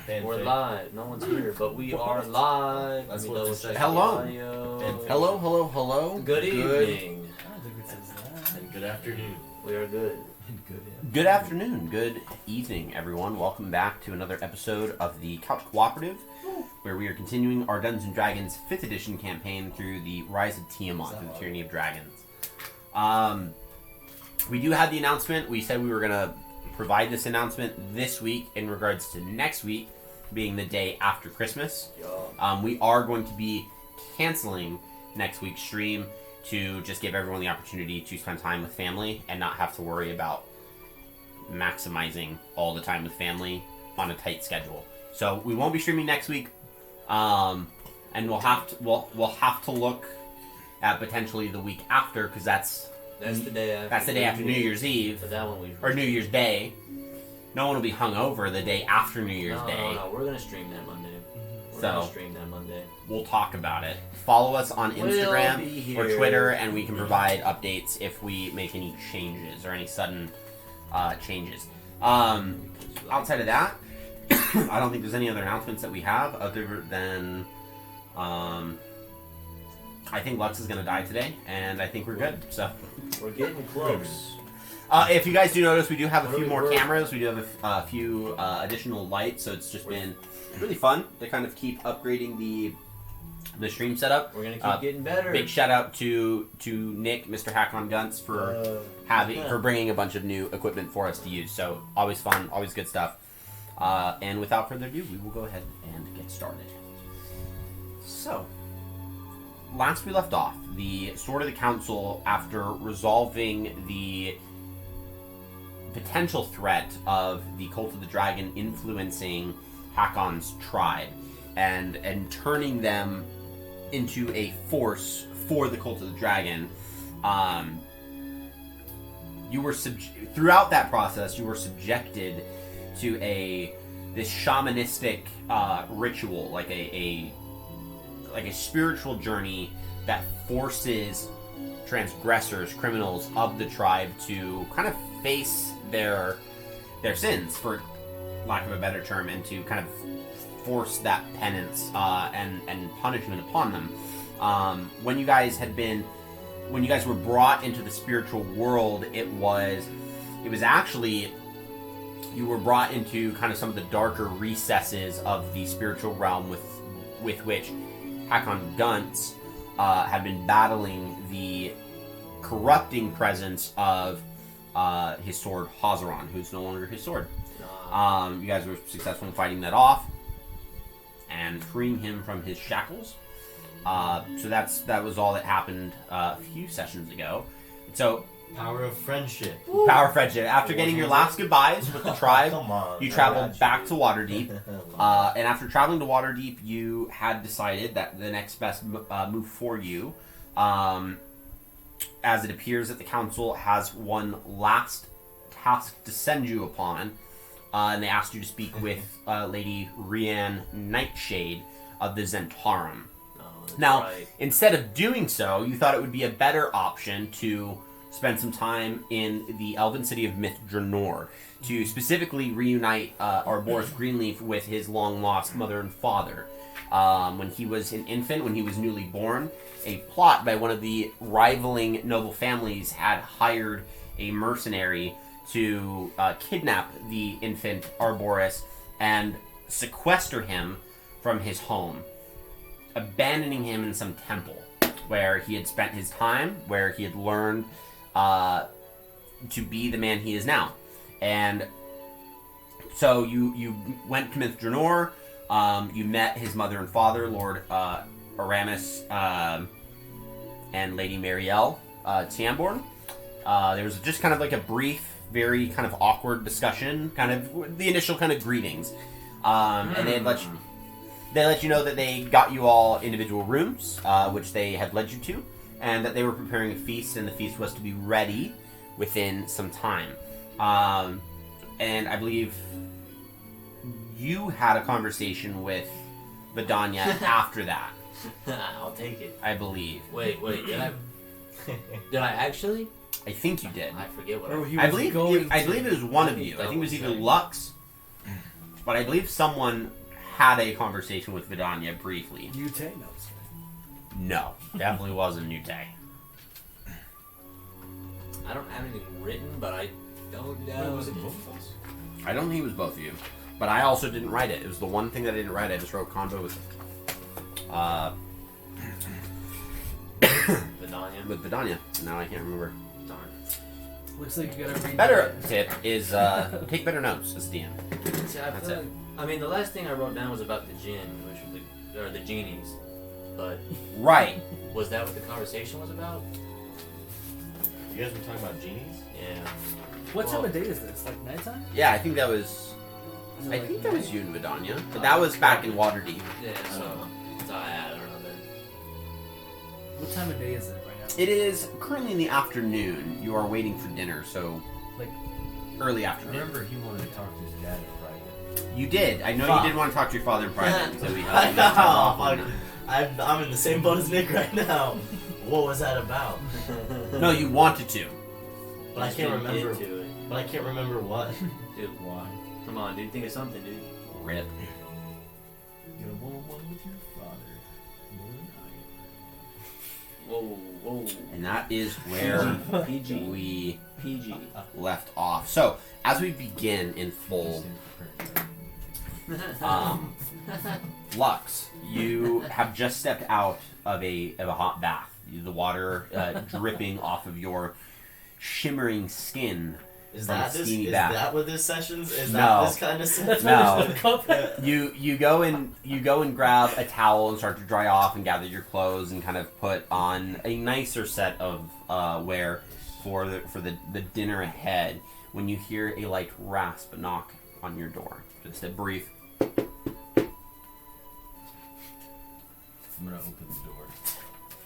We're live. No one's here, but we are live. That's what it says. Hello. Good evening. I don't think it says that. And good afternoon. We are good. Good afternoon, good evening, everyone. Welcome back to another episode of the Couch Cooperative, where we are continuing our Dungeons & Dragons 5th edition campaign through the Rise of Tiamat, through the Tyranny of Dragons. We do have the announcement. We said we were going to provide this announcement this week in regards to next week being the day after Christmas. We are going to be canceling next week's stream to just give everyone the opportunity to spend time with family and not have to worry about maximizing all the time with family on a tight schedule. So we won't be streaming next week, and we'll have to look at potentially the week after, because that's the day after New Year's Eve, or New Year's Day. No one will be hungover the day after New Year's Day. No, we're gonna stream that Monday. We'll talk about it. Follow us on Instagram or Twitter, and we can provide updates if we make any changes or any sudden changes. Outside of that, I don't think there's any other announcements that we have other than I think Lux is going to die today, and I think we're good. So we're getting close. If you guys do notice, we do have a few more cameras. We do have a few additional lights, so it's just been really fun to kind of keep upgrading the stream setup. We're gonna keep getting better. Big shout out to Nick, Mr. Hack on Guns, for bringing a bunch of new equipment for us to use. So always fun, always good stuff. And without further ado, we will go ahead and get started. So, last we left off, the Sword of the Council, after resolving the potential threat of the Cult of the Dragon influencing Hakon's tribe and turning them into a force for the Cult of the Dragon, you were throughout that process, you were subjected to this shamanistic ritual, like a spiritual journey that forces transgressors, criminals of the tribe to kind of face their sins, for lack of a better term, and to kind of force that penance and punishment upon them. When you guys were brought into the spiritual world, it was actually, you were brought into kind of some of the darker recesses of the spiritual realm with which Hakon Guntz had been battling the corrupting presence of his sword, Hazaron, who's no longer his sword. You guys were successful in fighting that off and freeing him from his shackles. So that was all that happened a few sessions ago. So, Power of friendship. Power of friendship. After getting your last goodbyes with the tribe, you traveled back to Waterdeep. And after traveling to Waterdeep, you had decided that the next best move for you, as it appears that the council has one last task to send you upon, and they asked you to speak with Lady Rianne Nightshade of the Zentarum. Now, instead of doing so, you thought it would be a better option to spend some time in the elven city of Myth Dranor to specifically reunite Arboris Greenleaf with his long-lost mother and father. When he was an infant, when he was newly born, a plot by one of the rivaling noble families had hired a mercenary to kidnap the infant Arboris and sequester him from his home, abandoning him in some temple where he had spent his time, where he had learned to be the man he is now. And so you went to Myth Dranor, you met his mother and father, Lord Aramis and Lady Marielle Tiamborn. There was just kind of like a brief, very kind of awkward discussion, kind of the initial kind of greetings. And they let you know that they got you all individual rooms, which they had led you to, and that they were preparing a feast, and the feast was to be ready within some time. And I believe you had a conversation with Vidania after that. I'll take it. I believe. Wait, did I actually? I think you did. I forget what I believe it was one of you. I think it was either Lux But I believe someone had a conversation with Vidania briefly. Ute knows. No, definitely wasn't Nute. I don't have anything written, but I don't Wait, know. was it both of us? I don't think it was both of you. But I also didn't write it. It was the one thing that I didn't write. I just wrote convo with Vidania. Now I can't remember. Darn. Looks like you gotta read. Better tip is take better notes as DM. See, I That's feel it. like, I mean, the last thing I wrote down was about the djinn, which was the genies. But Right. was that what the conversation was about? You guys were talking about genies? Yeah. What time of day is this? Like nighttime? Yeah, I think that was. Is it I like think that was night? you and Vidania. But that was back in Waterdeep. Yeah. So I don't know then. What time of day is it right now? It is currently in the afternoon. You are waiting for dinner, so Like early I afternoon. remember he wanted to talk to his dad in private. You did. I know Fuck. you did want to talk to your father in private, so we I had you tell off know. on that. I'm in the same boat as Nick right now. What was that about? No, you wanted to. But I Just can't didn't get remember. to it. But I can't remember what. Dude, Why? come on, dude. Think of something, dude. Rip. You're one-on-one with your father. More than Whoa, whoa. And that is where PG. we PG. left off. So, as we begin in full, Lux, you have just stepped out of a hot bath. The water dripping off of your shimmering skin. Is From that a this? steamy Is bath. that what this session's? Is No. that this kind of session? No. You go and grab a towel and start to dry off and gather your clothes and kind of put on a nicer set of wear for the dinner ahead. When you hear a light rasp knock on your door, just a brief. I'm gonna open the door.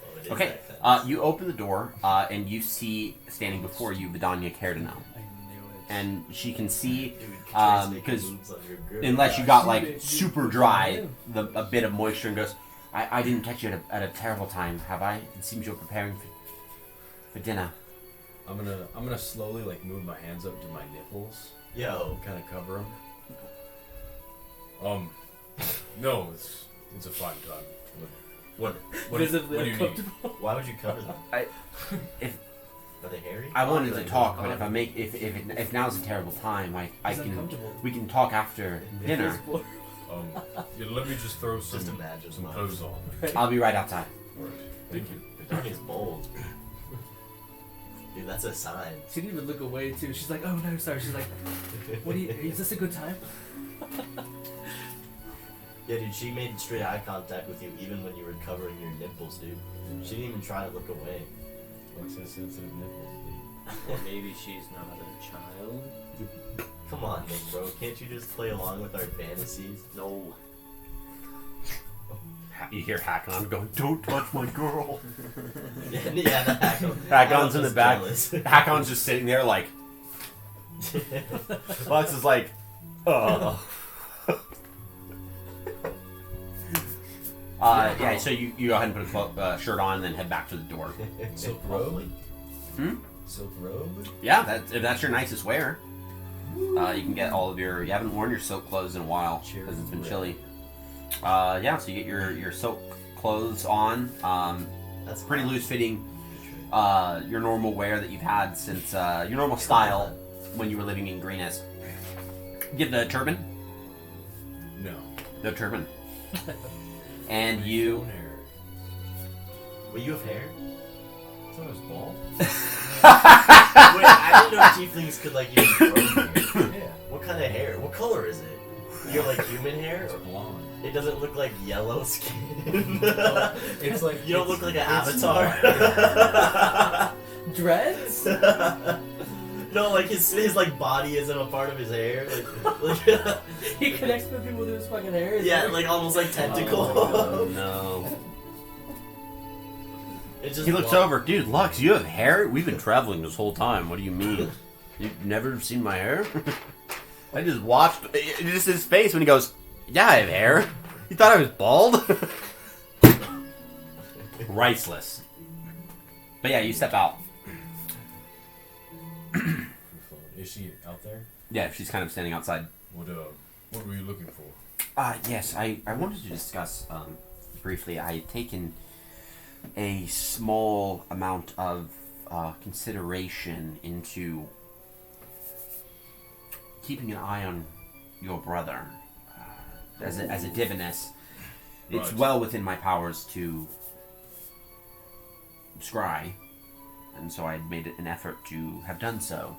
Oh, it is Okay, that kind of- you open the door and you see standing before you Vidania Cardinal, I knew it. and she can see. Dude, Katrina's making 'cause moves on your girl. Unless you got like Dude, super dude, dry, dude. a bit of moisture, and goes, I didn't catch you at a terrible time, have I? It seems you're preparing for dinner. I'm gonna slowly like move my hands up to my nipples, Yo, kind of cover them. No, it's a fine time. What Visibly what do you need? uncomfortable. why would you cover them? If Are they hairy? I wanted to Like, talk, oh, but if now's a terrible time, I It's can uncomfortable. we can talk after dinner. Yeah, let me just throw Just some imagine. Mom. clothes on. I'll be right outside. Alright, thank you. Vidania's bold. Dude, that's a sign. She didn't even look away too. She's like, oh no, sorry. She's like, what do you? Is this a good time? Yeah, dude, she made straight eye contact with you even when you were covering your nipples, dude. She didn't even try to look away. Lux has sensitive nipples. Or maybe she's not a child. Come on, Nick, bro. Can't you just play along with our fantasies? No. You hear Hakon going, "Don't touch my girl." Yeah, the Hakon. Hakon's in the back. Jealous. Hakon's just sitting there like. Lux is like, yeah, so you go ahead and put a shirt on and then head back to the door. Silk robe? Hmm? Silk robe? Yeah, if that's your nicest wear. You can get all of your. You haven't worn your silk clothes in a while because it's been chilly. Yeah, so you get your silk clothes on. That's Pretty fine. loose fitting. Your normal wear that you've had since your normal style when you were living in Greenest. Get the turban. No. The turban. And you. Own hair. Wait, you have hair? I thought I was bald. Wait, I didn't know tieflings could like even grow hair. Yeah. What kind of hair? What color is it? You have like human hair? It's blonde. It doesn't look like yellow skin. It's like You don't look like an it's avatar. Dreads? No, like his like body isn't a part of his hair. Like He connects with people with his fucking hair. Is yeah, that- like almost like tentacle. Oh, no. It's just He looks long. over, dude. Lux, you have hair? We've been traveling this whole time. What do you mean? You've never seen my hair? I just watched. Just his face when he goes, "Yeah, I have hair." You thought I was bald? Priceless. But yeah, you step out. Is she out there? Yeah, she's kind of standing outside. What What were you looking for? Yes, I wanted to discuss briefly. I had taken a small amount of consideration into keeping an eye on your brother. As a diviness, it's Right. well within my powers to scry, and so I had made an effort to have done so.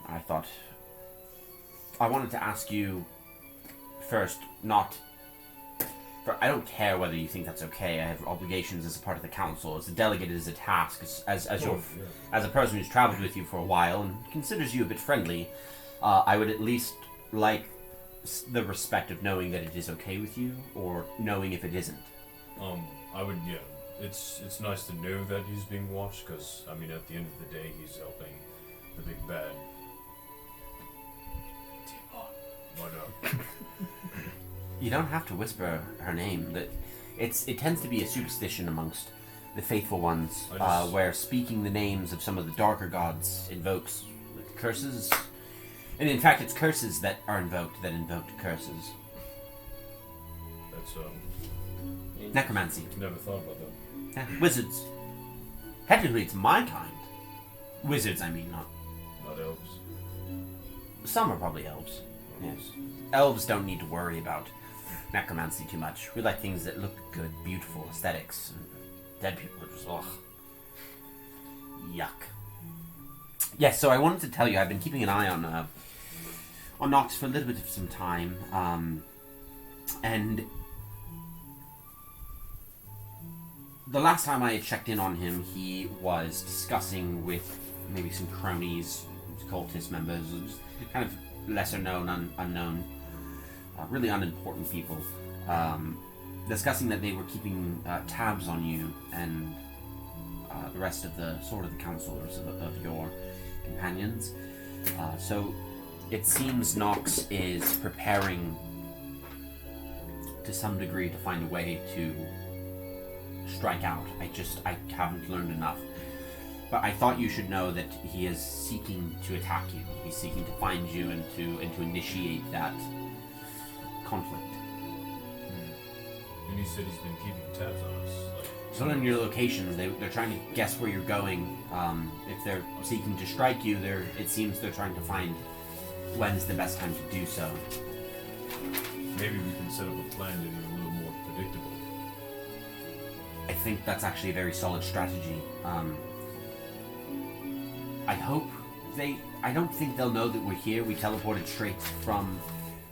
I thought I wanted to ask you first, not for, I don't care whether you think that's okay. I have obligations as a part of the council. As a delegate, it is a task. As a person who's traveled with you for a while and considers you a bit friendly, I would at least like the respect of knowing that it is okay with you, or knowing if it isn't. I would, yeah. It's nice to know that he's being watched, because, I mean, at the end of the day, he's helping the big bad. But, You don't have to whisper her name. That it tends to be a superstition amongst the faithful ones, where speaking the names of some of the darker gods invokes curses. And in fact, it's curses that are invoked that invoke curses. that's, Necromancy. never thought about that. Yeah, wizards. Technically, it's my kind. Wizards, I mean, not. Not elves. Some are probably elves. Yes. Elves don't need to worry about necromancy too much. We like things that look good, beautiful aesthetics. Dead people are just, ugh. Yuck. Yes, so I wanted to tell you, I've been keeping an eye on Nox for a little bit of some time, and the last time I had checked in on him, he was discussing with maybe some cronies, cultist members, just kind of lesser known, unknown, really unimportant people, discussing that they were keeping tabs on you and the rest of the counselors of your companions. So it seems Nox is preparing to some degree to find a way to strike out. I haven't learned enough. But I thought you should know that he is seeking to attack you. He's seeking to find you and to initiate that conflict. And he said he's been keeping tabs on us. So on your locations, they're trying to guess where you're going. If they're seeking to strike you, it seems they're trying to find when's the best time to do so. Maybe we can set up a plan to be a little more predictable. I think that's actually a very solid strategy. I don't think they'll know that we're here. We teleported straight from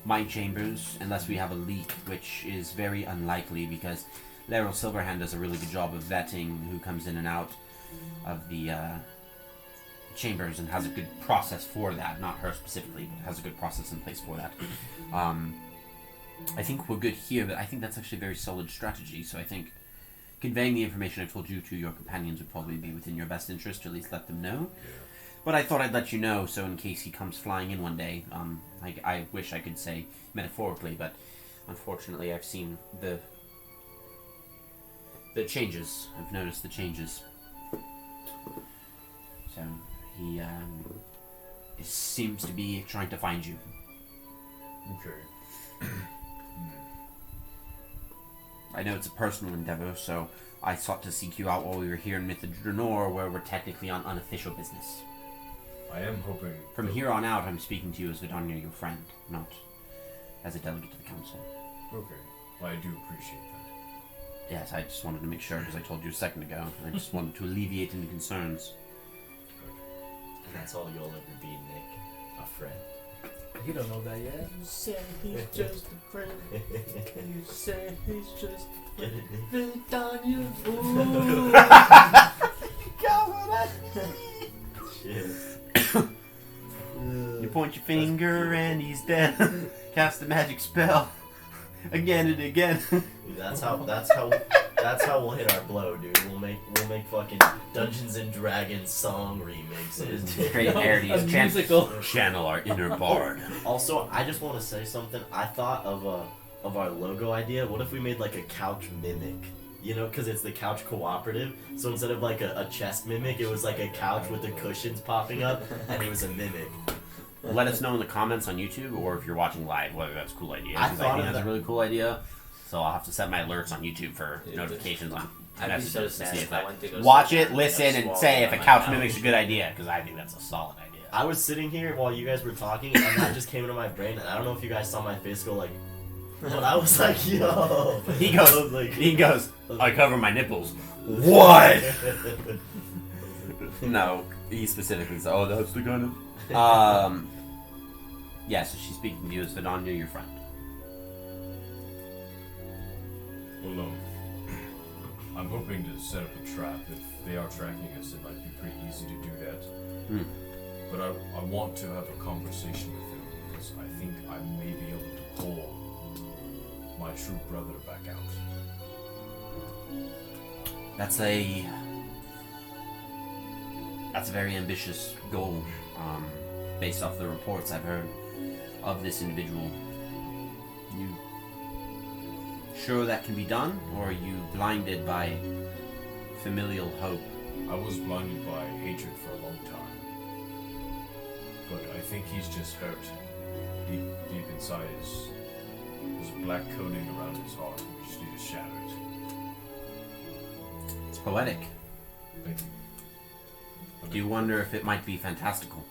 my chambers, unless we have a leak, which is very unlikely because Laryl Silverhand does a really good job of vetting who comes in and out of the chambers and has a good process for that. Not her specifically, but has a good process in place for that. I think we're good here, but I think that's actually a very solid strategy, so I think conveying the information I've told you to your companions would probably be within your best interest, to at least let them know. Yeah. But I thought I'd let you know, so in case he comes flying in one day, I wish I could say metaphorically, but unfortunately I've seen the changes. I've noticed the changes. So he seems to be trying to find you. Okay. I know it's a personal endeavor, so I sought to seek you out while we were here in Mythadrenor, where we're technically on unofficial business. I am hoping... From here on out, I'm speaking to you as Vidania, your friend, not as a delegate to the council. Okay. Well, I do appreciate that. Yes, I just wanted to make sure, because I told you a second ago. I just wanted to alleviate any concerns. And that's all you'll ever be, Nick. A friend. You don't know that yet. You say he's just a friend. You say he's just a friend. Vidania. Shit. You point your finger and he's dead. Cast a magic spell. Again and again. That's how we'll hit our blow, dude. We'll make fucking Dungeons and Dragons song remixes. Great parody. A musical. Channel our inner bard. Also, I just want to say something. I thought of our logo idea. What if we made like a couch mimic? You know, because it's the couch cooperative. So instead of like a chest mimic, it was like a couch with the cushions popping up, and it was a mimic. let us know in the comments on YouTube, or if you're watching live, whether that's a cool idea. I Because thought I think of that's a that. really cool idea. So I'll have to set my alerts on YouTube for Yeah, notifications on I'd be messages so to sad see if if I that. went to go Watch sit it, down listen, and and swallow say it if a on my couch couch. mimic's a good idea, because I think that's a solid idea. I was sitting here while you guys were talking, and that just came into my brain, and I don't know if you guys saw my face go like, but I was like, yo. He I goes, was like, he goes, I cover my nipples. What? No, he specifically said, oh, that's the kind of... yeah, so she's speaking to you as Vidania, your friend. Well, I'm hoping to set up a trap. If they are tracking us, it might be pretty easy to do that. Hmm. But I want to have a conversation with him because I think I may be able to pull my true brother back out. That's a very ambitious goal, based off the reports I've heard of this individual. You sure that can be done, or are you blinded by familial hope? I was blinded by hatred for a long time. But I think he's just hurt. Deep inside there's a black coating around his heart. We just need to shatter it. It's poetic. Thank you. Do you wonder if it might be fantastical?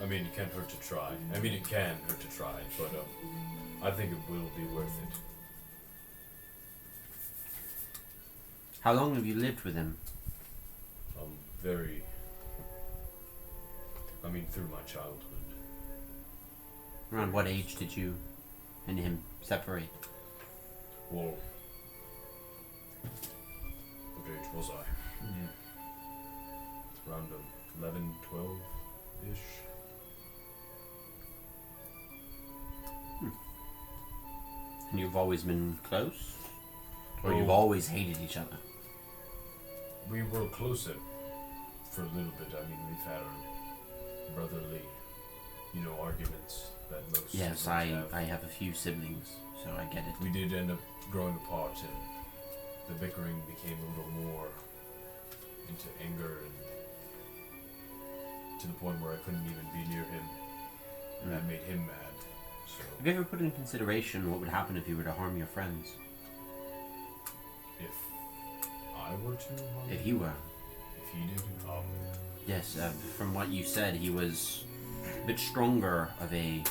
I mean, it can't hurt to try. I mean, it can hurt to try, but I think it will be worth it. How long have you lived with him? Through my childhood. Around what age did you and him separate? Well, what age was I? Around 11, 12-ish. And you've always been close? Or you've Oh. always hated each other? We were close for a little bit. I mean, we've had our brotherly, arguments that most Yes, siblings have. I have a few siblings, so I get it. We did end up growing apart, and the bickering became a little more into anger, and to the point where I couldn't even be near him, and that made him mad. So Have you ever put in consideration what would happen if you were to harm your friends? if I were to, If he were? if he did, Yes, from what you said, he was a bit stronger of a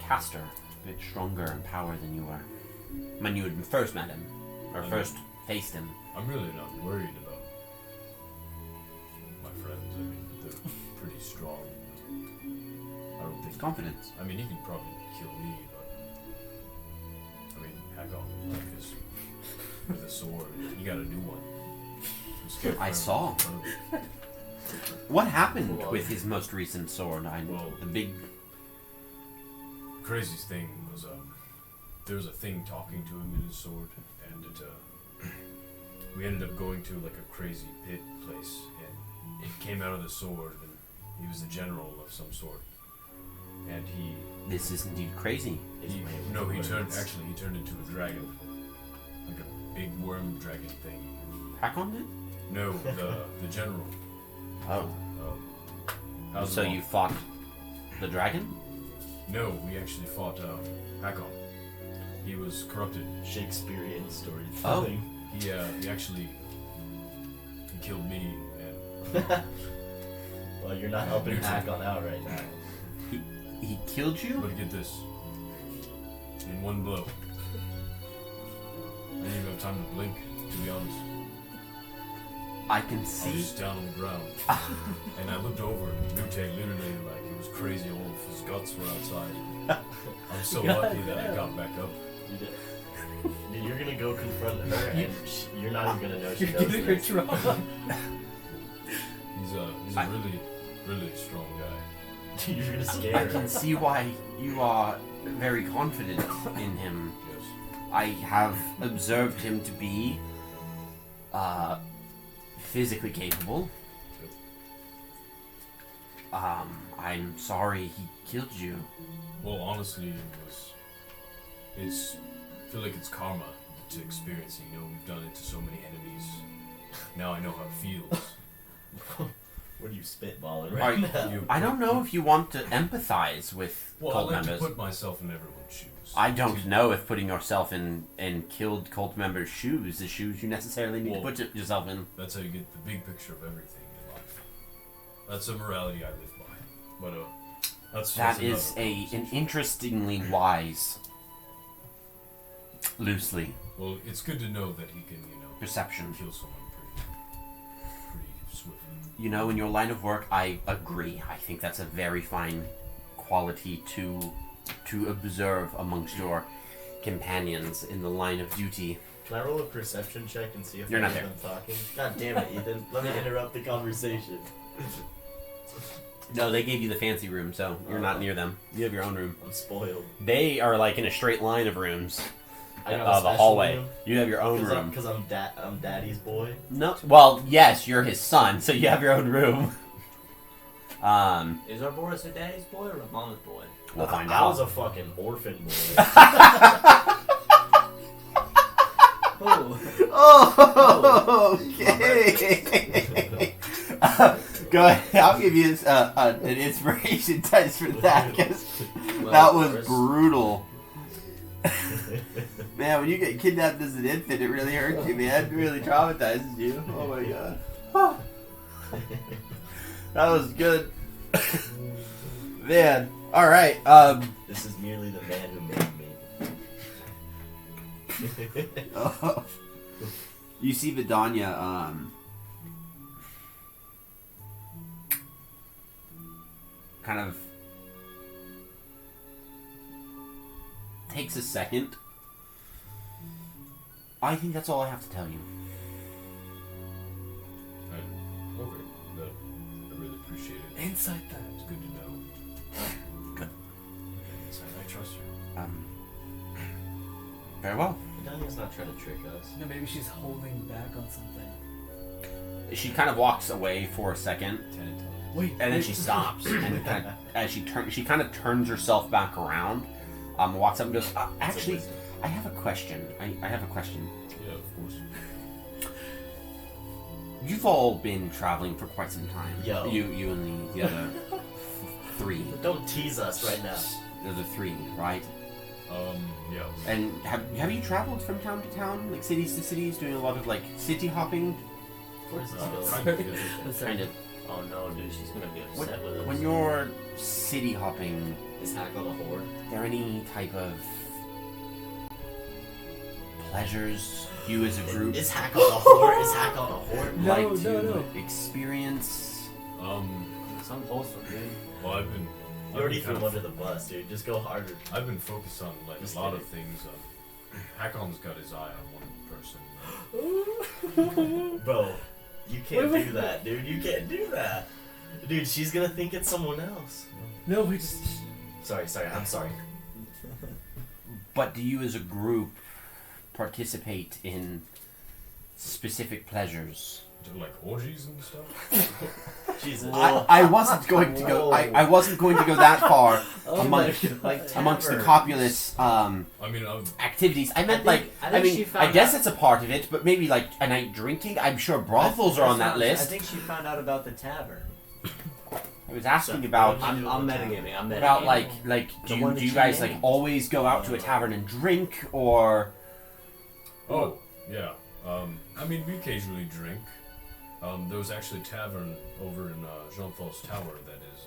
caster, a bit stronger in power than you were when you had first met him, or first faced him. I'm really not worried about my friends. I mean, they're pretty strong. I don't think. Confidence. I mean, he could probably kill me, but I mean, heck on because with a sword, you got a new one. I'm scared for I him. saw. What happened Well, with his most recent sword? Well- The big... Craziest thing was there was a thing talking to him in his sword, and we ended up going to like a crazy pit place, and it came out of the sword, and he was a general of some sort, and This is indeed crazy. He turned into a dragon, like a big worm dragon thing. Hakon did? No, the general. Oh. How's So it you all? fought the dragon? No, we actually fought Hakon. He was corrupted. Shakespearean story. Oh. He actually killed me, and Well, you're not helping You too. Hakon out right now. He killed you? but get this, in one blow. I didn't even have time to blink, to be honest. I can I was see... just down on the ground, and I looked over, and Nute literally, like, it was crazy. All of his guts were outside. I'm so lucky that I got back up. You did. Dude, you're gonna go confront her, and you're not even gonna know she You're knows getting her this. trauma. He's a really, really strong guy. You're gonna I scare can her. see why you are very confident in him. Yes. I have observed him to be physically capable. I'm sorry he killed you. Well, honestly, I feel like it's karma. to experiencing. You know, we've done it to so many enemies. Now I know how it feels. What are you spitballing Right. right now? You- I don't know if you want to empathize with Well, I cult like members. to put myself in everyone's shoes. I don't know if putting yourself in killed cult members' shoes is shoes you necessarily need Well, to put yourself in. That's how you get the big picture of everything in life. That's a morality I live by. But that's That is another an conversation. interestingly wise, loosely, Well, it's good to know that he can, you know, perception. kill someone pretty swiftly. You know, in your line of work, I agree. I think that's a very fine quality to observe amongst your companions in the line of duty. Can I roll a perception check and see if You're not I'm talking? God damn it, Ethan. Let me interrupt the conversation. No, they gave you the fancy room, so you're not near them. You have your own room. I'm spoiled. They are like in a straight line of rooms. I got a The special hallway. room. You have your own room. Because I'm daddy's boy. No, well, yes, you're his son, so you have your own room. Is our Boris a daddy's boy or a mama's boy? We'll find I was out. a fucking orphan boy. Oh. Oh, okay. Go ahead. I'll give you an inspiration test for that, because that was brutal. Man, when you get kidnapped as an infant, it really hurts you, man. It really traumatizes you. Oh my god. That was good. Man. Alright, This is merely the man who made me. you see Vidania, kind of takes a second. I think that's all I have to tell you. Okay, I really appreciate it. Insight that. It's good to know. Good. Inside, I trust you. Very well. Daniel's not trying to trick us. No, maybe she's holding back on something. She kind of walks away for a second, Wait, and then wait. she stops, and kind of, as she kind of turns herself back around, walks up and goes, actually, I have a question. I have a question. Yeah, of course. You've all been traveling for quite some time. Yo. You and the other three. Don't tease us right now. The other three, right? Yeah. And have you traveled from town to town, like cities to cities, doing a lot of like city hopping? Where's this Kind going? of good. Kind of. Oh no, dude, she's gonna be upset with us. When you're city hopping, Is Hackle the whore? is there any type of pleasures you as a group Is Hackle the whore? Is Hackle the whore? No, like no, to no. experience? Some wholesome, dude. Well, I've been. You already I've threw been him kind under the bus, dude. Just go harder. I've been focused on like Just a lot of kidding. things. Hakon's got his eye on one person. Bro, you can't do that, dude. You can't do that. Dude, she's gonna think it's someone else. No, we just. Sorry, I'm sorry. But do you as a group participate in specific pleasures? Do, like orgies and stuff. Jesus. I wasn't going to go. I wasn't going to go that far amongst the copulous I mean, activities. I meant I think she found I guess out- it's a part of it, but maybe like a night drinking. I'm sure brothels are on that I list. think she found out about the tavern. I was asking about I'm metagaming. I'm metagaming. about like The do one you that she guys like named. always go out to a tavern and drink, or oh yeah. I mean, we occasionally drink. There was actually a tavern over in Jean Paul's Tower that is.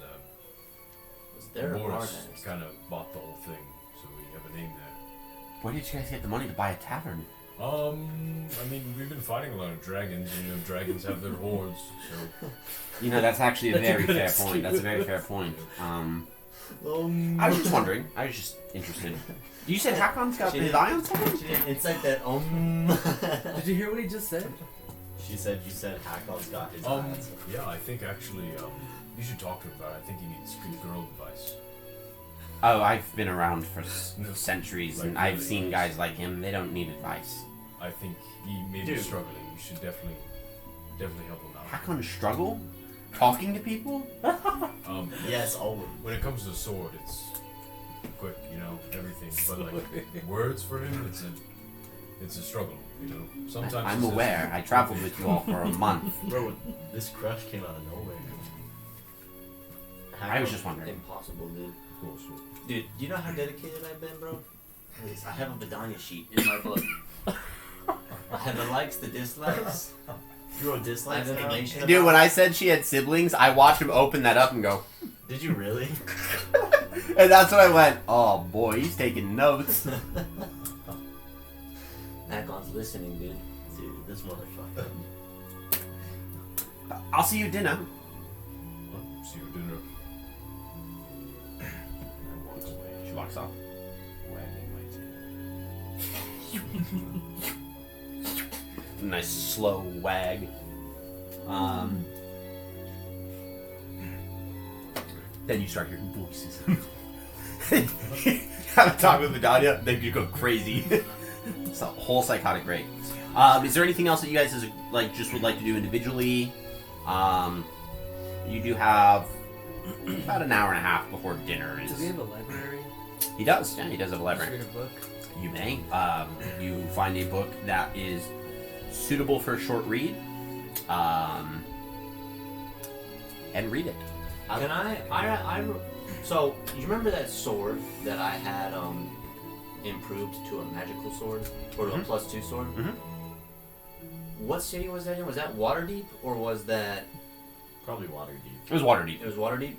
Was there a bar Boris next? kind of bought the whole thing, so we have a name there. where did you guys get the money to buy a tavern? I mean, we've been fighting a lot of dragons, and you know, dragons have their hordes, so. You know, that's actually a That's a very good fair excuse. point. That's a very fair point. I was just wondering. I was just interested. You said Hakon's got She his didn't- eye on something? She didn't incite that. Did you hear what he just said? She said you said Hakon's got his Um, eyes. yeah, I think actually, you should talk to him about it. I think he needs good girl advice. Oh, I've been around for centuries, Like and I've really? seen guys like him. They don't need advice. I think he may be Dude. struggling. You should definitely help him out. Hakon struggle talking to people? Yes, always. When it comes to the sword, it's quick, you know, everything. But like words for him, it's a struggle, you know. Sometimes I'm it's just- aware. I traveled with you all for a month. Bro, this crush came out of nowhere. I was just wondering. Impossible, dude. Bullshit. Dude, do you know how dedicated I've been, bro? I have a Vidania sheet in my book. I have the likes, the dislikes. You wrote I dislikes have now? information. Dude, when I said she had siblings, I watched him open that up and go, Did you really? and that's when I went, oh boy, he's taking notes. Akon's listening, dude. Dude, this motherfucker. I'll see you at dinner. Well, see you at dinner. I walk away, She walks off. wagging my tail. Nice slow wag. Then you start hearing voices. Have a talk with Vidania, then you go crazy. It's a whole psychotic break. Is there anything else that you guys just would like to do individually? You do have about an hour and a half before dinner. Does he have a library? He does. Yeah, he does have a Just library. read a book. You may. You find a book that is suitable for a short read, and read it. Can I so, you remember that sword that I had, improved to a magical sword? Or to a Mhm. +2 sword? Mhm. What city was that in? Was that Waterdeep? Or was that... Probably Waterdeep. It was Waterdeep. It was Waterdeep?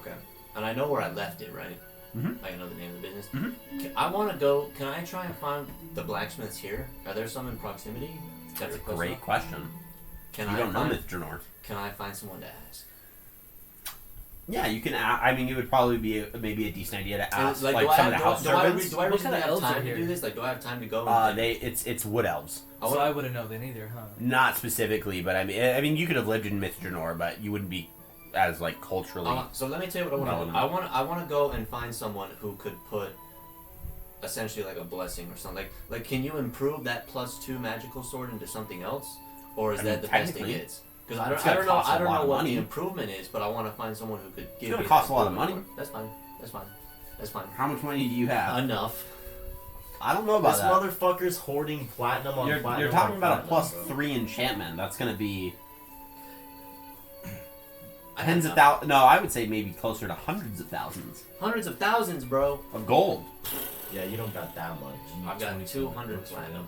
Okay. And I know where I left it, right? Mhm. I know the name of the business. Mhm. I want to go... Can I try and find the blacksmiths here? Are there some in proximity? That's a are close great enough? question. Can You I don't know find, Myth Janor. Can I find someone to ask? Yeah, you can. I mean, it would probably be maybe a decent idea to ask, Like, like do I some have, of the house do I, servants. do I What really kind of have elves are time to here? do this? Like, do I have time to go? It's wood elves. I So wanna- I wouldn't know then either, huh? Not specifically, but I mean, you could have lived in Myth Janor, but you wouldn't be as like culturally. So let me tell you what I want to do. relevant. I want to go and find someone who could put essentially like a blessing or something. Like can you improve that +2 magical sword into something else, or is I that mean, the best it technically, gets? Because it's I gonna don't know. cost a I don't lot know of what money. the improvement is, but I want to find someone who could give. gonna me cost that a lot of improvement. money. That's fine. That's fine. That's fine. How much money do you have? Enough. I don't know about This that. motherfucker's hoarding platinum on You're platinum. talking on about a platinum, bro. +3 enchantment. That's gonna be I tens have of thousands. No, I would say maybe closer to hundreds of thousands hundreds of thousands, bro. of gold. Yeah, you don't got that much. I've got 27 200 books for platinum.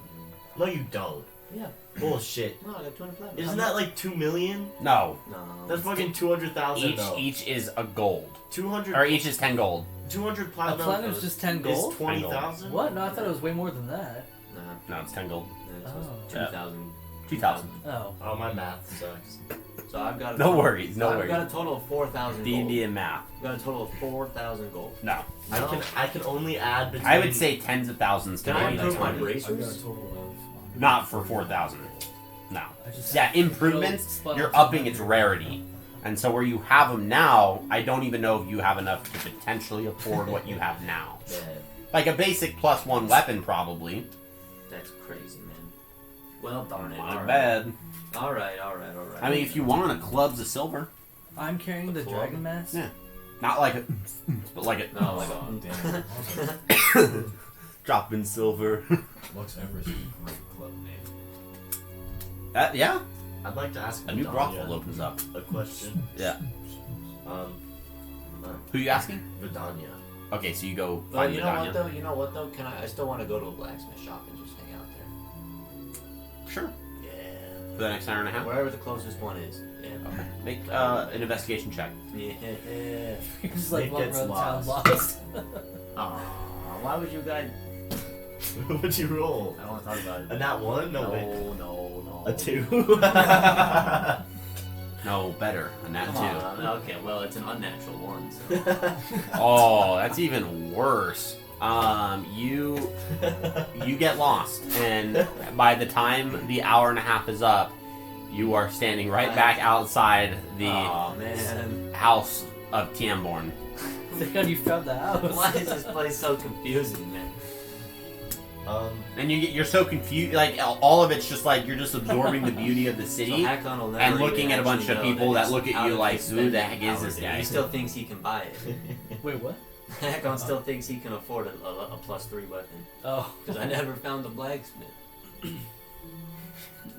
No, you don't. Yeah. Bullshit. No, I got 200 platinum. Isn't that like 2 million? No, No. That's fucking 200,000 though. each is a gold, 200 or each is 10 gold. 200 A platinum platinum's just 10 is gold? 20,000? What? No, I thought it was way more than that. Nah. No, it's 10 gold. It's Oh. 2,000. 2,000. Oh. Oh, my math sucks. So I've got a No total, worries, no I've worries. got a total of 4,000 gold. D&D and math. I've got a total of 4,000 gold. No, I can only add between. I would say tens of thousands to Can I maybe improve my 20. I've got a bracers? total of Not for 4,000. No. I just Yeah, improvements, spot you're on upping its 200. rarity. And so where you have them now, I don't even know if you have enough to potentially afford what you have now. Yeah. Like a basic +1 weapon, probably. That's crazy, man. Well, darn it. Not Alright. bad. Alright. I mean, if you want, a club's a silver. I'm carrying the Club? dragon mask. Yeah. Not like a, but like a No, like oh, a... damn. Awesome. drop in silver. What's Everest great club name? Yeah, I'd like to ask a new Vidania brothel opens up. a question. Yeah. Um, Who you asking? Vidania. Okay, so you go Well, find you know what Vidania. though? You know what though? I still want to go to a blacksmith shop and just hang out there. Sure. Yeah. For the next hour and a half. Wherever the closest one is. Yeah. Okay. Make an investigation check. Yeah. You're just like Nick walking gets around town lost. lost. Aw, why would you guys? What'd you roll? I don't want to talk about it. A nat 1? No, wait. No. A 2? No, better. A nat Come 2. on. Okay, well, it's an unnatural one. So. Oh, that's even worse. You get lost, and by the time the hour and a half is up, you are standing right back outside the Aw, man. house of Tiamborn. Look how you found the house. Why is this place so confusing, man? And you're so confused. Like all of it's just like you're just absorbing the beauty of the So city Hakon will never and even looking at a bunch actually of know people that it's look at out you of like, his who the spending heck is power, this dude. guy? He still thinks he can buy it. Wait, what? Hakon still thinks he can afford a +3 weapon. Oh. Because I never found the blacksmith.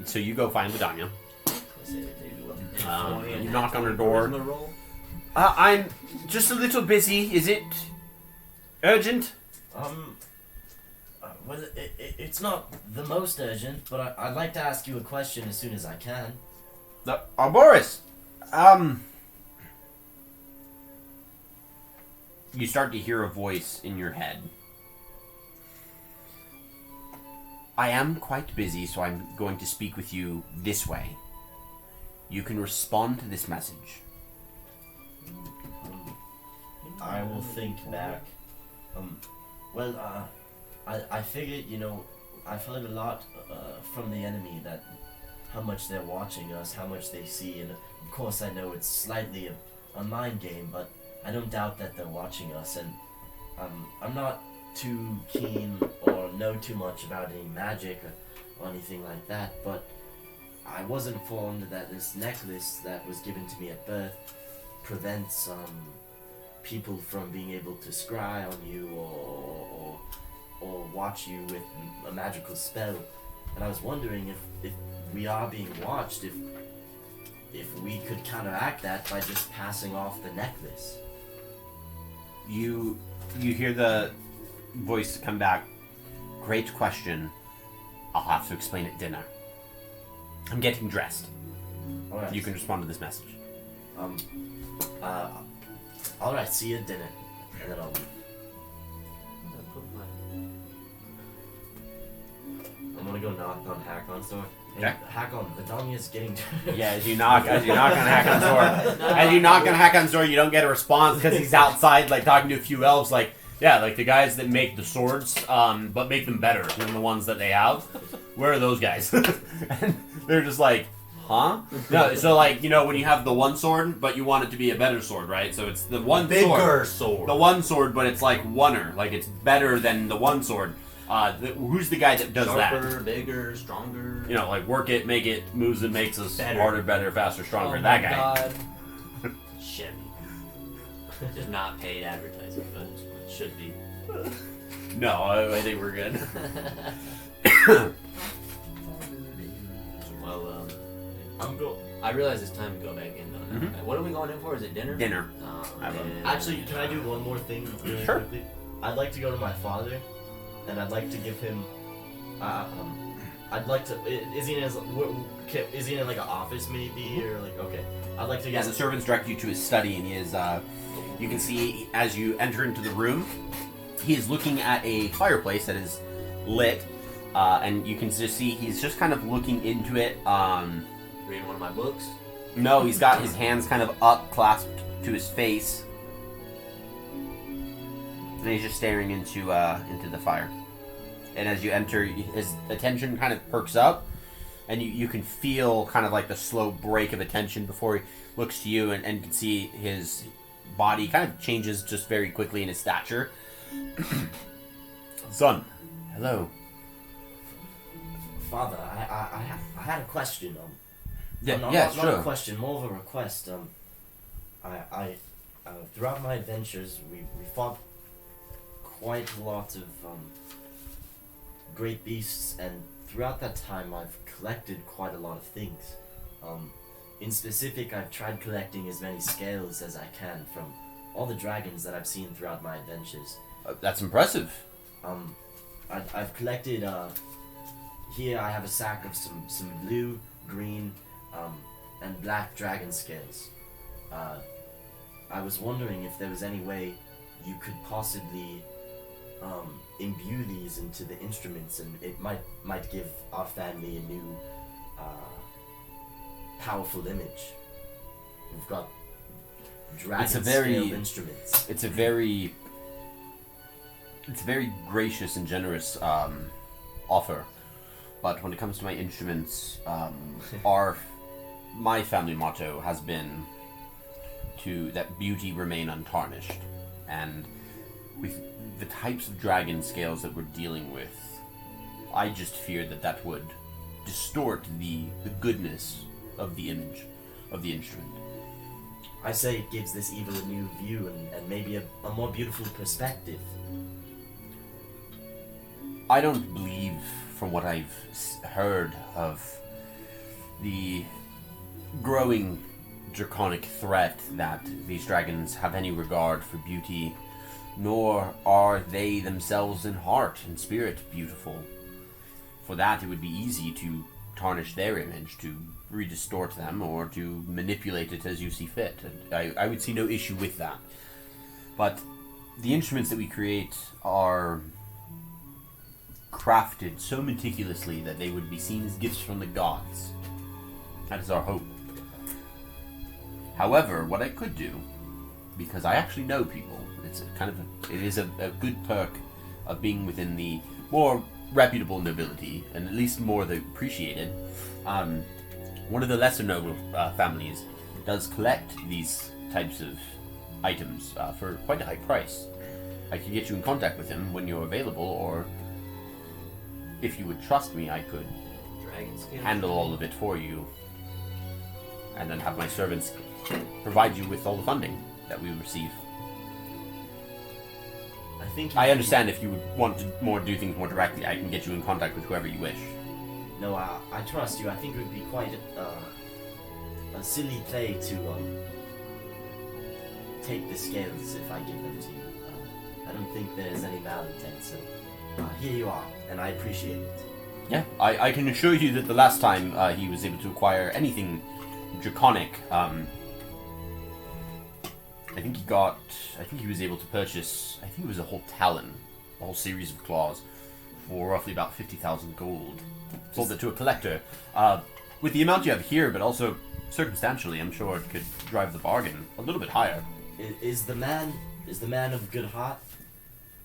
So you go find Vidania. I said, dude, You knock on her door. charisma roll? I'm just a little busy. Is it urgent? Well, it's not the most urgent, but I'd like to ask you a question as soon as I can. Boris, you start to hear a voice in your head. I am quite busy, so I'm going to speak with you this way. You can respond to this message. I will think back. I figured, I've heard a lot from the enemy that how much they're watching us, how much they see, and of course I know it's slightly a mind game, but I don't doubt that they're watching us, and I'm not too keen or know too much about any magic or anything like that, but I was informed that this necklace that was given to me at birth prevents people from being able to scry on you or watch you with a magical spell, and I was wondering if we are being watched, if we could counteract that by just passing off the necklace. You hear the voice come back. Great question. I'll have to explain at dinner. I'm getting dressed. Alright. You can respond to this message. Alright, see you at dinner. And then I'll leave. I'm gonna go knock on Hakon's door. Hey, Okay. Hakon, Vidania's getting Yeah, as you knock on Hakon's door. As you knock on Hakon's door, you don't get a response because he's outside, like, talking to a few elves, like, yeah, like the guys that make the swords, but make them better than the ones that they have. Where are those guys? And they're just like, huh? No, so like, when you have the one sword, but you want it to be a better sword, right? So it's the one Bigger sword. sword. The one sword, but it's like oneer. Like, it's better than the one sword. Who's the guy that does Sharper, that? bigger, stronger. Like, work it, make it, moves it, makes us Better. harder, better, faster, stronger. Oh That my guy. God. Chevy. Just not paid advertising, but it should be. No, I think we're good. Well, I'm go. I realize it's time to go back in, though. Now. Mhm. What are we going in for? Is it dinner? Dinner. Oh, I love man. Actually, can I do one more thing really Sure. quickly? I'd like to go to my father, and I'd like to give him. I'd like to. Is he in like an office maybe or like okay? I'd like to Yeah, get. the servants direct you to his study, and he is. You can see as you enter into the room, he is looking at a fireplace that is lit, and you can just see he's just kind of looking into it. Reading one of my books. No, he's got his hands kind of up, clasped to his face, and he's just staring into the fire. And as you enter, his attention kind of perks up, and you can feel kind of like the slow break of attention before he looks to you, and you can see his body kind of changes just very quickly in his stature. Son, hello. Father, I had a question. Yeah, not sure. a question, more of a request. I throughout my adventures, we fought quite a lot of great beasts, and throughout that time, I've collected quite a lot of things. In specific, I've tried collecting as many scales as I can from all the dragons that I've seen throughout my adventures. That's impressive. I've collected. Here I have a sack of some blue, green, and black dragon scales. I was wondering if there was any way you could possibly imbue these into the instruments, and it might give our family a new powerful image. We've got dragon scaled instruments. It's a very gracious and generous offer, but when it comes to my instruments, my family motto has been that beauty remain untarnished, and with the types of dragon scales that we're dealing with, I just fear that would distort the goodness of the image of the instrument. I say it gives this evil a new view and maybe a more beautiful perspective. I don't believe, from what I've heard of the growing draconic threat, that these dragons have any regard for beauty, nor are they themselves in heart and spirit beautiful. For that, it would be easy to tarnish their image, to redistort them, or to manipulate it as you see fit. And I would see no issue with that. But the instruments that we create are crafted so meticulously that they would be seen as gifts from the gods. That is our hope. However, what I could do, because I actually know people, it is a good perk of being within the more reputable nobility, and at least more appreciated. One of the lesser noble families does collect these types of items for quite a high price. I could get you in contact with him when you're available, or if you would trust me, I could Dragon skin. handle all of it for you, and then have my servants provide you with all the funding that we receive. I think I understand if you would want to do things more directly, I can get you in contact with whoever you wish. No, I trust you. I think it would be quite a silly play to take the scales if I give them to you. I don't think there's any malintent, so here you are, and I appreciate it. Yeah, I can assure you that the last time he was able to acquire anything draconic, I think he was able to purchase, I think it was a whole talon, a whole series of claws, for roughly about 50,000 gold. Sold it to a collector. With the amount you have here, but also circumstantially, I'm sure it could drive the bargain a little bit higher. Is the man of good heart?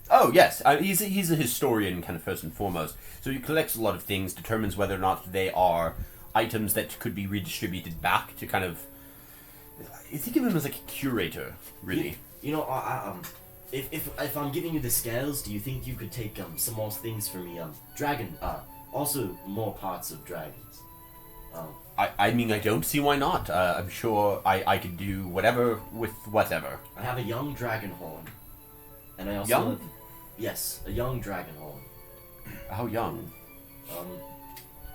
Oh, yes. He's a historian, kind of first and foremost. So he collects a lot of things, determines whether or not they are items that could be redistributed back to kind of... I think of him as like a curator, really. You know, if I'm giving you the scales, do you think you could take some more things for me? Also more parts of dragons. I mean, I don't see why not. I'm sure I could do whatever with whatever. I have a young dragon horn, and I also Young? have, yes, a young dragon horn. How young?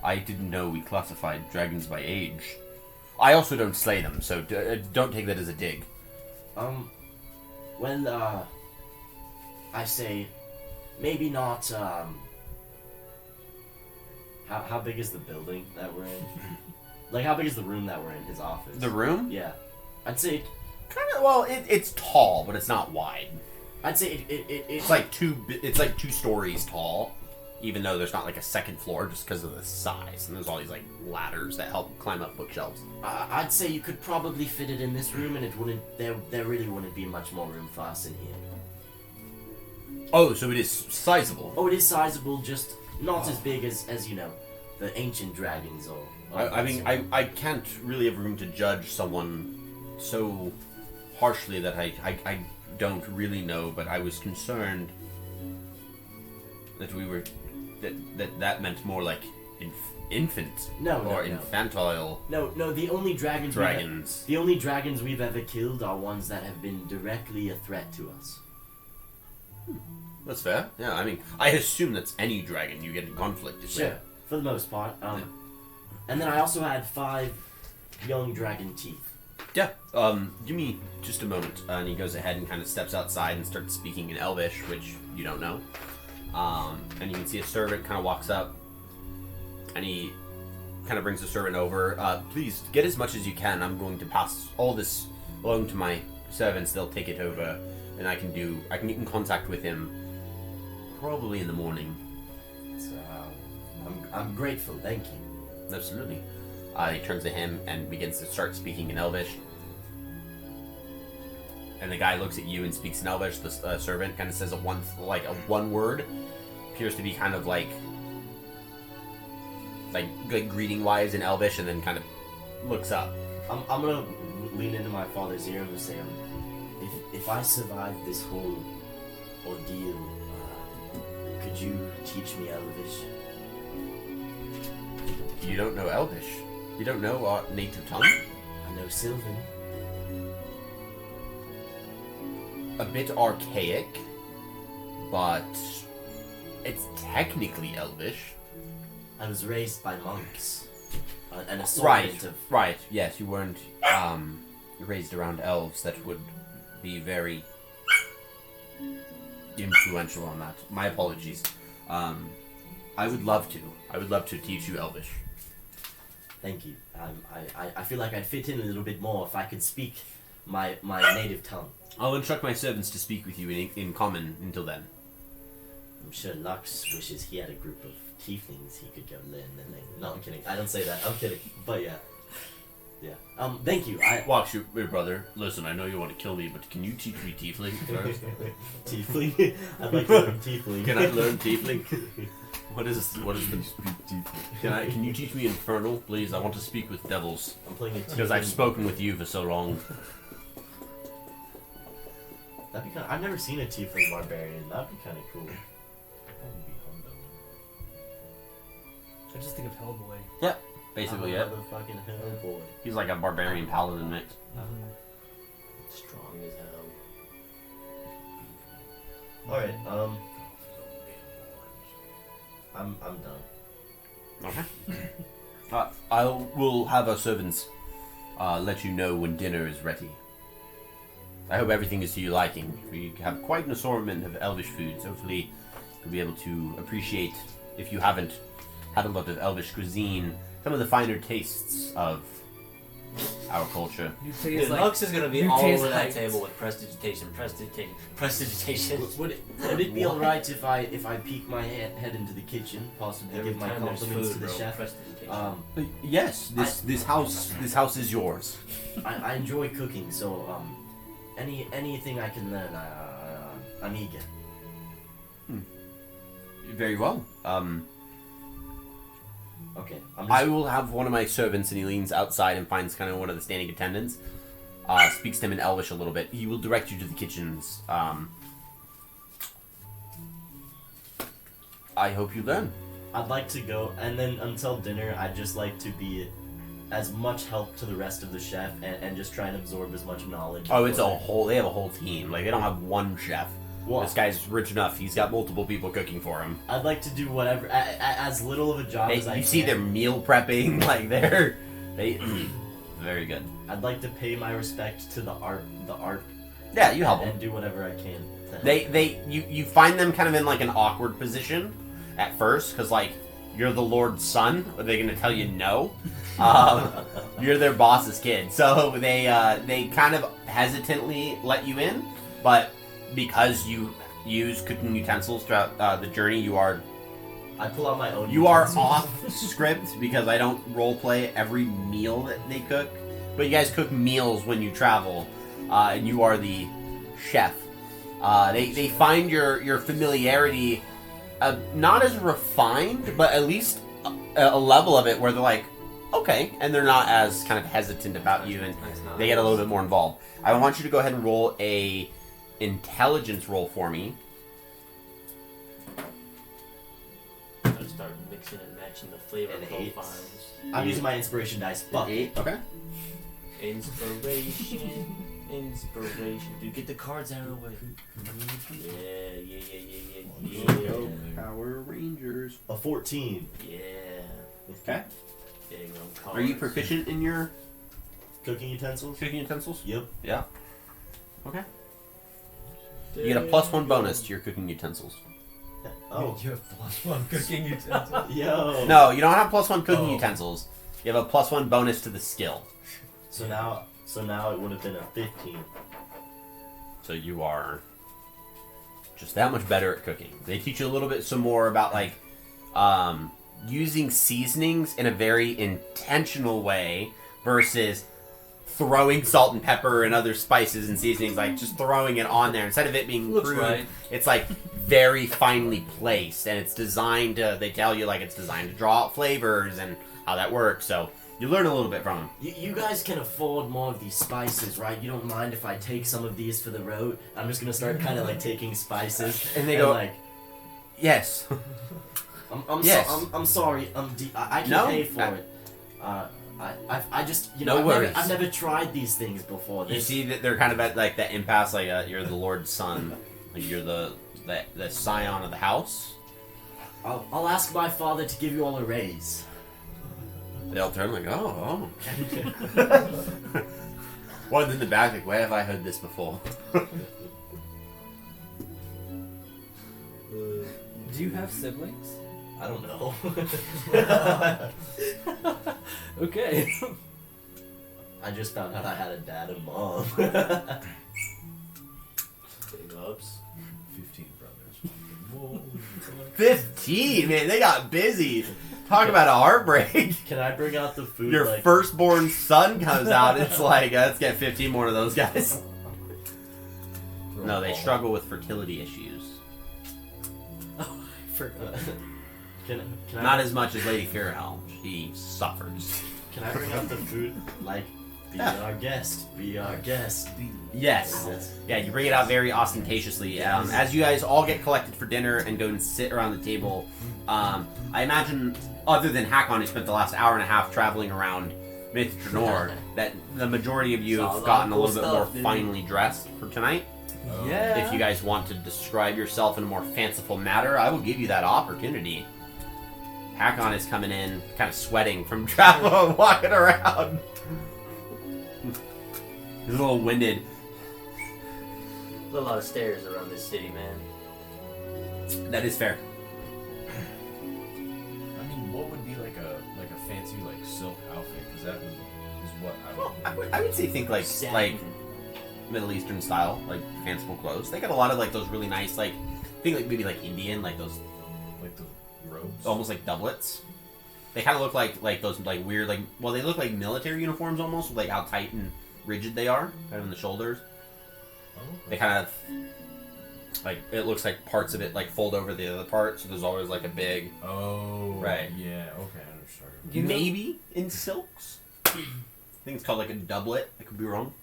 I didn't know we classified dragons by age. I also don't slay them, so don't take that as a dig. Well, I say, maybe not, how big is the building that we're in? Like, how big is the room that we're in, his office? The room? Yeah. I'd say, Kind of. Well, it's tall, but it's not wide. I'd say It's like two stories tall, even though there's not like a second floor, just because of the size. And there's all these like ladders that help climb up bookshelves. I'd say you could probably fit it in this room, and it wouldn't. There really wouldn't be much more room for us in here. Oh, so it is sizable. Oh, it is sizable, just not as big as you know, the ancient dragons or. I mean, I can't really have room to judge someone so harshly that I don't really know, but I was concerned that we were that meant more like infant or infantile No, the only dragons. dragons. The only dragons we've ever killed are ones that have been directly a threat to us. That's fair. Yeah, I mean, I assume that's any dragon you get in conflict with. Sure, for the most part. And then I also had 5 young dragon teeth. Yeah. Give me just a moment. And he goes ahead and kind of steps outside and starts speaking in Elvish, which you don't know. And you can see a servant kind of walks up, and he kind of brings the servant over. Please get as much as you can. I'm going to pass all this along to my servants. They'll take it over, and I can get in contact with him probably in the morning. I'm grateful, thank you. Absolutely. He turns to him and begins to start speaking in Elvish. And the guy looks at you and speaks in Elvish. The servant kind of says a one word. Appears to be kind of like greeting wise in Elvish, and then kind of looks up. I'm gonna lean into my father's ear and say, if I survive this whole ordeal, could you teach me Elvish? You don't know Elvish? You don't know our native tongue? I know Sylvan. a bit archaic, but it's technically Elvish. I was raised by monks. An Right, assortment of... right. Yes, you weren't raised around elves. That would be very influential on that. My apologies. I would love to. I would love to teach you Elvish. Thank you. I feel like I'd fit in a little bit more if I could speak my native tongue. I'll instruct my servants to speak with you in common until then. I'm sure Lux wishes he had a group of tieflings he could go learn the language. No, I'm kidding. I don't say that. I'm kidding. But yeah. Yeah. Thank you. Watch your brother. Listen, I know you want to kill me, but can you teach me Tiefling first? Tiefling? I'd like to learn Tiefling. Can I learn Tiefling? What is the... Can you teach me Infernal, please? I want to speak with devils. I'm playing a Tiefling. Because I've spoken with you for so long. That'd be kind of, I've never seen a Tiefling barbarian. That'd be kind of cool. I just think of Hellboy. Yeah, basically, yeah. Motherfucking Hellboy. He's like a barbarian paladin mix. Strong as hell. Alright, I'm done. Okay. I will have our servants let you know when dinner is ready. I hope everything is to your liking. We have quite an assortment of elvish foods. Hopefully, you'll be able to appreciate, if you haven't had a lot of elvish cuisine, some of the finer tastes of our culture. You say Dude, it's like Lux is gonna be you all taste over that heights. table with prestidigitation. Would it be alright if I peek my head into the kitchen, possibly Every give my time there's compliments food, to the bro, chef? prestidigitation. Yes, this house is yours. I enjoy cooking, so anything I can learn, I'm eager. Very well. Okay, I'm I just, will have one of my servants, and he leans outside and finds kind of one of the standing attendants. Speaks to him in Elvish a little bit. He will direct you to the kitchens. I hope you learn. I'd like to go, and then until dinner, I'd just like to be as much help to the rest of the chef and just try and absorb as much knowledge. Oh, it's before they have a whole team. Like, they don't have one chef. Well, This guy's rich enough. He's got multiple people cooking for him. I'd like to do whatever, as little of a job as I You can. see their meal prepping, like they very good. I'd like to pay my respect to the art, Yeah, you help them. and do whatever I can. To help. You find them kind of in like an awkward position at first, because like you're the Lord's son. Are they going to tell you no? You're their boss's kid, so they kind of hesitantly let you in, but because you use cooking utensils throughout the journey, I pull out my own. you are utensils. off script because I don't role play every meal that they cook, but you guys cook meals when you travel, and you are the chef. They find your familiarity not as refined, but at least a level of it where they're like, okay, and they're not as kind of hesitant about you, and they get a little bit more involved. I want you to go ahead and roll a intelligence roll for me. I'll start mixing and matching the flavor An 8. profiles. I'm using my inspiration dice. Fuck. 8. Okay. Inspiration. Dude, get the cards out of the way. Yeah. Power Rangers. A 14. Yeah. Okay. Big on Are you cards. proficient in your Cooking utensils. cooking utensils? Yep. Yeah. Okay. You get a +1 bonus to your cooking utensils. Oh. You have +1 cooking utensil. Yo. No, you don't have +1 cooking Oh. utensils. You have a +1 bonus to the skill. So now it would have been a 15. So you are just that much better at cooking. They teach you a little bit some more about like using seasonings in a very intentional way versus throwing salt and pepper and other spices and seasonings, like just throwing it on there instead of it being Looks crude. right. It's like very finely placed, and it's designed to. They tell you like it's designed to draw out flavors and how that works. So you learn a little bit from them. You guys can afford more of these spices, right? You don't mind if I take some of these for the road? I'm just gonna start kind of like taking spices, And they go, like, Yes. I'm Yes. sorry. I can No? pay for it. I just No I've worries. never tried these things before. You see that they're kind of at like that impasse. Like you're the Lord's son, like you're the scion of the house. I'll ask my father to give you all a raise. They all turn like, oh. One in the back, like, where have I heard this before? Do you have siblings? I don't know. Okay. I just found out I had a dad and mom. Big ups. 15 brothers. Whoa. 15, man, they got busy. Talk about a heartbreak. Can I bring out the food? Your like, firstborn son comes out. It's like, let's get 15 more of those guys. No, they struggle with fertility issues. Forgot. Can I Not as much as Lady Farrell. She suffers. Can I bring out the food? Like, be our guest. Be our guest. Yes. Yeah, you bring it out very ostentatiously. As you guys all get collected for dinner and go and sit around the table, I imagine, other than Hakon, who spent the last hour and a half traveling around Myth Drenor, that the majority of you Saw a have lot gotten of a cool little bit stuff, more dude. finely dressed for tonight. Oh. Yeah. If you guys want to describe yourself in a more fanciful manner, I will give you that opportunity. Hakon is coming in, kind of sweating from travel and walking around. He's a little winded. There's a lot of stairs around this city, man. That is fair. I mean, what would be like a fancy like silk outfit? Because that is what I would. I would say think like Satin. Middle Eastern style, like fanciful clothes. They got a lot of like those really nice, like think like maybe like Indian, like those Like the robes. almost like doublets. They kind of look like those like weird like well they look like military uniforms almost, with like how tight and rigid they are, kind of in the shoulders. Oh, They kind of like it looks like parts of it like fold over the other part, so there's always like a big Oh. Right. Yeah. Okay. I understand. You know- maybe in silks. I think it's called like a doublet. I could be wrong.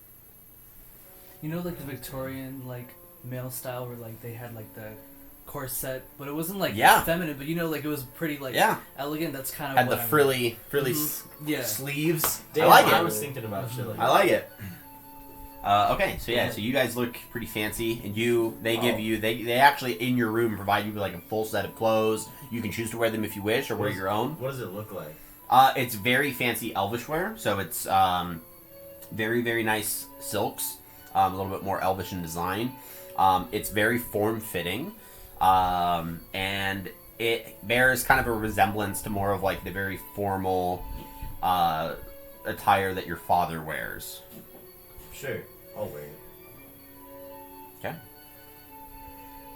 You know, like the Victorian like male style, where like they had like the corset, but it wasn't like Yeah. feminine. But you know, like it was pretty like Yeah, elegant. That's kind of had what the I'm- frilly Mhm. Yeah. sleeves. Damn, I like I it. was thinking about shit like I like it. Okay, so yeah, so you guys look pretty fancy, and they give you they actually in your room provide you with like a full set of clothes. You can choose to wear them if you wish, or wear your own. What does it look like? It's very fancy elvish wear, so it's very very nice silks, a little bit more elvish in design. It's very form fitting, and it bears kind of a resemblance to more of like the very formal attire that your father wears. Sure, I'll wear it.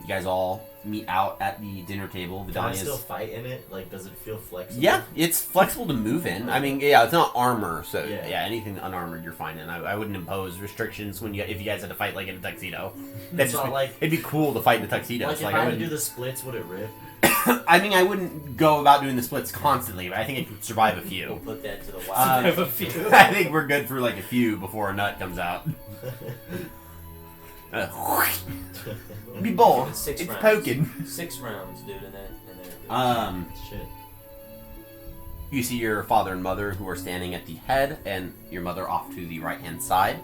You guys all meet out at the dinner table. Can I Vidania's. still fight in it? Like, does it feel flexible? Yeah, it's flexible to move in. I mean, yeah, it's not armor, so Yeah. yeah, anything unarmored you're fine in. I wouldn't impose restrictions if you guys had to fight like in a tuxedo. It's not like it'd be cool to fight in a tuxedo. like so, if like, I I had to do wouldn't. the splits, would it rip? I mean, I wouldn't go about doing the splits constantly, but I think it could survive a We'll few. put that to the Uh, wild. I have a few. I think we're good for like a few before a nut comes out. Be bold. 6 It's rounds. poking. 6 rounds, dude, in there. Shit. You see your father and mother who are standing at the head, and your mother off to the right hand side.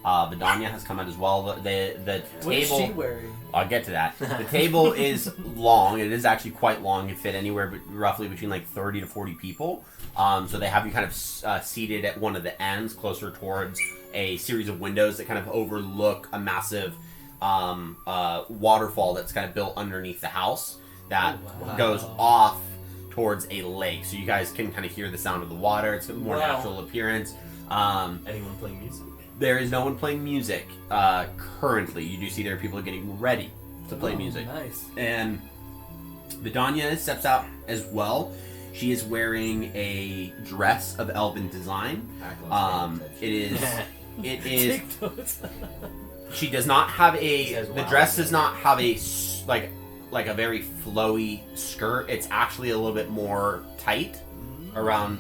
Vidania has come out as well. The What is table. she wearing? I'll get to that. The table is long. It is actually quite long. It fit anywhere roughly between like 30 to 40 people. So they have you kind of seated at one of the ends, closer towards a series of windows that kind of overlook a massive waterfall that's kind of built underneath the house that Wow. goes off towards a lake. So you guys can kind of hear the sound of the water. It's a more Wow. natural appearance. Anyone playing music? There is no one playing music currently. You do see there are people getting ready to play Oh, music. Nice. And Vidania steps out as well. She is wearing a dress of elven design. It is. It is. Take those. She does not have Says the wow. dress does not have a like a very flowy skirt. It's actually a little bit more tight around.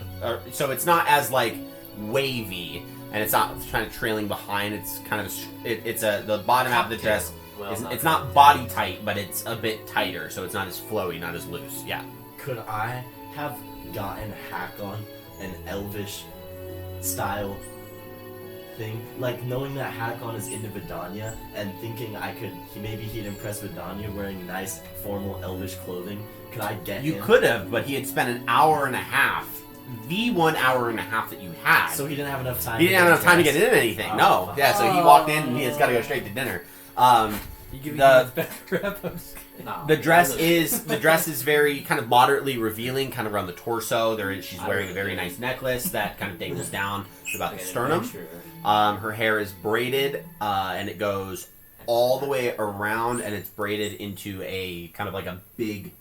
So it's not as like wavy, and it's not kind of trailing behind. It's kind of it's the bottom half of the dress. Well, It's not body tight, but it's a bit tighter, so it's not as flowy, not as loose. Yeah. Could I have gotten Hakon an elvish style thing. Like knowing that Hakon is into Vidania and thinking maybe he'd impress Vidania wearing nice formal elvish clothing. Could I get You him? could have, but he had spent an hour and a half. The 1 hour and a half that you had. So he didn't have enough time. He didn't have enough time to get into anything. Oh. No. Yeah, so he walked in and he has got to go straight to dinner. You give me The- the back rap. I'm just kidding. No, The dress is very kind of moderately revealing, kind of around the torso. She's wearing a very nice necklace that kind of dangles down to about the sternum. Her hair is braided, and it goes all the way around, and it's braided into a kind of like a big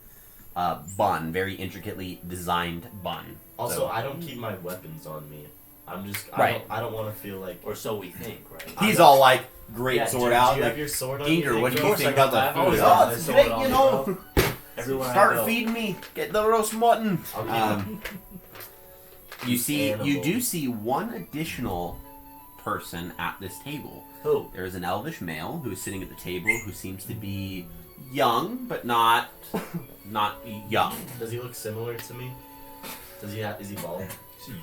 bun, very intricately designed bun. Also, So- I don't keep my weapons on me. I'm just Right. I don't want to feel like. Or so we think, right? He's all like, great Yeah, sword do out. you like, have your sword on Ginger, you? what do Of you course think I got about that. the I've always food? got Oh, my it's sword great, on you me, know. bro. Everyone I Start know. feeding me. Get the roast mutton. I'll give him- You do see one additional person at this table. Who? There is an elvish male who is sitting at the table who seems to be young, but not young. Does he look similar to me? Is he bald?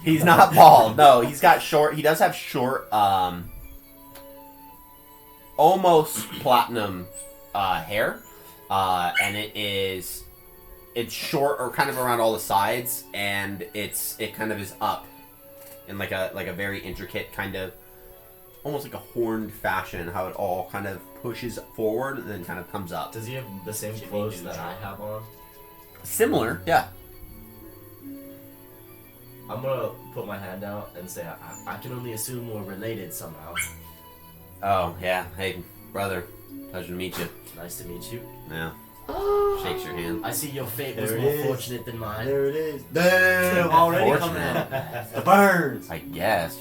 He's not bald. No, he does have short, almost platinum hair, and it's short or kind of around all the sides, and it kind of is up in like a very intricate kind of, almost like a horned fashion, how it all kind of pushes forward and then kind of comes up. Does he have the same Jimmy clothes that Neutron. I have on? Similar, yeah. I'm gonna put my hand out and say I can only assume we're related somehow. Oh, yeah. Hey, brother. Pleasure to meet you. Nice to meet you. Yeah. Shakes your hand. I see your fate was There it more is. fortunate than mine. There it is. Damn, already coming out. The burns. I guess.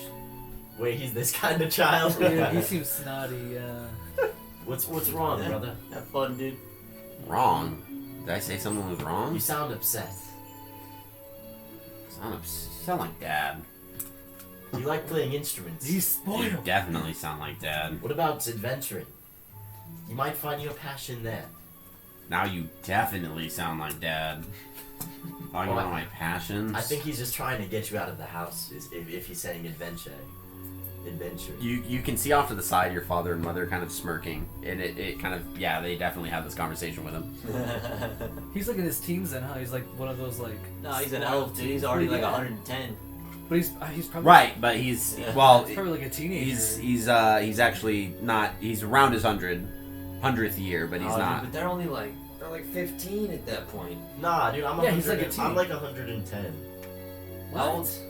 Wait, he's this kind of child? Yeah, he seems snotty. What's wrong, brother? Have fun, dude. Wrong? Did I say someone was wrong? You sound upset. You sound like Dad. You like playing instruments. He's You spoiled. definitely sound like Dad. What about adventuring? You might find your passion there. Now you definitely sound like Dad. Talking about my passions. I think he's just trying to get you out of the house. If he's saying adventure. You can see off to the side your father and mother kind of smirking, and it kind of, yeah, they definitely have this conversation with him. He's like in his teens then, huh? He's like one of those like. No, he's an elf, dude. He's already like Yeah. 110. But he's probably Right, but he's well, He's probably like a teenager. he's actually not. He's around his 100th year, but he's Oh, not. Dude, but they're only like 15 at that point. Nah, dude, I'm Yeah, he's like a 100 teen. I'm like 110.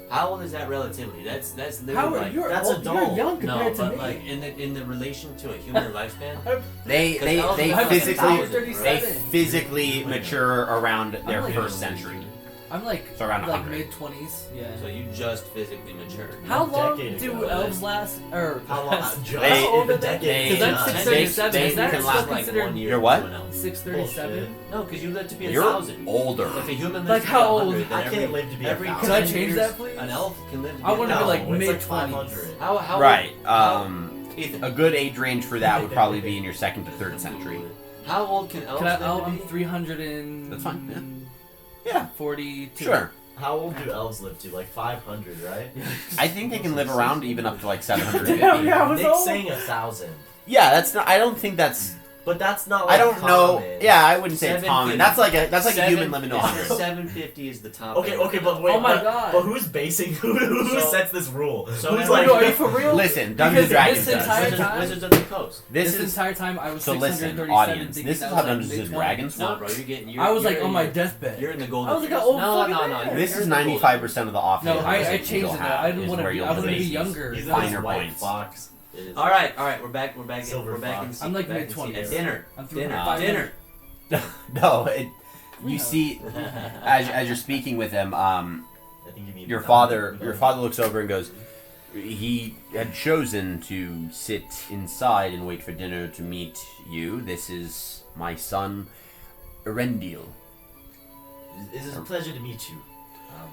How old is that relatively? That's literally How like you're that's old, adult. You're young no, compared to but me. like in the relation to a human lifespan. They 'Cause elves they are like physically 1,000, they right? physically mature around their like- first century. I'm like So around like 100. mid-20s. Yeah. So you just physically matured. How A long decade do ago, elves right? last? Or How long? Just They- how old they- a decade? Because I'm is. 637. they Is that can still last like considered 1 year. You're what? to an elf. 637? No, because you live to be You're 1,000. older. If a human lives Like to be how 100, old? then I can't live to be every 1,000. Could I 10 change years, that, please? An elf can live to be I wanna be No, like it's mid-20s. 500. How Right. Ethan, A good age range for that would probably be in your 2nd to 3rd century. how old can elves live to I'm be? 300 and. That's fine, Yeah. 42. Sure. How old do elves live to? Like 500, right? I think they can live around even up to like 750. Damn, yeah, I was Nick's old. saying 1,000, Yeah, that's not. I don't think that's. but that's not. I Like, don't know. common. Yeah, I wouldn't say it's common. 750. That's like a human living to 100. 750 is the top. Okay, end. okay, but wait. Oh my but, God. But who's basing? Who So- sets this rule? so Who's no, like? no, are you for real? Listen, Dungeons and Because Dragons this entire does. time- Wizards of the Coast. This This is entire time I was so. Listen, 637. audience. thinking This is that how was, like, Dungeons and mid-20s. Dragons Nah, work. bro, you're getting. I was like you're- on my deathbed. You're in the golden. I was like, how years. old No, fucking no, man? no. This you're is in the golden 95% of the off. No, I you'll changed it. have I didn't is want to where be. you'll I wanted to be base younger. He's finer like this white points. fox. All right, we're back. We're back in. Silver We're back in. fox. I'm like back in mid-20s. At dinner. I'm Dinner. 500. Dinner. No, you Yeah. see, as you're speaking with him, I think you mean your father looks over and goes, he had chosen to sit inside and wait for dinner to meet you. This is my son, Erendil. It is a pleasure to meet you.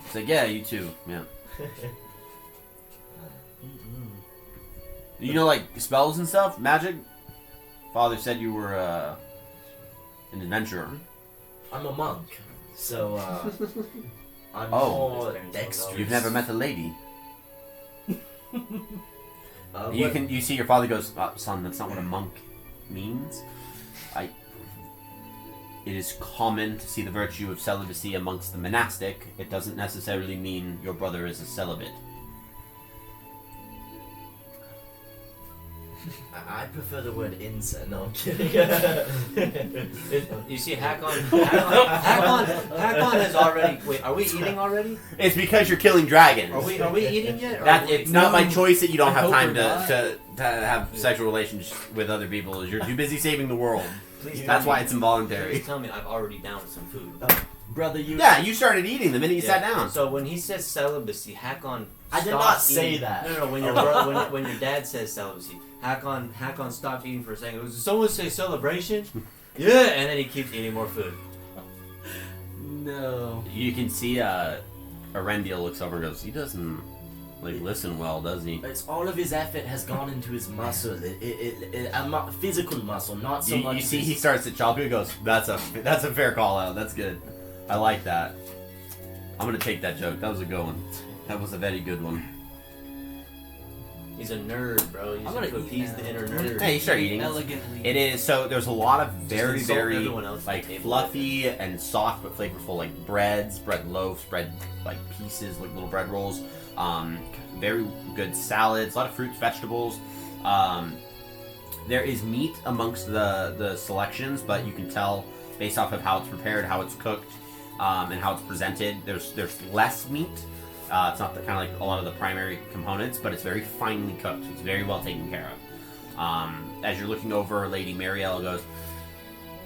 It's like, yeah, you too. Yeah. You know, like spells and stuff, magic. Father said you were an adventurer. I'm a monk, so I'm Oh. more dexterous. You've never met a lady. You see your father goes, son, that's not what a monk means. It is common to see the virtue of celibacy amongst the monastic. It doesn't necessarily mean your brother is a celibate. I prefer the word incel. No, I'm kidding. You see, Hakon has already. Wait, are we eating already? It's because you're killing dragons. Are we eating yet? Or That are we- it's not my choice that you don't I have hope time we're not. to have sexual relations with other people. You're too busy saving the world. Please tell That's me- why it's involuntary. Please tell me I've already downed some food. Brother, you. Yeah, you started eating the minute you sat down. So when he says celibacy, Hakon. I did stopped not say eating. that. No. When your when your dad says celibacy, Hakon stopped eating for a second. Did someone say celebration? Yeah, and then he keeps eating more food. No. You can see Arendiel looks over and goes, he doesn't listen well, does he? It's all of his effort has gone into his muscle. Physical muscle, not so much. You see he starts to chop. He goes, that's a fair call out. That's good. I like that. I'm gonna take that joke. That was a good one. That was a very good one. He's a nerd, bro. He's I'm gonna to eat appease now. the inner nerd. Hey, you start eating. Elegantly. It is so. There's a lot of very insult very everyone else at the table. fluffy and soft but flavorful breads, bread loaves, bread pieces, little bread rolls. Very good salads, a lot of fruits, vegetables. There is meat amongst the selections, but you can tell based off of how it's prepared, how it's cooked, and how it's presented. There's less meat. It's not kind of like a lot of the primary components, but it's very finely cooked. It's very well taken care of. As you're looking over, Lady Marielle goes,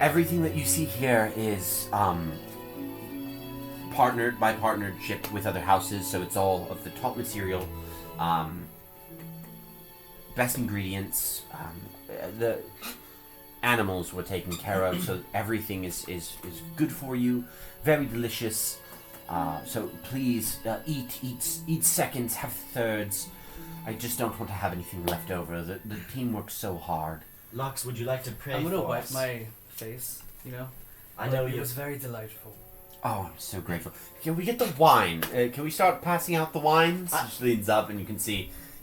everything that you see here is partnered by partnership with other houses, so it's all of the top material, best ingredients. The animals were taken care of, so everything is good for you, very delicious. So please eat seconds, have thirds. I just don't want to have anything left over. The team works so hard. Lux, would you like to pray I'm gonna for wipe us? my face, I know it you. was very delightful. Oh, I'm so grateful. Can we get the wine? Can we start passing out the wines? She leans up and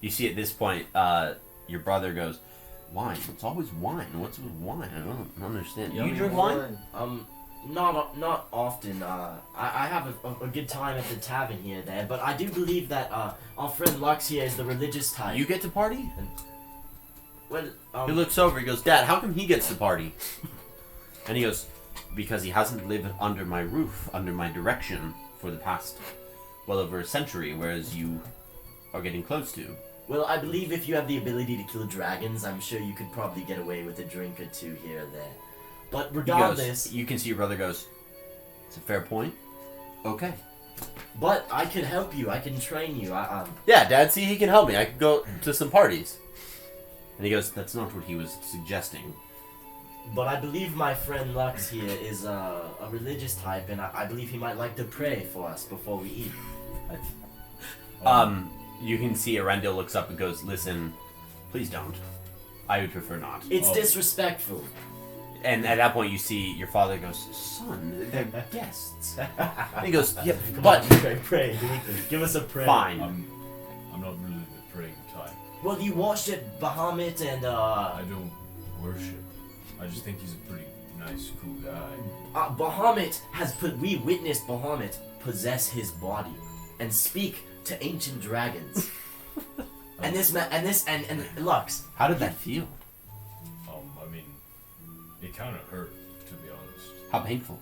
you see at this point, your brother goes, wine? It's always wine. What's with wine? I don't understand. You drink wine? Not often. I have a good time at the tavern here and there, but I do believe that our friend Lux here is the religious type. You get to party? Well, He looks over, he goes, Dad, how come he gets to party? And he goes, because he hasn't lived under my roof, under my direction, for the past well over a century, whereas you are getting close to. Well, I believe if you have the ability to kill dragons, I'm sure you could probably get away with a drink or two here and there. But He regardless, goes, you can see your brother goes, it's a fair point. Okay. but I could help you. I can train you. Yeah, Dad, see, he can help me. I could go to some parties. And he goes, that's not what he was suggesting. But I believe my friend Lux here is a religious type, and I believe he might like to pray for us before we eat. You can see Arendelle looks up and goes, listen, please don't. I would prefer not. It's disrespectful. And at that point, you see your father goes, son, they're guests. And he goes, yeah, but Pray. Give us a prayer. fine. I'm not really the praying type. Well, you watched it, Bahamut, and I don't worship. I just think he's a pretty nice, cool guy. Bahamut we witnessed Bahamut possess his body and speak to ancient dragons. and Lux. How did that feel? I mean, it kind of hurt, to be honest. How painful?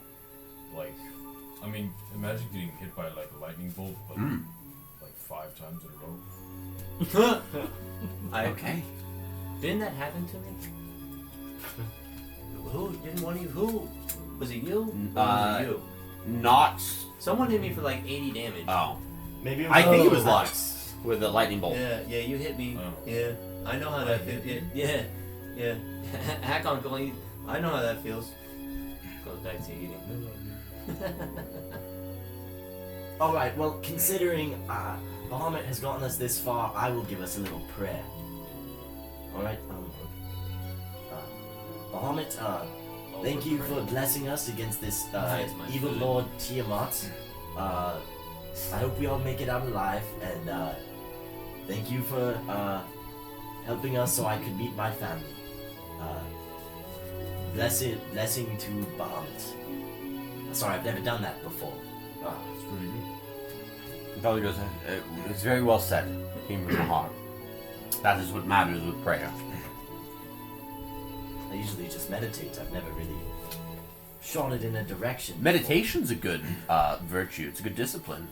Like, I mean, imagine getting hit by like a lightning bolt, but like 5 times in a row. Okay. Didn't that happen to me? Who? Didn't one of you? Who? Was it you? Or was it you? Not. Someone hit me for like 80 damage. Oh. Maybe I think it was Lux with the lightning bolt. Yeah, you hit me. Oh. Yeah, I know how that feels. Yeah. Hakon going. I know how that feels. Goes back to eating. Alright, well, considering Bahamut has gotten us this far, I will give us a little prayer. Alright, Bahamut, thank you for blessing us against this Nice, my evil food. Lord Tiamat. I hope we all make it out alive, and Thank you for helping us so I could meet my family. Blessing to Bahamut. Sorry, I've never done that before. Ah, it's pretty good. The fellow goes, it's very well said. It came from the heart. That is what matters with prayer. I usually just meditate. I've never really shot it in a direction. Meditation's a good virtue. It's a good discipline.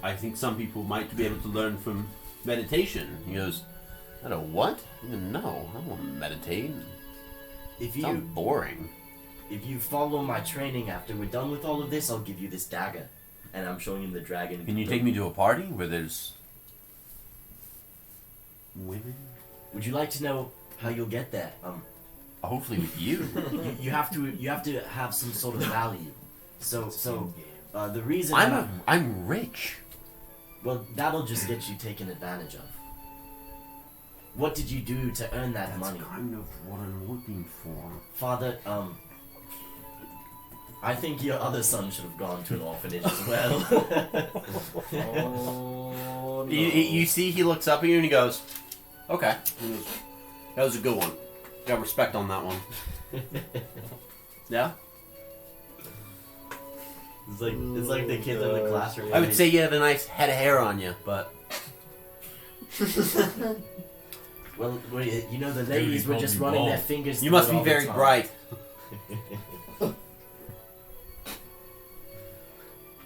I think some people might be able to learn from meditation. He goes, I don't know what? No, I don't want to meditate. If It sounds boring. If you follow my training after we're done with all of this, I'll give you this dagger. And I'm showing him the dragon. Can you take me to a party where there's women? Would you like to know how you'll get there? Hopefully with you. You have to have some sort of value. So the reason that I'm rich. well, that'll just get you taken advantage of. What did you do to earn that That's money? kind of what I'm looking for. Father, I think your other son should have gone to an orphanage as well. Oh, no. You see, he looks up at you and he goes, "Okay, that was a good one. Got respect on that one." Yeah, It's like the kids in the classroom. I would say you have a nice head of hair on you, but Well, you know the Dude, ladies he were called just me running their bald. fingers. you through must it be all the very time. bright.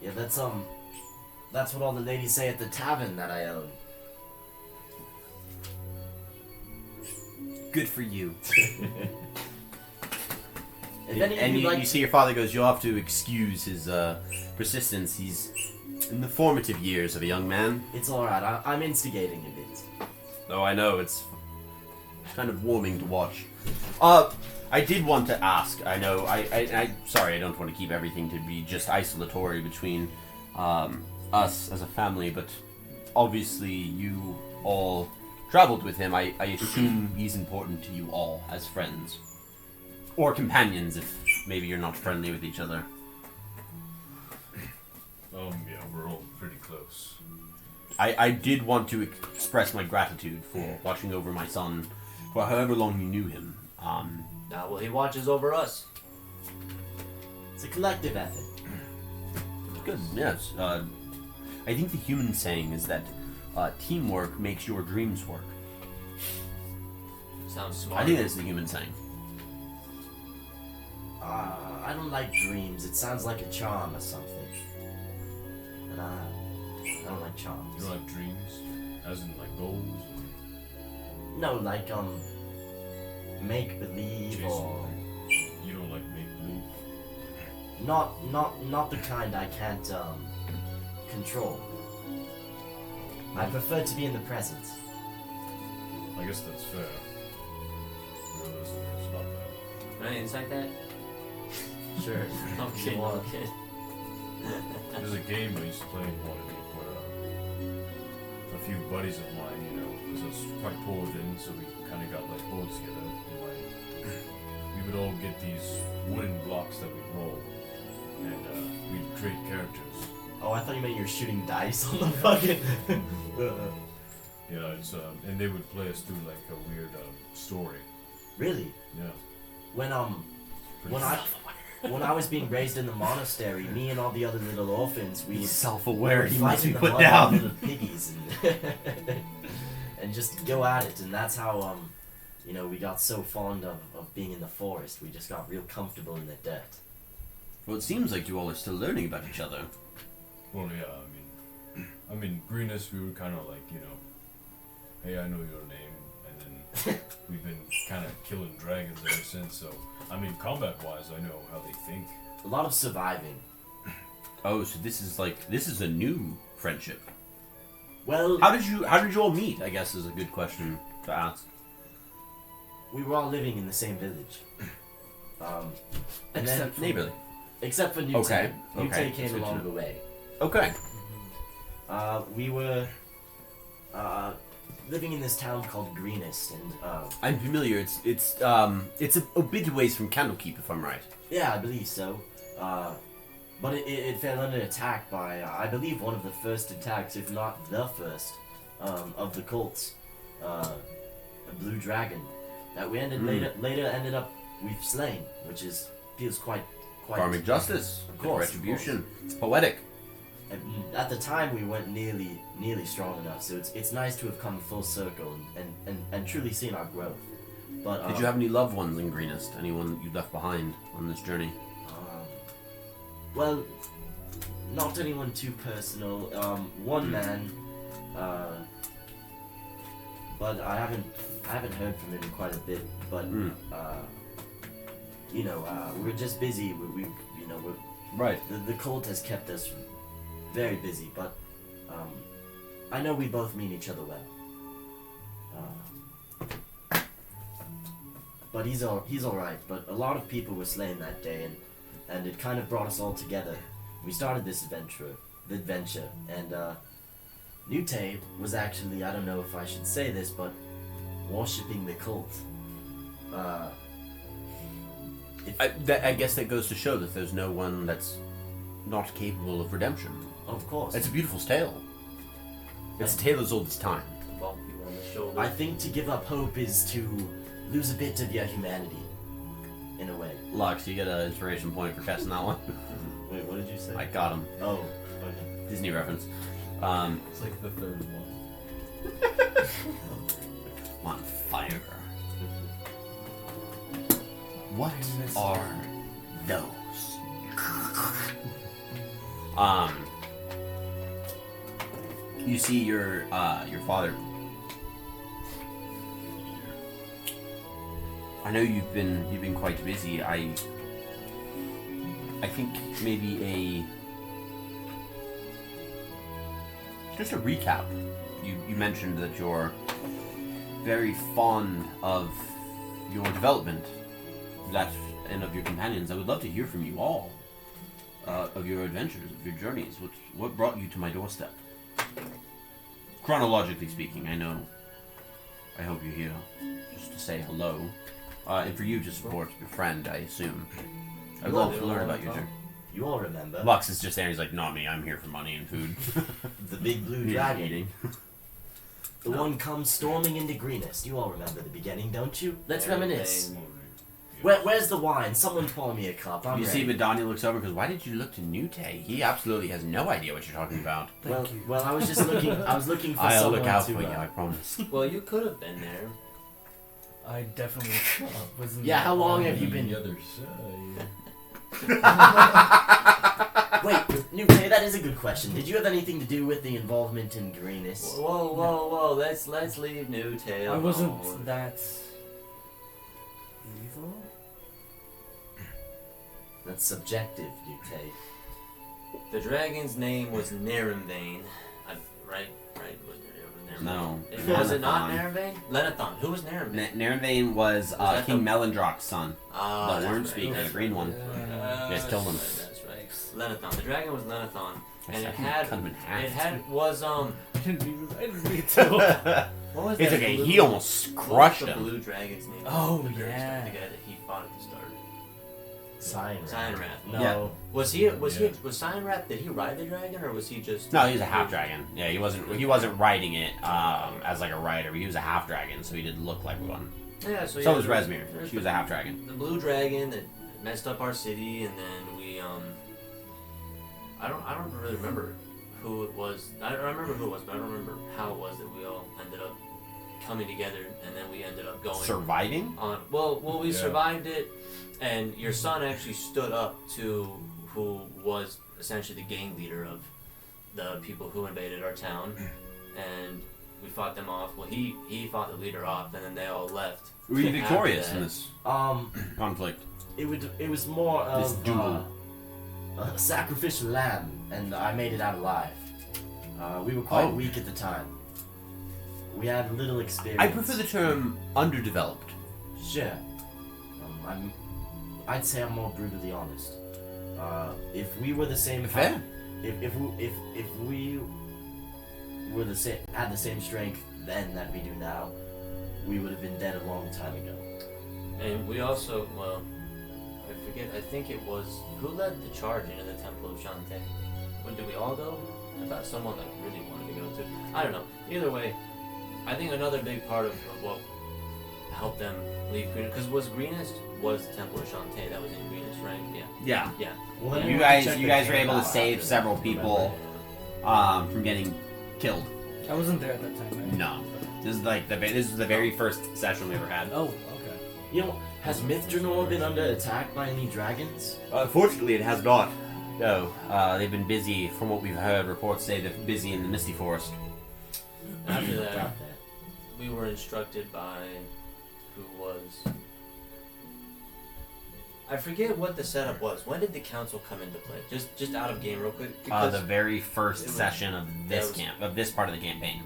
Yeah, that's what all the ladies say at the tavern that I own. Good for you. If any of And you you, like, you see your father goes, you'll have to excuse his persistence. He's in the formative years of a young man. it's all right. I'm instigating a bit. Oh, I know, it's kind of warming to watch. I did want to ask, I know, I sorry, I don't want to keep everything to be just isolatory between us as a family, but obviously you all traveled with him. I assume he's important to you all as friends. Or companions, if maybe you're not friendly with each other. Yeah, we're all pretty close. I did want to express my gratitude for watching over my son for however long you knew him. Now, well, he watches over us. It's a collective effort. Good, yes. I think the human saying is that teamwork makes your dreams work. Sounds smart. I think that's the human saying. I don't like dreams. It sounds like a charm or something. And I don't like charms. You don't like dreams? As in, like, goals? No, like make believe Jason, or you don't like make-believe? not the kind I can't control. I prefer to be in the present. I guess that's fair. Realism is not bad. Can I insight that? Sure. I'm kidding. Well, I'm kidding. There's a game I used to play in Quantity where a few buddies of mine, you know, because I was quite poor then, so we kind of got like boards together. We would all get these wooden blocks that we'd roll, and we'd create characters. Oh, I thought you meant you were shooting dice on the fucking. Yeah, it's and they would play us through like a weird story. Really? Yeah. When I was being raised in the monastery, me and all the other little orphans, we Self-aware, he fight must in be the put mud like down. little piggies and and just go at it. And that's how you know, we got so fond of being in the forest. We just got real comfortable in the dirt. Well, it seems like you all are still learning about each other. Well, yeah, I mean, Greenest, we were kind of like, you know, hey, I know your name, and then we've been kind of killing dragons ever since. So, I mean, combat-wise, I know how they think. A lot of surviving. Oh, so this is a new friendship. Well, How did you all meet? I guess is a good question to ask. we were all living in the same village. And then, Neighborly. except for Nute. Okay, Nute okay, came that's good to along know. the way. Okay. We were living in this town called Greenest, and I'm familiar. It's a bit ways from Candlekeep, if I'm right. yeah, I believe so. But it fell under attack by, I believe, one of the first attacks, if not the first, of the cults, a blue dragon that we later ended up we've slain, which feels quite. Karmic justice. Of course, Retribution. It's poetic. And at the time, we weren't nearly strong enough, so it's nice to have come full circle and truly seen our growth. But Did you have any loved ones in Greenest? Anyone you left behind on this journey? Well, not anyone too personal. One man, but I haven't heard from him in quite a bit. But we're just busy. We're Right. the cult has kept us very busy. But I know we both mean each other well. But he's all right. But a lot of people were slain that day, and it kind of brought us all together. We started this adventure, and Nute was actually, I don't know if I should say this, but worshipping the cult. I guess that goes to show that there's no one that's not capable of redemption. Of course. It's a beautiful tale. It's a tale as old as time. Bump you on the shoulder. I think to give up hope is to lose a bit of your humanity, in a way. Lux, you get an inspiration point for catching that one. Wait, what did you say? I got him. Oh, okay. Disney reference. It's like the third one. On fire. What are those? You see your father. I know you've been quite busy. I think maybe just a recap. You mentioned that you're very fond of your development, that and of your companions. I would love to hear from you all of your adventures, of your journeys. What brought you to my doorstep? Chronologically speaking, I know. I hope you're here just to say hello, and for you to support your friend. I assume. I'd love to learn about your journey. You all remember Lux is just there. He's like, not me. I'm here for money and food. the big blue Yeah, dragon? eating. The one comes storming into Greenest. You all remember the beginning, don't you? Let's reminisce. Where's the wine? Someone pour me a cup. I'm You ready. see, Vidani looks over and goes, "Why did you look to Nute? He absolutely has no idea what you're talking about." Well, I was just looking. I was looking for I'll someone look out to. for you. I promise. Well, you could have been there. I definitely wasn't. Yeah, how long have you On been? the other side. Wait, Nute, that is a good question. Did you have anything to do with the involvement in Greenest? Whoa! Let's leave New Tale. I wasn't alone. that evil. That's subjective, Nute. The dragon's name was Narenvane. Right? Was it Narenvane? No. Was it not Lenathon. Narenvane? Lenathon. Who was Narenvane? Narenvane was that King the- Melindrock's son. Ah, The that's worm right. speaker, the green one. Yeah. You guys killed him. That's right. Lenathon. The dragon was Lenathon, and I it can had cut him in half. I didn't mean to. What was It's that okay. blue- He almost What was crushed the him. blue dragon's name? Oh, The very yeah. start, the guy that he fought at the start. Cyanrath. No. Yeah. Was Cyanrath? Did he ride the dragon, or was he just? No, he was a half dragon. Yeah, he wasn't riding it as like a rider. He was a half dragon, so he did look like one. Yeah. So, So was there's- Resmir. there's She was a half dragon. the blue dragon that messed up our city, and then we I don't really remember who it was. I remember who it was, but I don't remember how it was that we all ended up coming together, and then we ended up going Surviving? on. Well, we Yeah. survived it, and your son actually stood up to who was essentially the gang leader of the people who invaded our town, and we fought them off. Well, he fought the leader off, and then they all left. Were you After victorious that. in this conflict? It was more This of duel. a sacrificial lamb, and I made it out alive. We were quite Oh. weak at the time. We had little experience. I prefer the term underdeveloped. Sure. I'd say I'm more brutally honest. If we were the same, Fair. if we were the same, had the same strength then that we do now, we would have been dead a long time ago. And we also, well, I forget. I think it was who led the charge into the Temple of Shantae. When did we all go? I thought someone like really wanted to go to. I don't know. Either way, I think another big part of what helped them leave Greenest, because Greenest was the Temple of Shantae that was in Greenest, right? Yeah. Yeah. Well, then You we guys check you the guys were able to camp out save after, several remember? people from getting killed. I wasn't there at that time, right? No. This is like this is the very first session we ever had. Oh, okay. You know, has Mythdraenor been under attack by any dragons? Unfortunately, it has not. No, they've been busy. From what we've heard, reports say they're busy in the Misty Forest. After that, we were instructed by who was. I forget what the setup was. When did the council come into play? Just out of game, real quick. The very first it was- session of this was- camp, of this part of the campaign.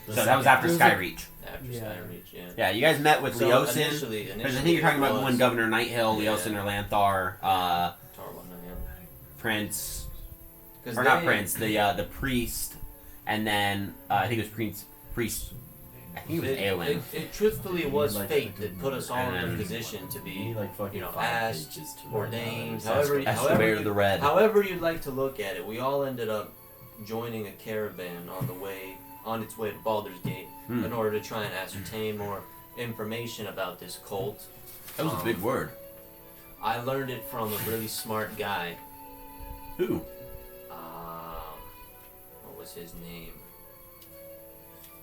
The So that was second- after It was Skyreach. After Yeah. Skyreach, yeah. Yeah, you guys met with So Leosin. initially, Because I think you're talking it about when was Governor Nighthill, Yeah. Leosin or Lanthar, Tarwon, yeah. Prince, 'Cause or not they- Prince, the priest, and then I think it was priest. I think it was Eowyn. It truthfully was Like, fate that put us all in and a position to You be need like fucking you know, 5 asked, pages to ordained, write however- about it. Escobar the Red. However you'd like to look at it, we all ended up joining a caravan on its way to Baldur's Gate Hmm. in order to try and ascertain more information about this cult. That was a big word. I learned it from a really smart guy. Who? What was his name?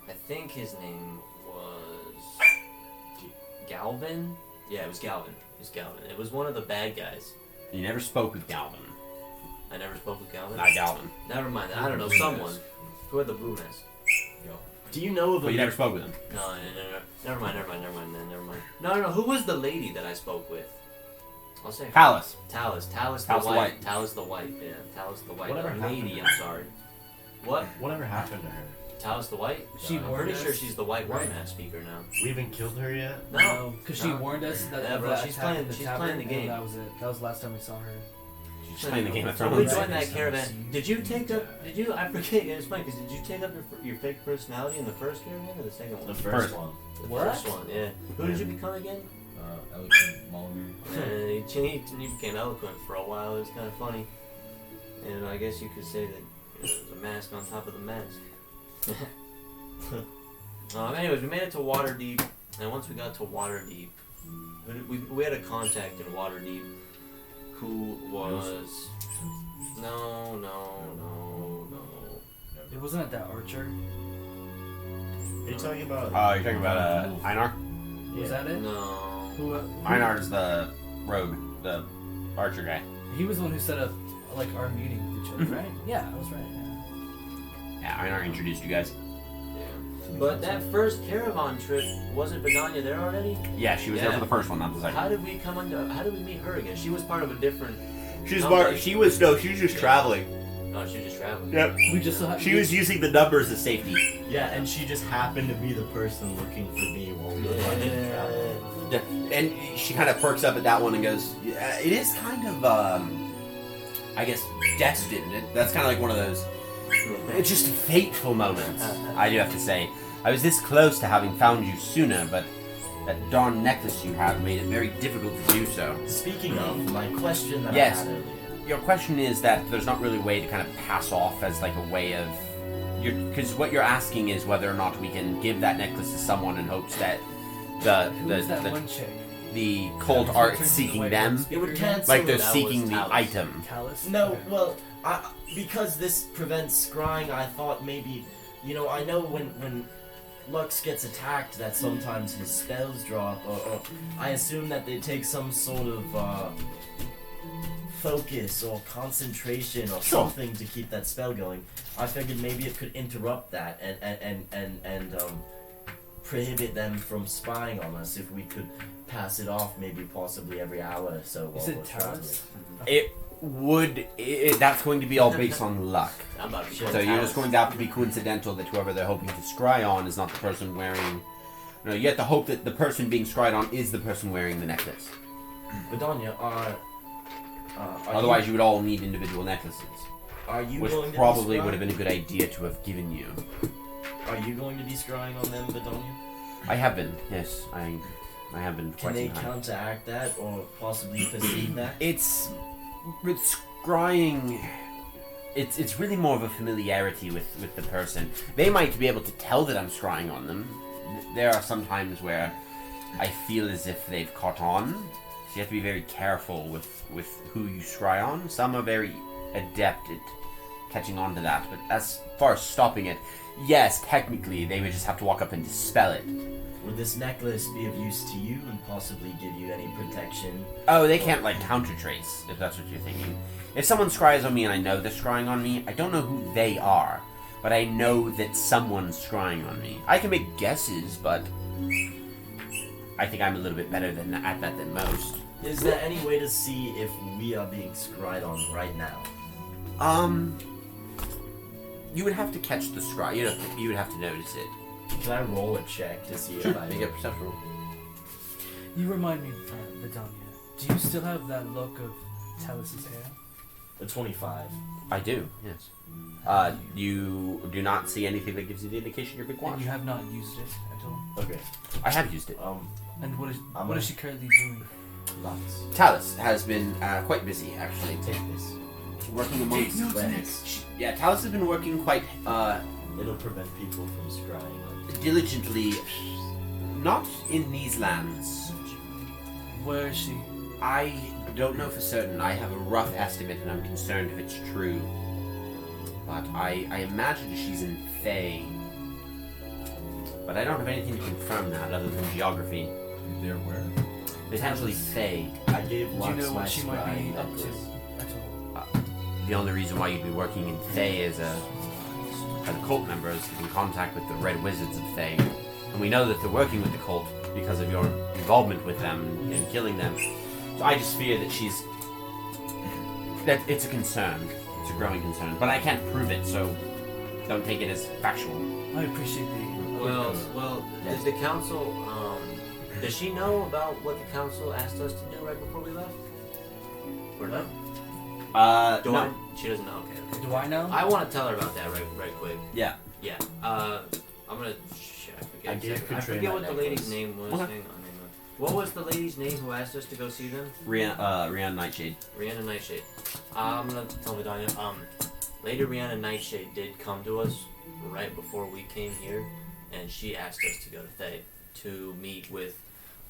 I think his name was Galvin. Yeah, it was Galvin. It was one of the bad guys. You never spoke with Galvin. I never spoke with Galvin. Not Galvin. Never mind. I don't know. Blue Someone. Nest. Who had the blue nest? Do you know of But a you never spoke with him. No. Never mind. No. Who was the lady that I spoke with? I'll say her. Palace. Talus the Talus the White. White. Talus the White. Yeah. Talus the White. Whatever A happened lady. to I'm her? sorry. What? Whatever happened to her? Talus the White? She I'm warned pretty us. sure she's the White Right. Warmat speaker now. We haven't killed her yet? No. because she No. warned us that Yeah, bro, that she's attack playing- at the she's tavern, playing the game. And that was it. That was the last time we saw her. She's playing the game of So we Thrones. joined that caravan. Did you take up? Did you? I forget. It's funny because did you take up your fake personality in the first caravan or the second one? The First. first one. The What? first one. Yeah. Who did you become again? Eloquent Mulligan. He became eloquent for a while. It was kind of funny. And I guess you could say that it was a mask on top of the mask. Anyways, we made it to Waterdeep, and once we got to Waterdeep, we had a contact in Waterdeep who was no. It wasn't at that archer. Are you talking about? You're talking about Einar? Was that it? No. Who? Einar's the rogue, the archer guy. He was the one who set up like our meeting with each other, Mhm. right? Yeah, I was right. Yeah. Yeah, Einar introduced you guys. Yeah. But that first caravan trip, wasn't Vidania there already? Yeah, she was there Yeah. for the first one, not the second. How did we come under? How did we meet her again? She was part of a different. She was Company. she was just traveling. Oh, she was just traveling. Yep. We just saw. She was using the numbers as safety. Yeah, and she just happened to be the person looking for me while we were running around. Yeah. And she kind of perks up at that one and goes, yeah, it is kind of, I guess, destined. That's kind of like one of those, it's just fateful moments, I do have to say. I was this close to having found you sooner, but that darn necklace you have made it very difficult to do so. Speaking of, my question that Yes. I had earlier. Your question is that there's not really a way to kind of pass off as like a way of, because what you're asking is whether or not we can give that necklace to someone in hopes that Who was that the one chick? the cult That aren't turned to seeking the them, white It would speaker? cancel. like they're That seeking was the Talus. item. Callus? No, Okay. well, because this prevents scrying, I thought maybe, I know when Lux gets attacked that sometimes his spells drop, or I assume that they take some sort of focus or concentration or Sure. something to keep that spell going. I figured maybe it could interrupt that and prohibit them from spying on us if we could pass it off maybe possibly every hour or so while Is it we're traveling. Talus? It would. That's going to be all based on luck. I'm about to So So you're just going to have to be coincidental that whoever they're hoping to scry on is not the person wearing. No, you have to hope that the person being scried on is the person wearing the necklace. Vidania, Otherwise, you would all need individual necklaces, are you which going to probably be would have been a good idea to have given you. Are you going to be scrying on them, Vidania? I have been. Yes, I have been. Can Quite they some time. counteract that or possibly perceive that? It's with scrying. it's really more of a familiarity with the person. They might be able to tell that I'm scrying on them. There are some times where I feel as if they've caught on. So you have to be very careful with who you scry on. Some are very adept at catching on to that, but as far as stopping it, yes, technically they would just have to walk up and dispel it. Would this necklace be of use to you and possibly give you any protection? Oh, they can't like counter trace, if that's what you're thinking. If someone scries on me and I know they're scrying on me, I don't know who they are, but I know that someone's scrying on me. I can make guesses, but I think I'm a little bit better at that than most. Is there any way to see if we are being scryed on right now? You would have to catch the scry. You would have to notice it. Can I roll a check to see if I Make a perception roll. You remind me, Vidania. Do you still have that look of Talus's hair? a 25? I do, yes. You do not see anything that gives you the indication you're big And watch. you have not used it at all. Okay. I have used it. And what I'm is a- she currently doing? Lots. Talus has been quite busy, actually. Take this. Working amongst... Thanks. Yeah, Talus has been working quite It'll prevent people from scrying on you. diligently. Not in these lands. Where is she? I don't know for certain. I have a rough estimate, and I'm concerned if it's true. But I imagine she's in Thay. But I don't have anything to confirm that other than geography. They're where? Potentially Thay. I gave Do you Lux know my what she might be scrying up to necklace. at all? The only reason why you'd be working in Thay as a cult member is to get in contact with the Red Wizards of Thay. And we know that they're working with the cult because of your involvement with them and killing them. So I just fear that that it's a concern. It's a growing concern. But I can't prove it, so don't take it as factual. I appreciate the. Well, did the council, does she know about what the council asked us to do right before we left? Or no? No. She doesn't know, okay. Do I know? I want to tell her about that right quick. Yeah. Yeah. I'm gonna. Shit, I forget. I gave I Katrina forget my what the lady's necklace. name was. Okay. Hang on. What was the lady's name who asked us to go see them? Rihanna Nightshade. Rihanna Nightshade. I'm gonna tell Vidania. Lady Rihanna Nightshade did come to us right before we came here, and she asked us to go to Thay to meet with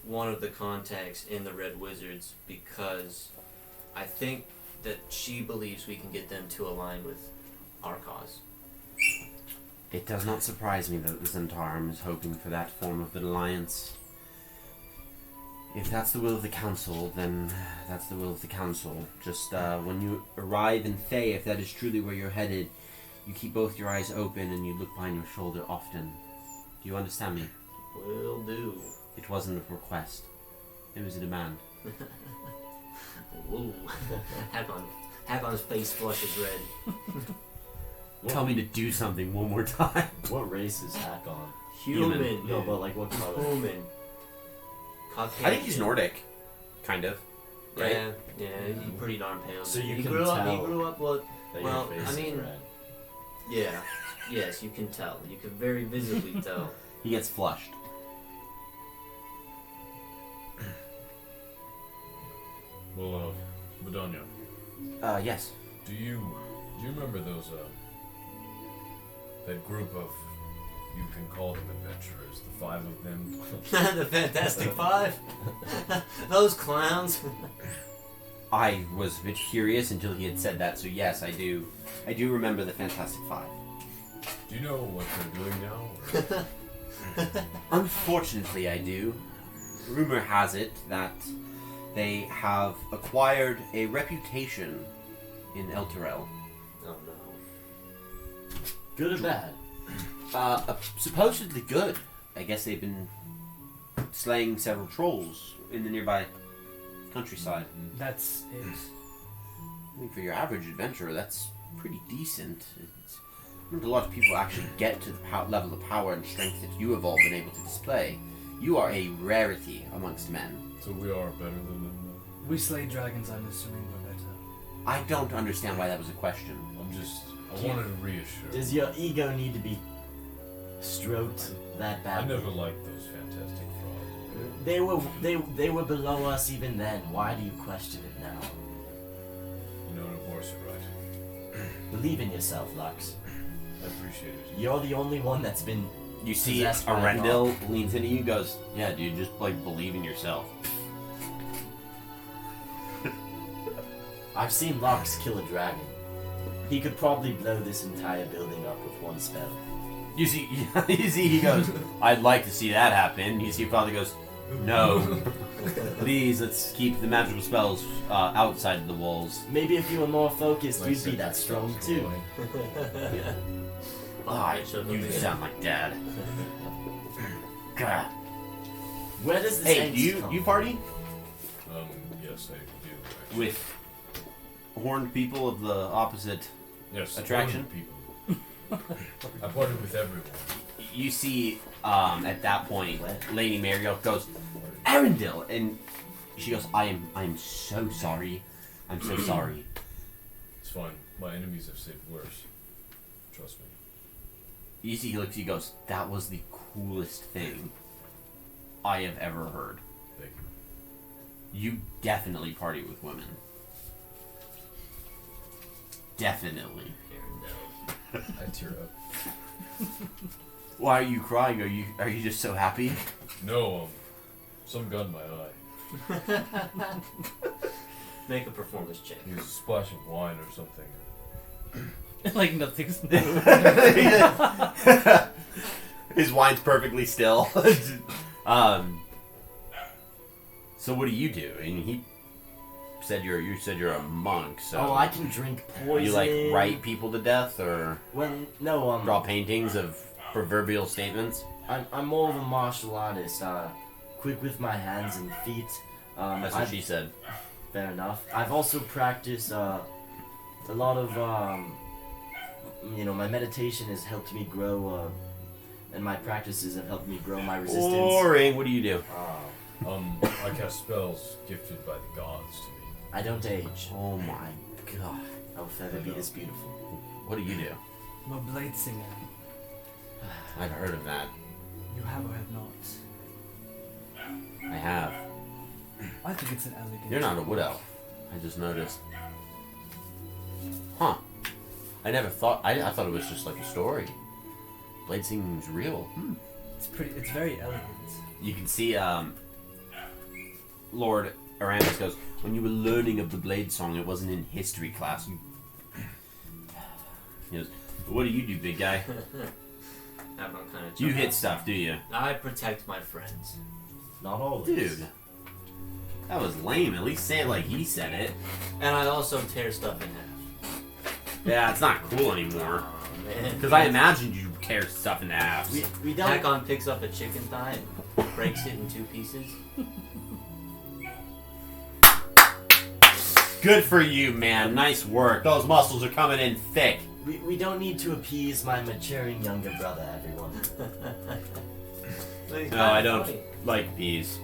one of the contacts in the Red Wizards because I think that she believes we can get them to align with our cause. It does not surprise me that the Zentarum is hoping for that form of an alliance. If that's the will of the council, then that's the will of the council. Just when you arrive in Thay, if that is truly where you're headed, you keep both your eyes open and you look behind your shoulder often. Do you understand me? Will do. It wasn't a request. It was a demand. Ooh. Hagon's face flushes red. Tell me to do something one more time. What race is Hakon? Human. No, but like what color? Human. Caucasian. I think he's Nordic. Kind of. Right? Yeah, he's pretty darn pale. So you he can grew up. He tell grew up. Well, That Well, your face I is mean- red. yeah. Yes, you can tell. You can very visibly tell. He gets flushed. Well, Vidania, Yes. do you remember those, that group of, you can call them adventurers, the 5 of them? The Fantastic Five. Those clowns. I was a bit curious until he had said that, so yes, I do. I do remember the Fantastic Five. Do you know what they're doing now? Or? Unfortunately, I do. Rumor has it that they have acquired a reputation in Elturel. Oh no. Good or bad? Supposedly good. I guess they've been slaying several trolls in the nearby countryside. That's it. I think for your average adventurer, that's pretty decent. Not a lot of people actually get to the level of power and strength that you have all been able to display. You are a rarity amongst men. So we are better than them, though? We slay dragons, I'm assuming we're better. I don't understand why that was a question. I wanted to reassure. Does your ego need to be stroked that I badly? never liked those fantastic frogs. They were below us even then. Why do you question it now? You know, to voice it right. Believe in yourself, Lux. I appreciate it. You're the only one that's been. You see Possessed by a Arendelle leans into you and goes, yeah, dude, just like believe in yourself. I've seen Lux kill a dragon. He could probably blow this entire building up with one spell. You see, he goes, I'd like to see that happen. You see, Father goes, no. Please, let's keep the magical spells outside of the walls. Maybe if you were more focused, Like you'd be said, that strong stuff's too. going. You sound like Dad. God. Where does this Hey, angst do you come? party Yes, I do. Actually. with horned people of the opposite? yes, attraction? people. I parted with everyone. You see, at that point, Lady Mariel goes, Arendelle, and she goes, I'm so sorry. I'm so sorry. It's fine. My enemies have saved worse. Trust me. You see, he looks, he goes, that was the coolest thing I have ever heard. Thank you. You definitely party with women. Definitely. I tear up. Why are you crying? Are you just so happy? No, some got in my eye. Make a performance check. He was a splash of wine or something. Like nothing's His wine's perfectly still. So what do you do? And he said you said you're a monk, so Oh, I can drink poison. you like write people to death or Well, no, draw paintings of proverbial statements? I'm more of a martial artist. Quick with my hands and feet. That's what she said. Fair enough. I've also practiced a lot of, my meditation has helped me grow, and my practices have helped me grow my resistance. Boring. What do you do? I cast spells gifted by the gods to me. I don't age. Oh my god. I'll forever be this beautiful. What do you do? I'm a blade singer. I've heard of that. You have or have not. I have. I think it's an elegant. You're not a wood elf. I just noticed. Huh. I never thought. I thought it was just like a story. Blade singing's real. It's very elegant. You can see Lord Aramis goes, when you were learning of the blade song, it wasn't in history class. He goes, what do you do, big guy? I'm not kind of. You hit stuff, do you? I protect my friends. Not always. Dude. That was lame. At least say it like he said it. And I also tear stuff in half. Yeah, it's not cool anymore. Oh, man. Because I imagined you tear stuff in half. We don't. Hakon picks up a chicken thigh and breaks it in 2 pieces. Good for you, man. Nice work. Those muscles are coming in thick. We don't need to appease my maturing younger brother, everyone. But he's No, kinda I don't funny. like peas.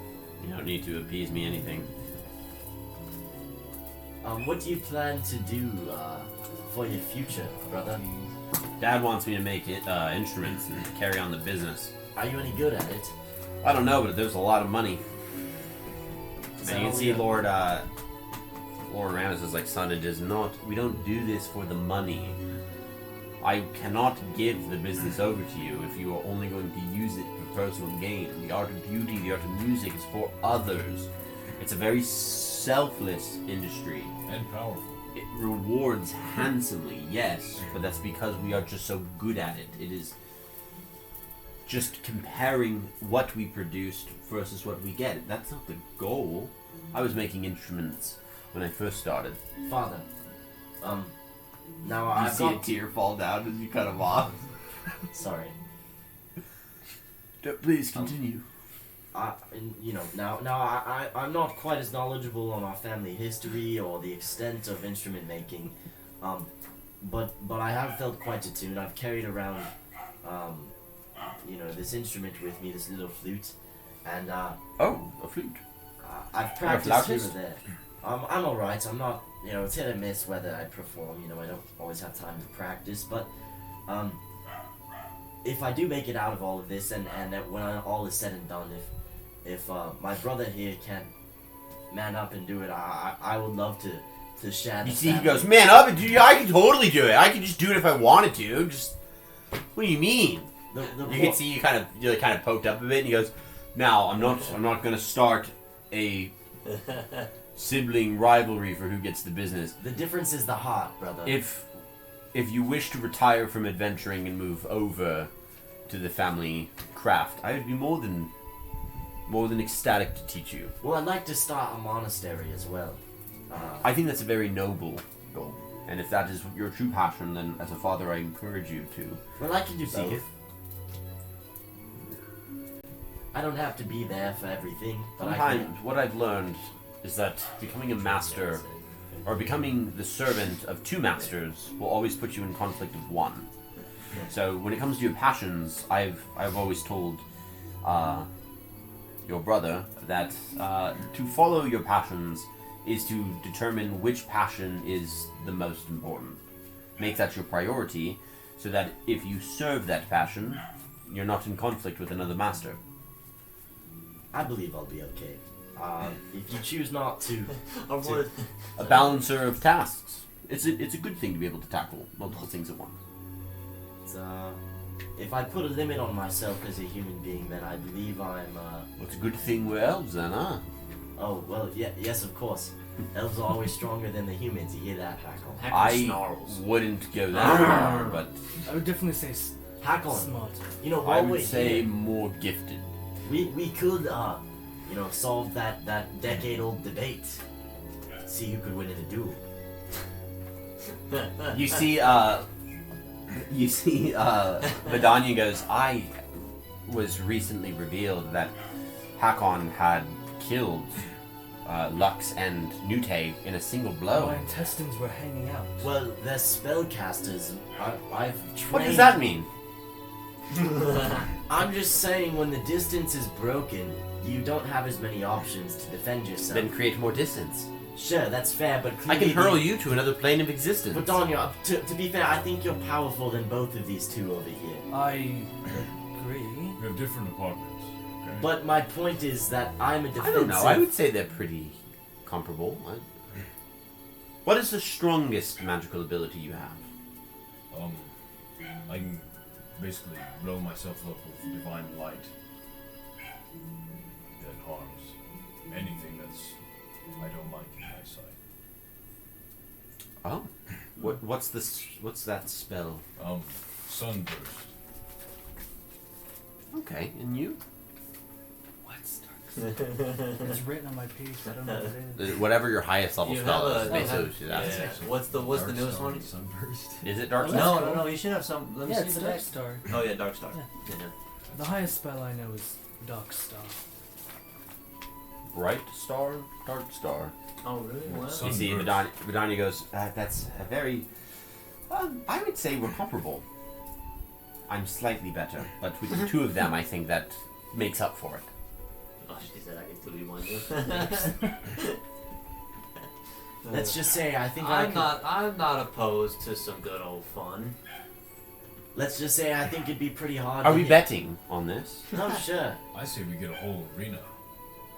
You don't need to appease me anything. What do you plan to do for your future, brother? Dad wants me to make instruments and carry on the business. Are you any good at it? I don't know, but there's a lot of money. And you can see Lord Ramus is like, son, it is not. We don't do this for the money. I cannot give the business over to you if you are only going to use it for personal gain. The art of beauty, the art of music is for others. It's a very selfless industry. And powerful. It rewards handsomely, yes, but that's because we are just so good at it. It is just comparing what we produced versus what we get. That's not the goal. I was making instruments when I first started. Father, now You I've see a got... tear fall down as you cut him off. Sorry. Please continue. I'm not quite as knowledgeable on our family history or the extent of instrument making, but I have felt quite attuned. I've carried around, this instrument with me, this little flute, and Oh, a flute. I've practiced here or flautist? there. I'm all right. I'm not, it's hit or miss whether I perform. I don't always have time to practice, but if I do make it out of all of this, and when all is said and done, if my brother here can't man up and do it, I would love to share. You see, he goes, man up, dude, I can totally do it. I can just do it if I wanted to. Just, what do you mean? You can see you're kind of poked up a bit, and he goes, now, I'm not gonna start a sibling rivalry for who gets the business. The difference is the heart, brother. If you wish to retire from adventuring and move over to the family craft, I would be more than ecstatic to teach you. Well, I'd like to start a monastery as well. I think that's a very noble goal. And if that is your true passion, then as a father I encourage you to. Well, I can do seek both. it. I don't have to be there for everything, but Sometimes what I've learned is that becoming a master or becoming the servant of two masters will always put you in conflict of one. So when it comes to your passions, I've always told your brother that to follow your passions is to determine which passion is the most important. Make that your priority, so that if you serve that passion, you're not in conflict with another master. I believe I'll be okay. If you choose not to, A balancer of tasks. It's a good thing to be able to tackle multiple things at once. if I put a limit on myself as a human being, then I believe I'm. Well, it's a good thing we're elves then, huh? Oh well, yeah, yes, of course. Elves are always stronger than the humans. You hear that, Hackle? I snarls. wouldn't go that far, but I would definitely say Hackle. smart. You know, I while would we're say here, more gifted. we could solve that decade-old debate. See who could win in a duel. You see, Vidania goes, I was recently revealed that Hakon had killed Lux and Nute in a single blow. My intestines were hanging out. Well, they're spellcasters. I've trained. What does that mean? I'm just saying, when the distance is broken, you don't have as many options to defend yourself. Then create more distance. Sure, that's fair, but I clearly can hurl you to another plane of existence. But Danya, to be fair, I think you're powerful than both of these two over here. I agree. We have different apartments. Okay. But my point is that I'm a defensive. I don't know. I would say they're pretty comparable. What is the strongest magical ability you have? I can basically blow myself up with divine light that harms anything that's I don't like in my sight. Oh, what's that spell? Sunburst. Okay, and you? What's dark? It's written on my page, but I don't know what it is. Whatever your highest level You spell have is, a- basically that. Yeah. What's the newest one? Sunburst. Is it Dark Oh, Star? No, you should have some. Let me Yeah, see it's the Dark deck. Star. Oh yeah, Dark Star. Yeah. Yeah. The highest spell I know is Dark Star. Bright Star, Dark Star. Oh really? Wow. You see, Sunburst. Vidania goes, that's a very... I would say we're comparable. I'm slightly better, but with the two of them, I think that makes up for it. Oh, she said I can 2v1 you. Let's just say I think I'm not opposed to some good old fun. Let's just say I think it'd be pretty hard. Are to we hit- betting on this? No, sure. I say we get a whole arena.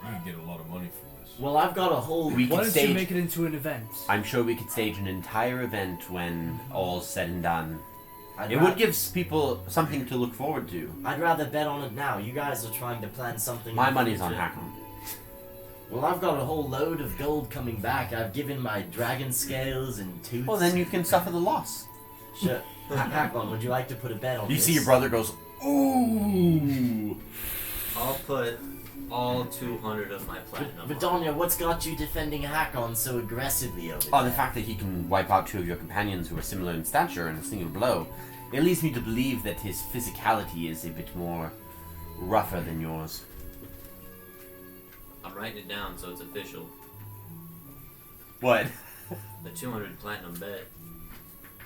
We can get a lot of money from this. Well, I've got a whole. We Why could don't stage... you make it into an event? I'm sure we could stage an entire event when all's said and done. I'd It would give people something to look forward to. I'd rather bet on it now. You guys are trying to plan something. My in the money's on future. Hakon. Well, I've got a whole load of gold coming back. I've given my dragon scales and tooths. Well, then you can suffer the loss. Sure. Hakon, would you like to put a bet on You this? see your brother goes, ooh. I'll put all 200 of my platinum. But on. Donya, what's got you defending Hakon so aggressively over Oh, there? the fact that he can wipe out two of your companions who are similar in stature in a single blow, it leads me to believe that his physicality is a bit more rougher than yours. I'm writing it down so it's official. What? The 200 platinum bet.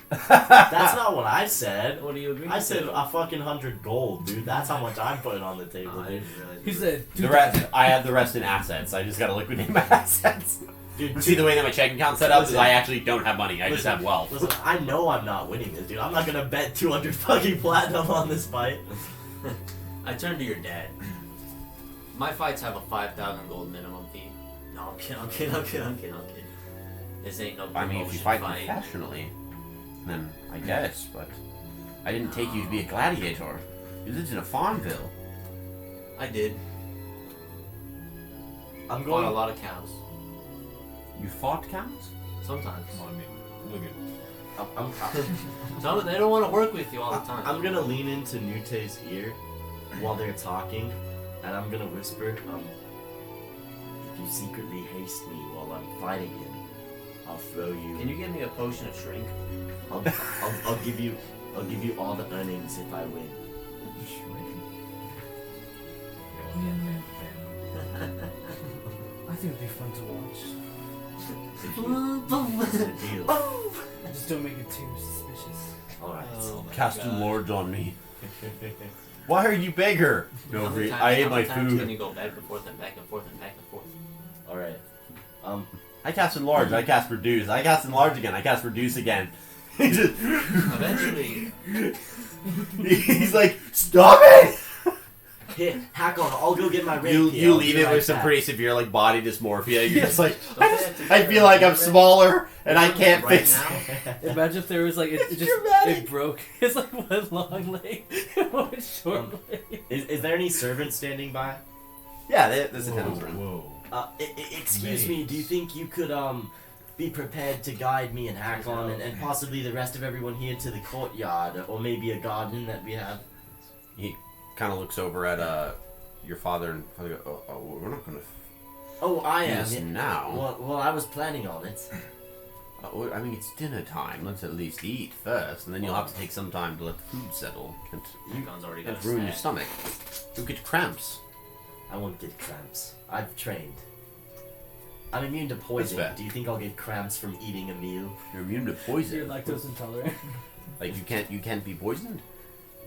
That's not what I said. What do you agree? I said a fucking 100 gold, dude. That's how much I'm putting on the table, Oh, I dude. didn't realize He you were- said, The rest, I have the rest in assets. I just gotta liquidate my assets. Dude, See the way that my checking account's set up is Listen. I actually don't have money. I just Listen. have wealth. Listen, I know I'm not winning this, dude. I'm not gonna bet 200 fucking platinum on this fight. I turned to your dad. My fights have a 5,000 gold minimum fee. No, I'm kidding. This ain't no I mean, if you fight professionally, then I guess, but I didn't take you to be a gladiator. You lived in a farmville. I did. I'm Fought a going. lot of cows. You fought cows? Sometimes. I mean, look at. Some they don't want to work with you all the time. I'm gonna lean into Nute's ear while they're talking, and I'm gonna whisper, if you secretly haste me while I'm fighting him, I'll throw you. Can you give me a potion of shrink? I'll give you all the earnings if I win. I think it'd be fun to watch. Deal. Just don't make it too suspicious. Alright. Oh my Casting God. lords on me. Why are you beggar? How many times- I ate how my many times food. Can you go back and forth and back and forth and back and forth? Alright. I cast enlarge. I cast reduce. I cast enlarge again. I cast reduce again. He just, Eventually, he's like, stop it! Here, hack on. I'll go get my rapier. You I'll leave be it right with some back. pretty severe like body dysmorphia. You're just like, Don't they have to I get feel a like I'm rapier? smaller and I can't right fix now. it. Imagine if there was like it just dramatic. it broke. It's like one long leg, and one short leg. Is there any servants standing by? Yeah, there's a Whoa, tennis room. whoa. Excuse me, do you think you could be prepared to guide me and Hakon and possibly the rest of everyone here to the courtyard or maybe a garden that we have? He kind of looks over at your father and father goes, oh, we're not gonna Oh, I do am. this Yeah. now. Well, I was planning on it. I mean, it's dinner time. Let's at least eat first, and then you'll have to take some time to let the food settle and Yukon's already got a ruin your snack. stomach. You'll get cramps. I won't get cramps. I've trained. I'm immune to poison. fair. Do you think I'll get cramps from eating a meal? You're immune to You're poison. lactose intolerant. Like you can't be poisoned.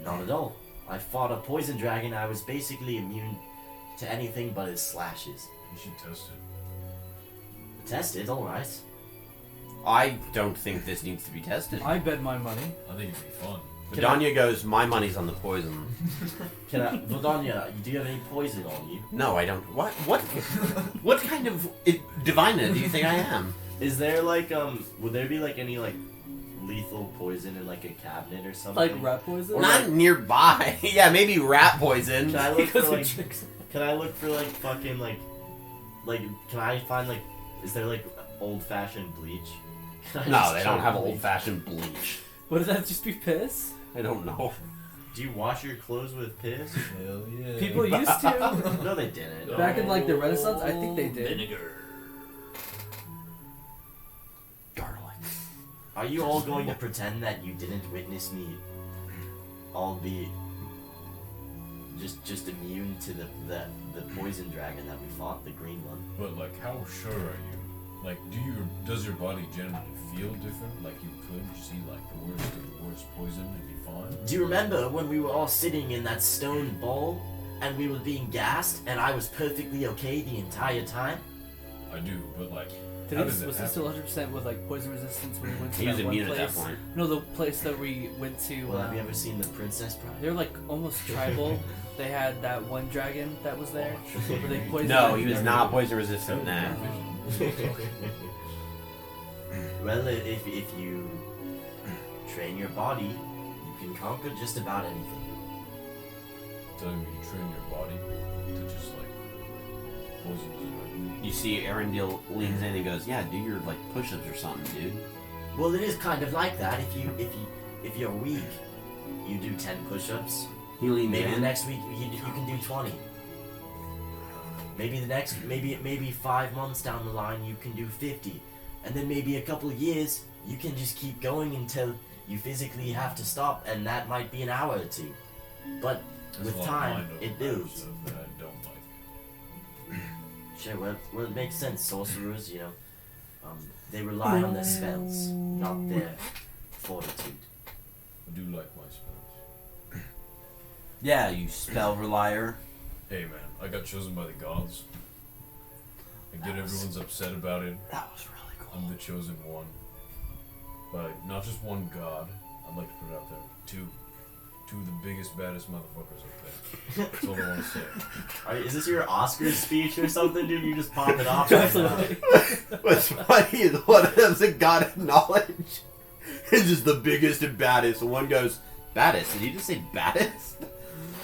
Not at all. I fought a poison dragon. I was basically immune to anything but its slashes. You should test it. Test it, alright. I don't think this needs to be tested. I bet my money. I think it'd be fun. Can I- Vidania goes, my money's on the poison. Can I, Vodanya, do you have any poison on you? No, I don't. What kind of diviner do you think I am? Is there like would there be like any like lethal poison in like a cabinet or something? Like rat poison. Or Not like- nearby. Yeah, maybe rat poison. Can I look for Because like? it tricks- Can I look for like fucking like can I find like? Is there like old-fashioned bleach? Can I No, just they try don't have bleach? old-fashioned bleach. Would that just be piss? I don't know. Do you wash your clothes with piss? Hell yeah. People used to. No, they didn't. Back in like the Renaissance, I think they did. Vinegar. Garlic. Are you all going to pretend that you didn't witness me? All be just immune to the poison dragon that we fought, the green one. But like, how sure are you? Like, does your body generally feel different? Like you could see like the worst of the worst poison and be fine? Do you remember when we were all sitting in that stone bowl and we were being gassed and I was perfectly okay the entire time? I do, but like, Did how he, does it was he happen? still 100% with like poison resistance when we went to He was that one immune at place? that point. No, the place that we went to. Well, have you ever seen The Princess Bride? They're like almost tribal. They had that one dragon that was there. Where they poisoned No, them. he was not poison resistant then. Well, if you train your body, you can conquer just about anything. Telling me to train your body to just like poison doesn't You see Arendelle leans in and goes, yeah, do your like push-ups or something, dude. Well, it is kind of like that. If you're weak, you do 10 push-ups. He leans Maybe the in. next week you can do 20. Maybe maybe 5 months down the line you can do 50, and then maybe a couple of years you can just keep going until you physically have to stop, and that might be an hour or two. But There's with a lot of time, mind over it matter builds. stuff that I don't like. Sure, well, it makes sense. Sorcerers, they rely on their spells, not their fortitude. I do like my spells. Yeah, you spell relier. Hey man, I got chosen by the gods. I get everyone's upset about it. That was really cool. I'm the chosen one. But not just one god. I'd like to put it out there. two of the biggest, baddest motherfuckers up there. That's all I want to say. Alright, is this your Oscars speech or something, dude? You just pop it off. Absolutely. What's funny is one of them's a god of knowledge. It's just the biggest and baddest. And one goes, baddest? Did he just say baddest?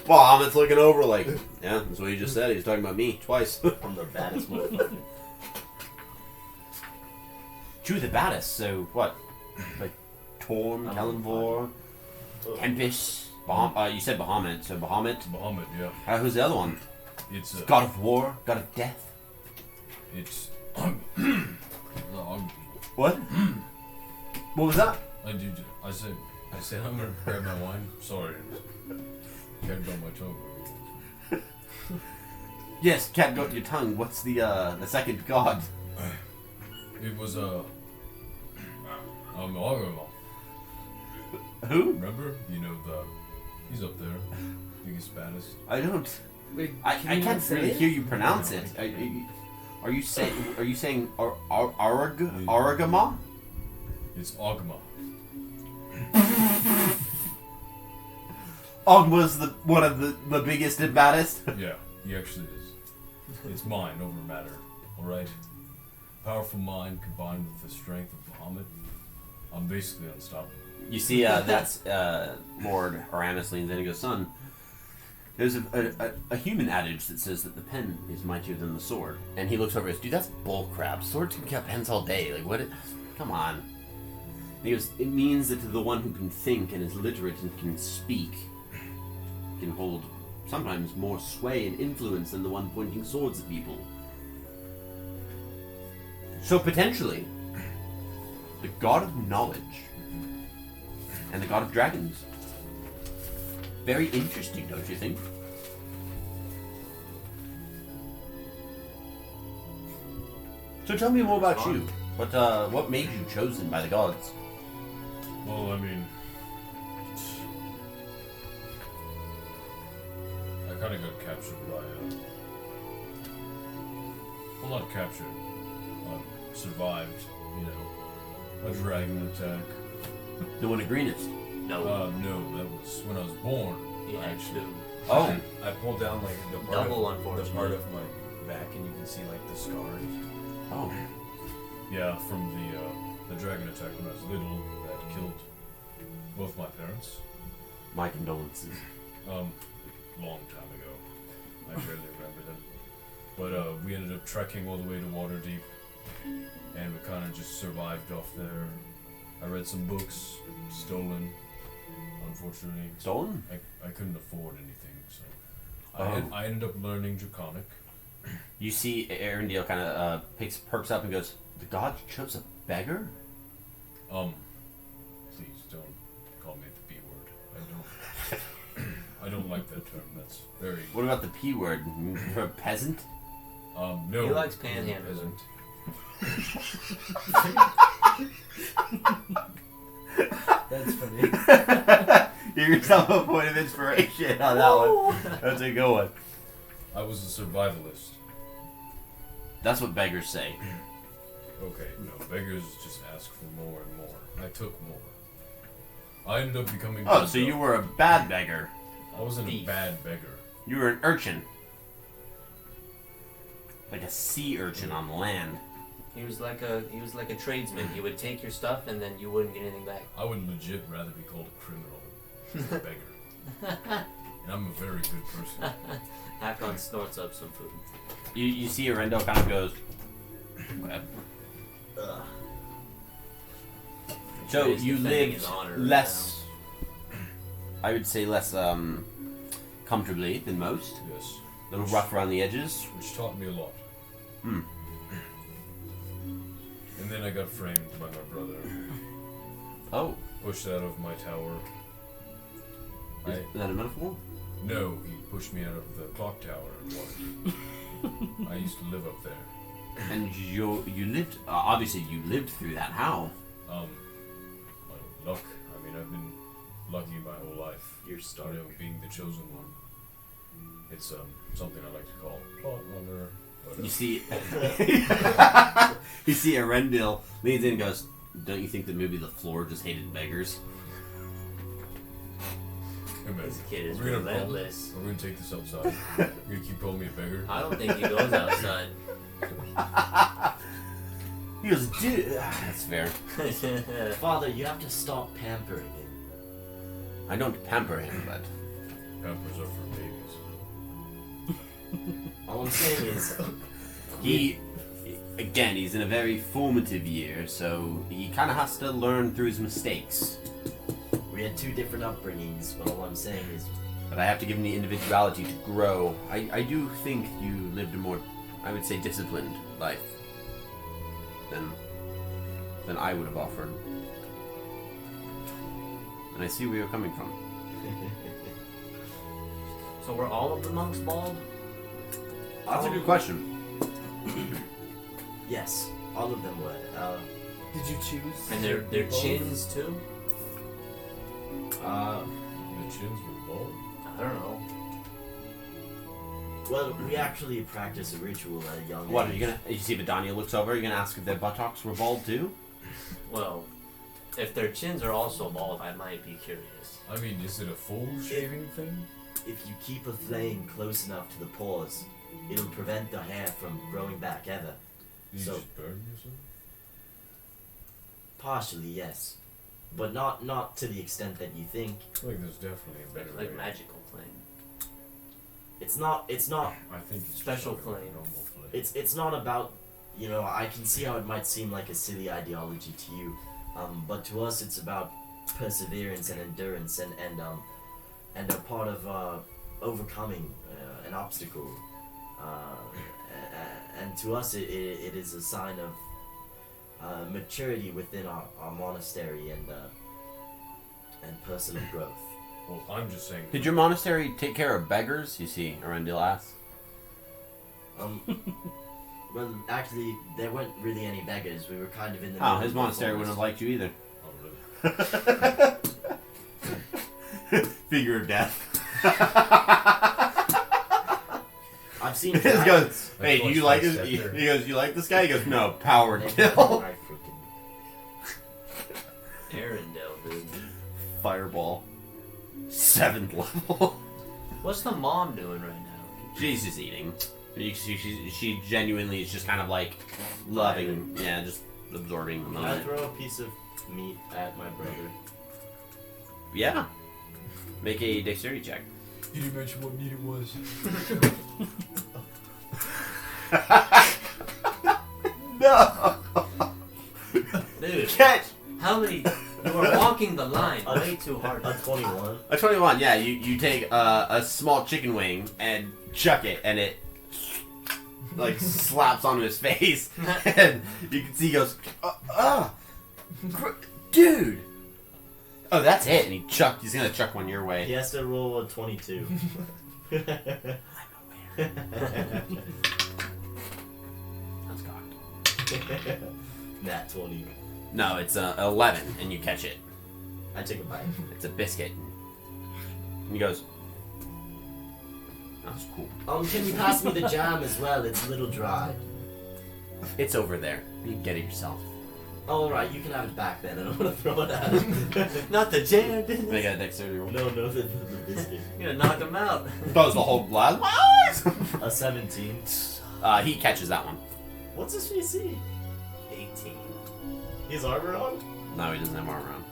Well, Ahmed's looking over like, yeah, that's what he just said. He was talking about me twice. I'm the baddest motherfucker. Two of the baddest, so what? Like Torm, Kalimvor, Tempest, you said Bahamut, so Bahamut. Bahamut, yeah. Who's the other one? It's God of War, God of Death. It's What? What was that? I said I'm gonna grab my wine. Sorry, can't grab my tongue. Yes, can't go to your tongue. What's the second god? It was Ogama. Who? Remember? You know he's up there, biggest, baddest. I don't. Wait, I can you can't say really it? hear you pronounce it. Are you saying Aragama? It's Ogma. Ogma's one of the biggest and baddest. Yeah, he actually is. It's mind over matter. All right. Powerful mind combined with the strength of Bahamut. I'm basically unstoppable. You see, that's Lord Aramis leans in and goes, son, there's a human adage that says that the pen is mightier than the sword. And he looks over and goes, dude, that's bullcrap. Swords can cut pens all day. Like, what? Come on. And he goes, it means that the one who can think and is literate and can speak can hold sometimes more sway and influence than the one pointing swords at people. So potentially, the god of knowledge and the god of dragons. Very interesting, don't you think? So tell me more about you. What made you chosen by the gods? Well, I mean, I kind of got captured by well, not captured. Survived, a dragon attack. The one of greenest. No. No, that was when I was born. He had actually. to. Oh, I pulled down like the part Double, of unfortunately. my back, and you can see like the scars. oh. Yeah, from the dragon attack when I was little that killed both my parents. My condolences. Long time ago. I barely remember them. But we ended up trekking all the way to Waterdeep, and we kind of just survived off there. I read some books, stolen, unfortunately. Stolen? I couldn't afford anything, so Oh. I ended up learning Draconic. You see Arendelle kind of perks up and goes, the gods chose a beggar? Please don't call me the B word. I don't like that term. That's very. What about the P word? For a peasant? No. He likes panhandling. Peasant. That's funny. Give yourself a point of inspiration on that one. That's a good one. I was a survivalist. That's what beggars say. Okay, no, beggars just ask for more and more. I took more. I ended up becoming. Oh, good, so you though. were a bad beggar. I wasn't a thief. bad beggar. You were an urchin. Like a sea urchin on land. He was like a tradesman. He would take your stuff and then you wouldn't get anything back. I would legit rather be called a criminal than a beggar. And I'm a very good person. Hakon snorts up some food. You see Arendelle kind of goes, okay. So He's you defending lived his honor less, I would say less comfortably than most. Yes. A little rough around the edges. Which taught me a lot. Hmm. And then I got framed by my brother. Oh, Pushed out of my tower. is that a metaphor? No, he pushed me out of the clock tower in Waterdeep. I used to live up there. And you lived, obviously you lived through that. How? Well, luck. I mean, I've been lucky my whole life. You're starting. Being the chosen one. It's something I like to call plot armor. But, You see, you see Arendelle leans in and goes, don't you think that maybe the floor just hated beggars? This kid is We're gonna relentless. We're gonna take this outside. You're gonna keep calling me a beggar. I don't think he goes outside. He goes, dude. That's fair. Father, you have to stop pampering him. I don't pamper him, but Pampers are for babies. All I'm saying is, he, again, he's in a very formative year, so he kind of has to learn through his mistakes. we had 2 different upbringings, but all I'm saying is, But I have to give him the individuality to grow. I do think you lived a more, I would say, disciplined life than I would have offered. And I see where you're coming from. So were all of the monks bald? That's a good question. yes, all of them were. Did you choose? And their chins too? The chins were bald. I don't know. Well, we actually practice a ritual at a young What, age. are you gonna, you see Vidania looks over, are you gonna ask if their buttocks were bald too? Well, if their chins are also bald, I might be curious. I mean, is it a full shaving thing? If you keep a flame close enough to the pores, it'll prevent the hair from growing back ever. Did you So- just burn yourself? Partially, yes. But not to the extent that you think. I feel like there's definitely a better Like way. magical flame. It's not I think it's Special just like a flame. normal flame. it's not about, I can see how it might seem like a silly ideology to you, but to us it's about perseverance and endurance and a part of overcoming an obstacle, and to us it is a sign of maturity within our monastery and personal growth. Well, I'm just saying. Did your monastery take care of beggars? You see, Arundel asks. Well, actually, there weren't really any beggars. We were kind of in the Oh, middle his of the monastery wouldn't have forest. liked you either. Oh, really? Figure of death. I've seen He goes, giants. hey, do you Like like this? Flesh He Scepter. goes, you like this guy? He goes, no, power They kill. I freaking- Arendelle, dude. Fireball. 7th level. What's the mom doing right now? She's just eating. You can see she genuinely is just kind of like loving, yeah, just absorbing the Can I moment. throw a piece of meat at my brother? Yeah. Make a dexterity check. You didn't mention what meat it was. No! Dude, Catch! how many? You are walking the line way too hard. A 21. A 21, yeah, you take a small chicken wing and chuck it, and it like slaps onto his face, and you can see he goes, dude! Oh, that's it, and he's gonna chuck one your He way. has to roll a 22. That's cocked. Nat 20. No, it's 11, and you catch it. I take a bite. It's a biscuit. And he goes, that's cool. Can you pass me the jam as well? It's a little dry. It's over there. You can get it yourself. Oh, alright, you can have it back then. I don't want to throw it at him. Not the jam, dude. Make a dexterity roll. No, the biscuit. You're gonna knock him out. Throws the whole glass. My eyes! A 17. He catches that one. What's his PC? 18. He has armor on? No, he doesn't have armor on.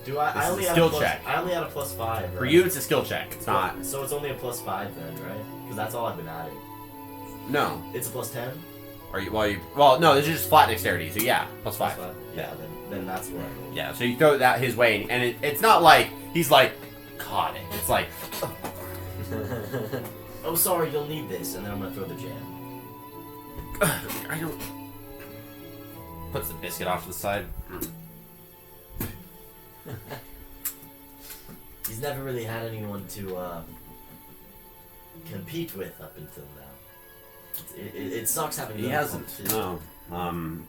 Do I? This I is only a had skill a plus, check. I only had a +5. Right? For you, it's a skill check. It's not. So it's only a +5 then, right? Because that's all I've been adding. No. It's a +10. Are you? Well, no. This is just flat dexterity. So yeah, plus five. Yeah, then that's what I rolled. Yeah. So you throw that his way, and it's not like he's like caught it. It's like Oh, sorry, you'll need this, and then I'm gonna throw the jam. I don't. Puts the biscuit off to the side. He's never really had anyone to compete with up until now. It sucks having He no hasn't. competition. No.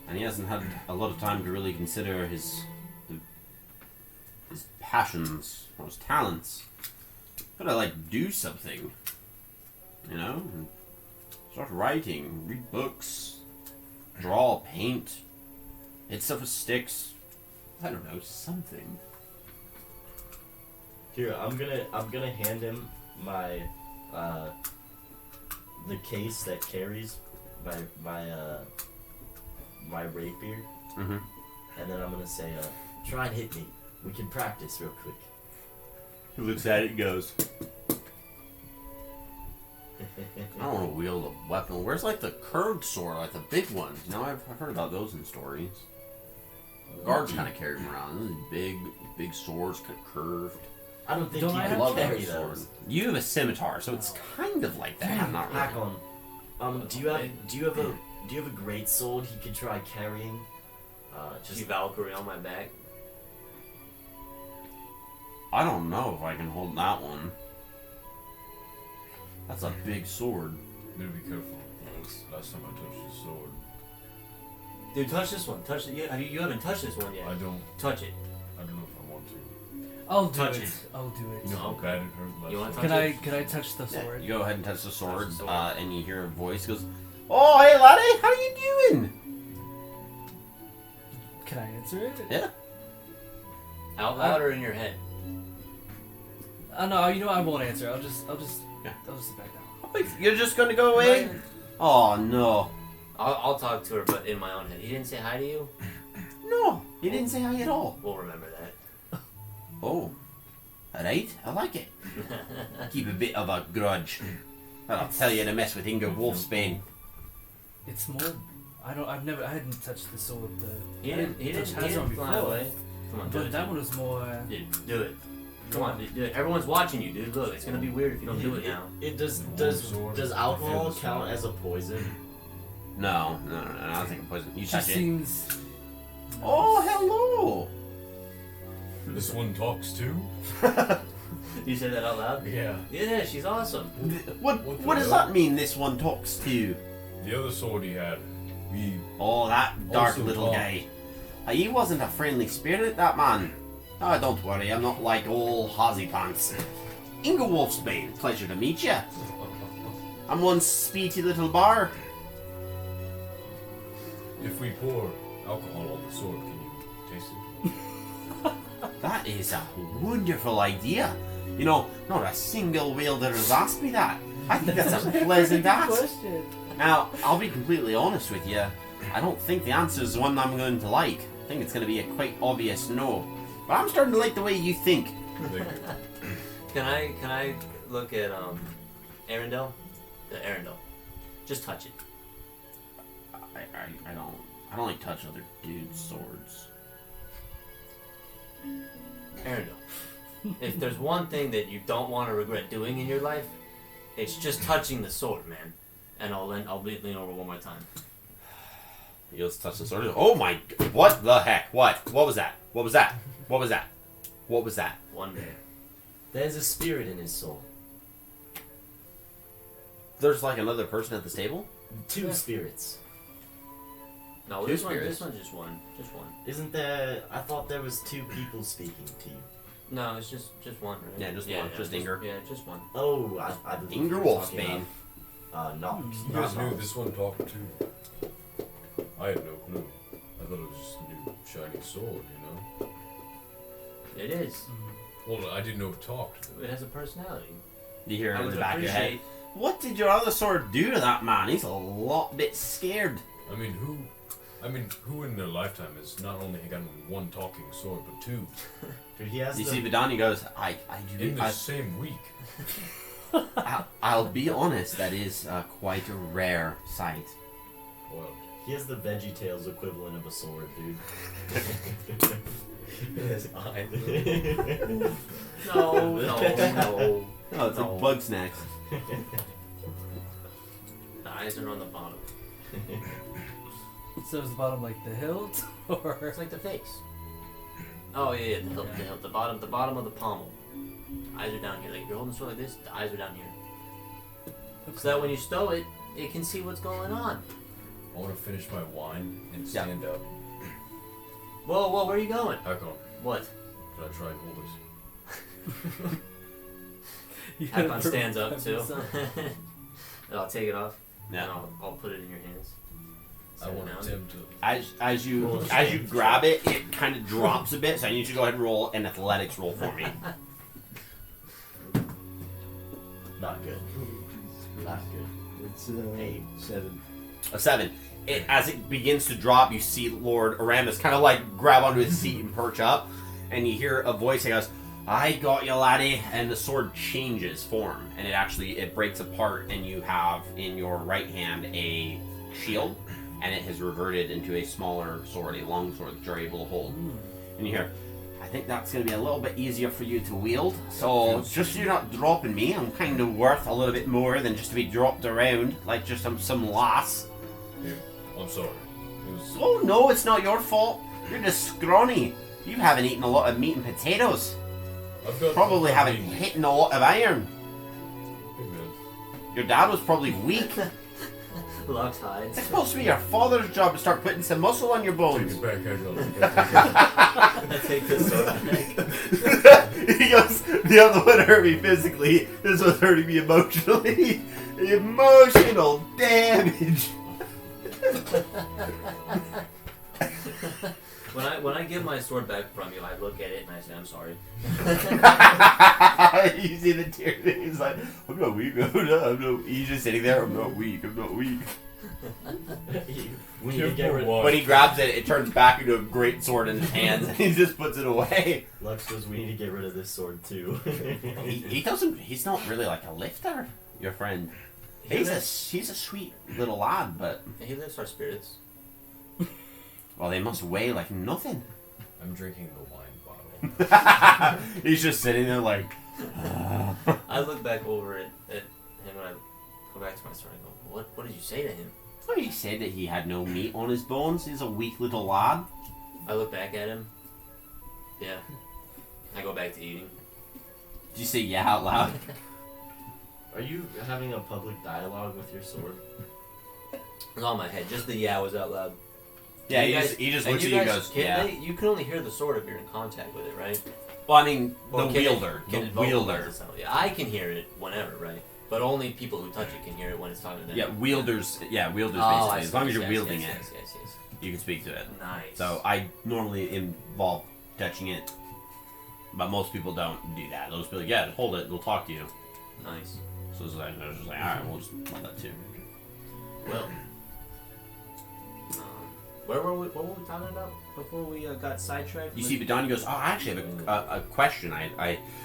And he hasn't had a lot of time to really consider his passions or his talents. Gotta like do something, you know? And start writing, read books, draw, paint, hit stuff with sticks. I don't know, something. Here, I'm gonna hand him my the case that carries my rapier, Mm-hmm. and then I'm gonna say, try and hit me. We can practice real quick. He looks at it and goes, I don't want to wield a weapon. Where's like the curved sword, like the big ones? You know, I've heard about those in stories. Guards kind of carry them around. Those big swords, kind of curved. I don't think Don't you I can have carry curved sword. those. You have a scimitar, so it's kind of like that. Yeah, Not hack really. on. Do you have a great sword he could try carrying? Just Valkyrie on my back. I don't know if I can hold that one. That's a big sword. You better be careful. Thanks. Last time I touched the sword, Dude, touch this one. Touch it. You haven't touched this one yet. I don't Touch it. know if I want to. I'll do Touch it. it. I'll do it. You know how Okay. bad it hurt last You wanna time? Can I touch the Yeah, sword? you go ahead and touch the sword, the sword. and you hear a voice goes, "Oh, hey laddie, how you doing?" Can I answer it? Yeah. Out loud or in your head? No, you know what? I won't answer. I'll just Yeah. sit back down. Oh, wait, you're just gonna go away? Right. Oh no, I'll talk to her, but in my own head. He didn't say hi to you? no, he didn't say hi at all. We'll remember that. Oh, alright, I like it. Keep a bit of a grudge. I'll tell you to mess with Inga Wolfsbane. It's more. I hadn't touched the sword. He I didn't touch fly Hazard before. away. Come on, do But it. that one was more. Dude, do it. Come on, do it. Everyone's watching you, dude. Look, it's gonna be weird if you don't do it now. It does sword. does I alcohol feel the count sword. as a poison? No, I don't think I'm poison. You She touch it. seems. Oh, hello. This one talks too? You say that out loud? Yeah. Yeah, she's awesome. What does that mean? This one talks to? The other sword he had, we Oh, that dark Also little talk. guy. He wasn't a friendly spirit, that man. Oh, don't worry, I'm not like old Hozzy Pants. Inga Wolfsbane, pleasure to meet you. I'm one speedy little bar. if we pour alcohol on the sword, can you taste it? That is a wonderful idea. You know, not a single wielder has asked me that. I think that's a pleasant ask. Question. Now, I'll be completely honest with you. I don't think the answer is one I'm going to like. I think it's going to be a quite obvious no. But I'm starting to like the way you think. Like, Can I look at Arendelle? The Arendelle. Just touch it. I don't like touch other dudes' swords. Arendelle. If there's one thing that you don't want to regret doing in your life, it's just touching the sword, man. And I'll lean over one more time. He goes to touch the sword. Oh my! What the heck? What? What was that? What was that? What was that? What was that? One day. There's a spirit in his soul. There's like another person at this table. Two Yeah. spirits. No, Two this spirits. one's just one. Just one. Isn't there? I thought there was two people speaking to you. No, it's just one, right? Yeah, just one. Just Inger. Yeah, just one. Oh, I believe Inger you were talking Wolfsbane. about, Nox. you guys knew this one talked too. I had no clue. I thought it was just a new shiny sword, you know? It is. Well, I didn't know it talked. It has a personality. You hear I in would the back of your head. appreciate. What did your other sword do to that man? He's a lot bit scared. I mean, who in their lifetime has not only gotten one talking sword, but two Dude, he has You the, see Vidani goes, in the same week? I'll be honest, that is quite a rare sight. Well, he has the VeggieTales equivalent of a sword, dude. His eye. No, no. Oh, it's No. like bug snacks. The eyes are on the bottom. So is the bottom like the hilt, or It's like the face. Oh yeah, the hilt, the bottom of the pommel. Eyes are down here. Like if you're holding the sword like this, the eyes are down here. So that when you stow it, it can see what's going on. I want to finish my wine and stand up. Whoa, where are you going? Back on. What? Can I try and hold it? you Hakon stands up prepare too. yourself? And I'll take it off. And Yeah. I'll put it in your hands. I Set it want down. to attempt to. As you Roll grab it, it kind of drops a bit. So I need you to go ahead and roll an athletics roll for me. Not good. Not good. It's 8. 7. A 7. As it begins to drop, you see Lord Aramis kind of like grab onto his seat and perch up, and you hear a voice that goes, "I got you, laddie," and the sword changes form, and it breaks apart, and you have in your right hand a shield, and it has reverted into a smaller sword, a long sword that you're able to hold. And you hear, "I think that's going to be a little bit easier for you to wield, so just so you're not dropping me, I'm kind of worth a little bit more than just to be dropped around like just some lass." Yeah, I'm sorry. It was. Oh no, it's not your fault. You're just scrawny. You haven't eaten a lot of meat and potatoes. Probably haven't hit a lot of iron. Your dad was probably weak. Lux hides. It's supposed to be your father's job to start putting some muscle on your Take bones. it back, Agile. I take this sword back. He goes, "The other one hurt me physically. This one's hurting me emotionally. Emotional damage." When I get my sword back from you, I look at it and I say, "I'm sorry." You see the tears. He's like, "I'm not weak. I'm not. He's just sitting there. "I'm not weak. I'm not weak." We need to get rid of When he grabs it, it turns back into a great sword in his hands, and he just puts it away. Lux says we need to get rid of this sword too. He doesn't. He's not really like a lifter. Your friend. He's a sweet little lad, but He lifts our spirits. well, they must weigh like nothing. I'm drinking the wine bottle. He's just sitting there like. I look back over at him and I go back to my sword and go, What did you say to him?" Well, he said that he had no meat on his bones. He's a weak little lad. I look back at him. Yeah. I go back to eating. Did you say yeah out loud? Are you having a public dialogue with your sword? It was on my head. Just the yeah was out loud. Yeah, You he just and looks at you and guys, goes, can yeah. you can only hear the sword if you're in contact with it, right? Well, I mean, Or the can wielder. Can The it vocalize wielder. itself? Yeah, I can hear it whenever, right? But only people who touch it can hear it when it's talking to them. Yeah, wielders. Yeah, wielders Oh, I basically. see. As long as you're Yes, wielding yes, it, yes, yes. you can speak to it. Nice. So I normally involve touching it, but most people don't do that. They'll just be like, yeah, hold it. They'll talk to you. Nice. So it's like, they're just like, all right, we'll just let that too. Well, what were we talking about before we got sidetracked? You see, but Donnie goes, oh, I actually have a question. I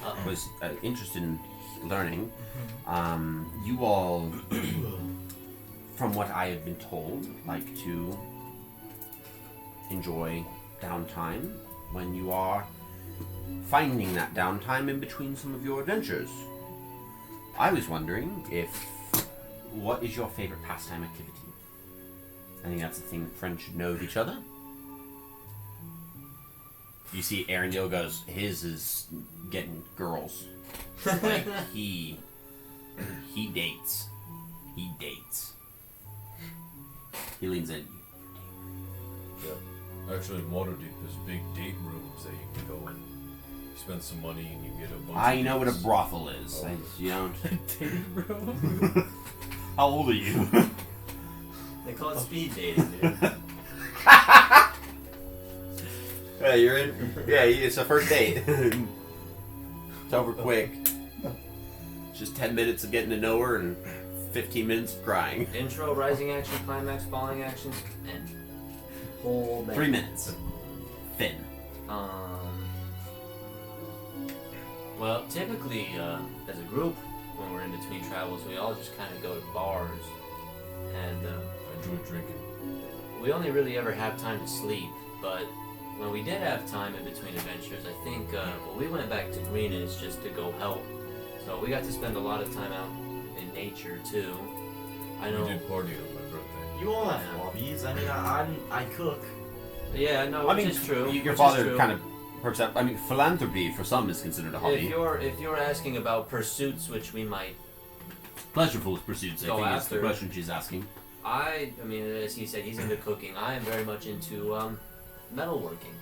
Uh-oh. was interested in learning. You all, from what I have been told, like to enjoy downtime when you are finding that downtime in between some of your adventures. I was wondering what is your favorite pastime activity? I think that's the thing that friends should know of each other. You see Arendelle goes, his is getting girls. Like, he dates. He dates. He leans in. Actually, in Waterdeep, there's big date rooms that you can go in. You spend some money and you get a bunch I of know what a dates. brothel is. Oh. You don't. Dating bro. How old are you? They call it speed dating, dude. Yeah, you're in. Yeah, it's a first date. It's over quick. Just 10 minutes of getting to know her and 15 minutes of crying. Intro, rising action, climax, falling actions, and whole bang. 3 minutes. Finn. Well, typically, as a group, when we're in between travels, we all just kind of go to bars, and I enjoy drinking. we only really ever have time to sleep. But when we did have time in between adventures, I think, we went back to Greenwich just to go help. So we got to spend a lot of time out in nature too. I know. We did party on my birthday. You all have hobbies. I mean, I cook. Yeah, no, I which mean, is true. your which is father true. kind of perks up. I mean, philanthropy for some is considered a hobby. If you're asking about pursuits, which we might, Pleasureful pursuits, I Go think, is the after. question she's asking. I mean, as he said, he's into cooking. I am very much into metalworking,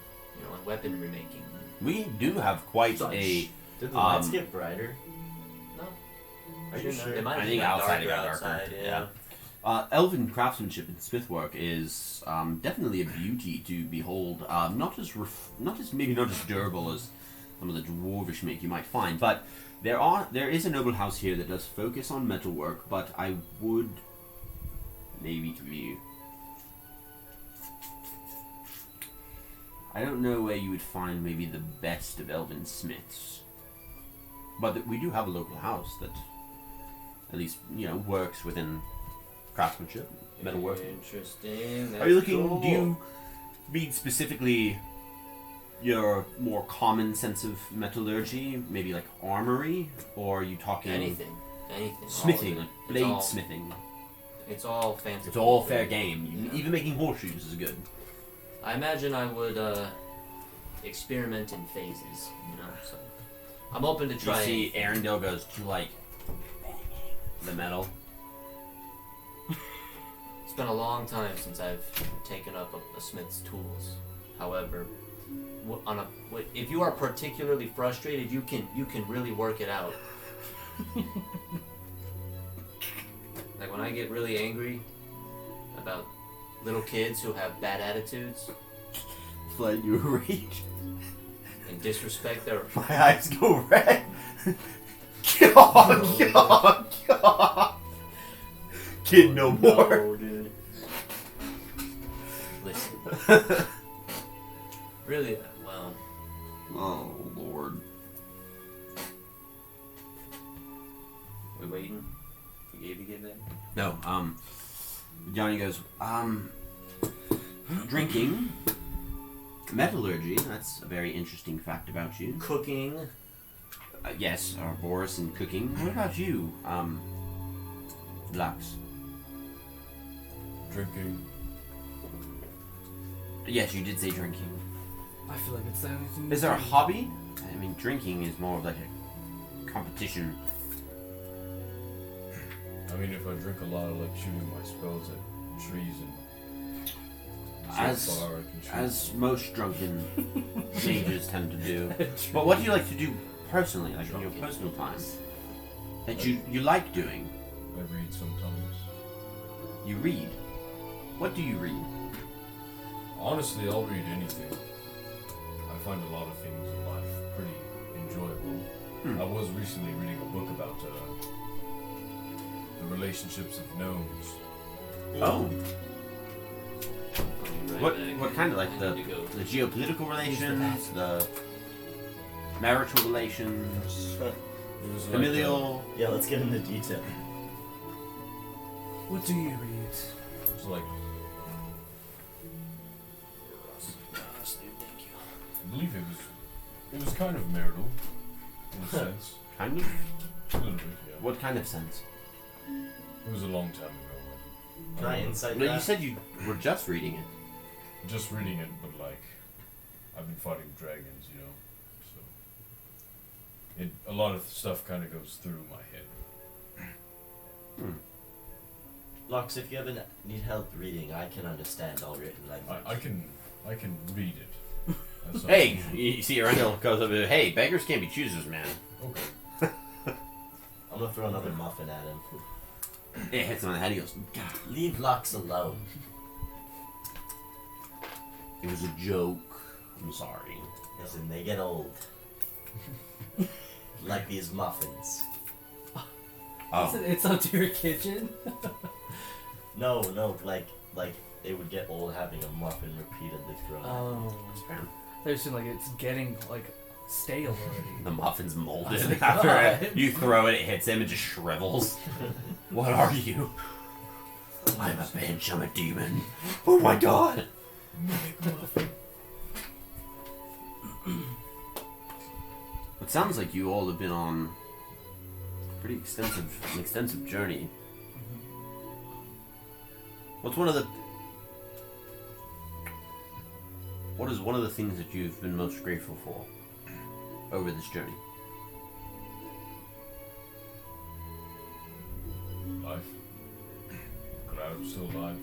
and weaponry making. We do have quite Such. a. Did the lights get brighter? No, Are you sure? It might I have think been outside it darker got darker. outside, yeah. Elven craftsmanship and smithwork is definitely a beauty to behold. Not as durable as some of the dwarvish make you might find. But there is a noble house here that does focus on metalwork, but I would maybe give you... I don't know where you would find maybe the best of elven smiths. But we do have a local house that at least, works within craftsmanship, metalworking. Interesting. Are you looking, Cool. do you mean specifically your more common sense of metallurgy, maybe like armory, or are you talking Anything. smithing, all like of it. blade smithing? It's all fancy. It's all fair game. Yeah. Even making horseshoes is good. I imagine I would experiment in phases, so I'm open to You trying. see Arendelle goes to like the metal. It's been a long time since I've taken up a smith's tools. However, if you are particularly frustrated, you can really work it out. Like when I get really angry about little kids who have bad attitudes Flood you rage. and disrespect their My eyes go red. God. Kid no more. No, dude. Listen. Really? Well, Oh Lord. we waiting for Gabe to get back? No, Johnny goes, drinking, metallurgy, that's a very interesting fact about you. Cooking. Yes, Boris and cooking. What about you, Lux? Drinking. Yes, you did say drinking. I feel like it's the only thing. Is there a hobby? I mean, drinking is more of like a competition. I mean, if I drink a lot, I like shooting my spells at trees and so far I can shoot. As most drunken mages tend to do. But what do you like to do personally, like in your personal time? That you like doing? I read sometimes. You read. What do you read? Honestly, I'll read anything. I find a lot of things in life pretty enjoyable. I was recently reading a book about the relationships of gnomes. Oh. I'll be right back. What kind of like I need to go. the geopolitical relations, the marital relations, It was like, familial? Yeah, let's get into detail. What do you read? it's like, I believe it was kind of marital in a sense. Kind of. A little bit, yeah. What kind of sense? It was a long time ago. Can I insight No, that? you said you were just reading it. Just reading it, but like, I've been fighting dragons, so a lot of stuff kind of goes through my head. Lux, if you ever need help reading, I can understand all written language. I can read it. That's all. Hey, you see Arendelle goes up and, hey, beggars can't be choosers, man. Okay. I'm gonna throw another muffin at him. It hits him on the head. He goes, God, Leave Lux alone. it was a joke. I'm sorry. Listen, they get old. Like these muffins. Oh, It's up to your kitchen. No, like they would get old having a muffin repeatedly thrown. Oh, I just feel like it's getting like stale already. the muffin's Oh molded. my After God. it, you throw it, it hits him, it just shrivels. What are you? I'm a bitch. I'm a demon. Oh my god. It sounds like you all have been on a pretty extensive journey. What is one of the things that you've been most grateful for over this journey? Life. Glad I'm still alive.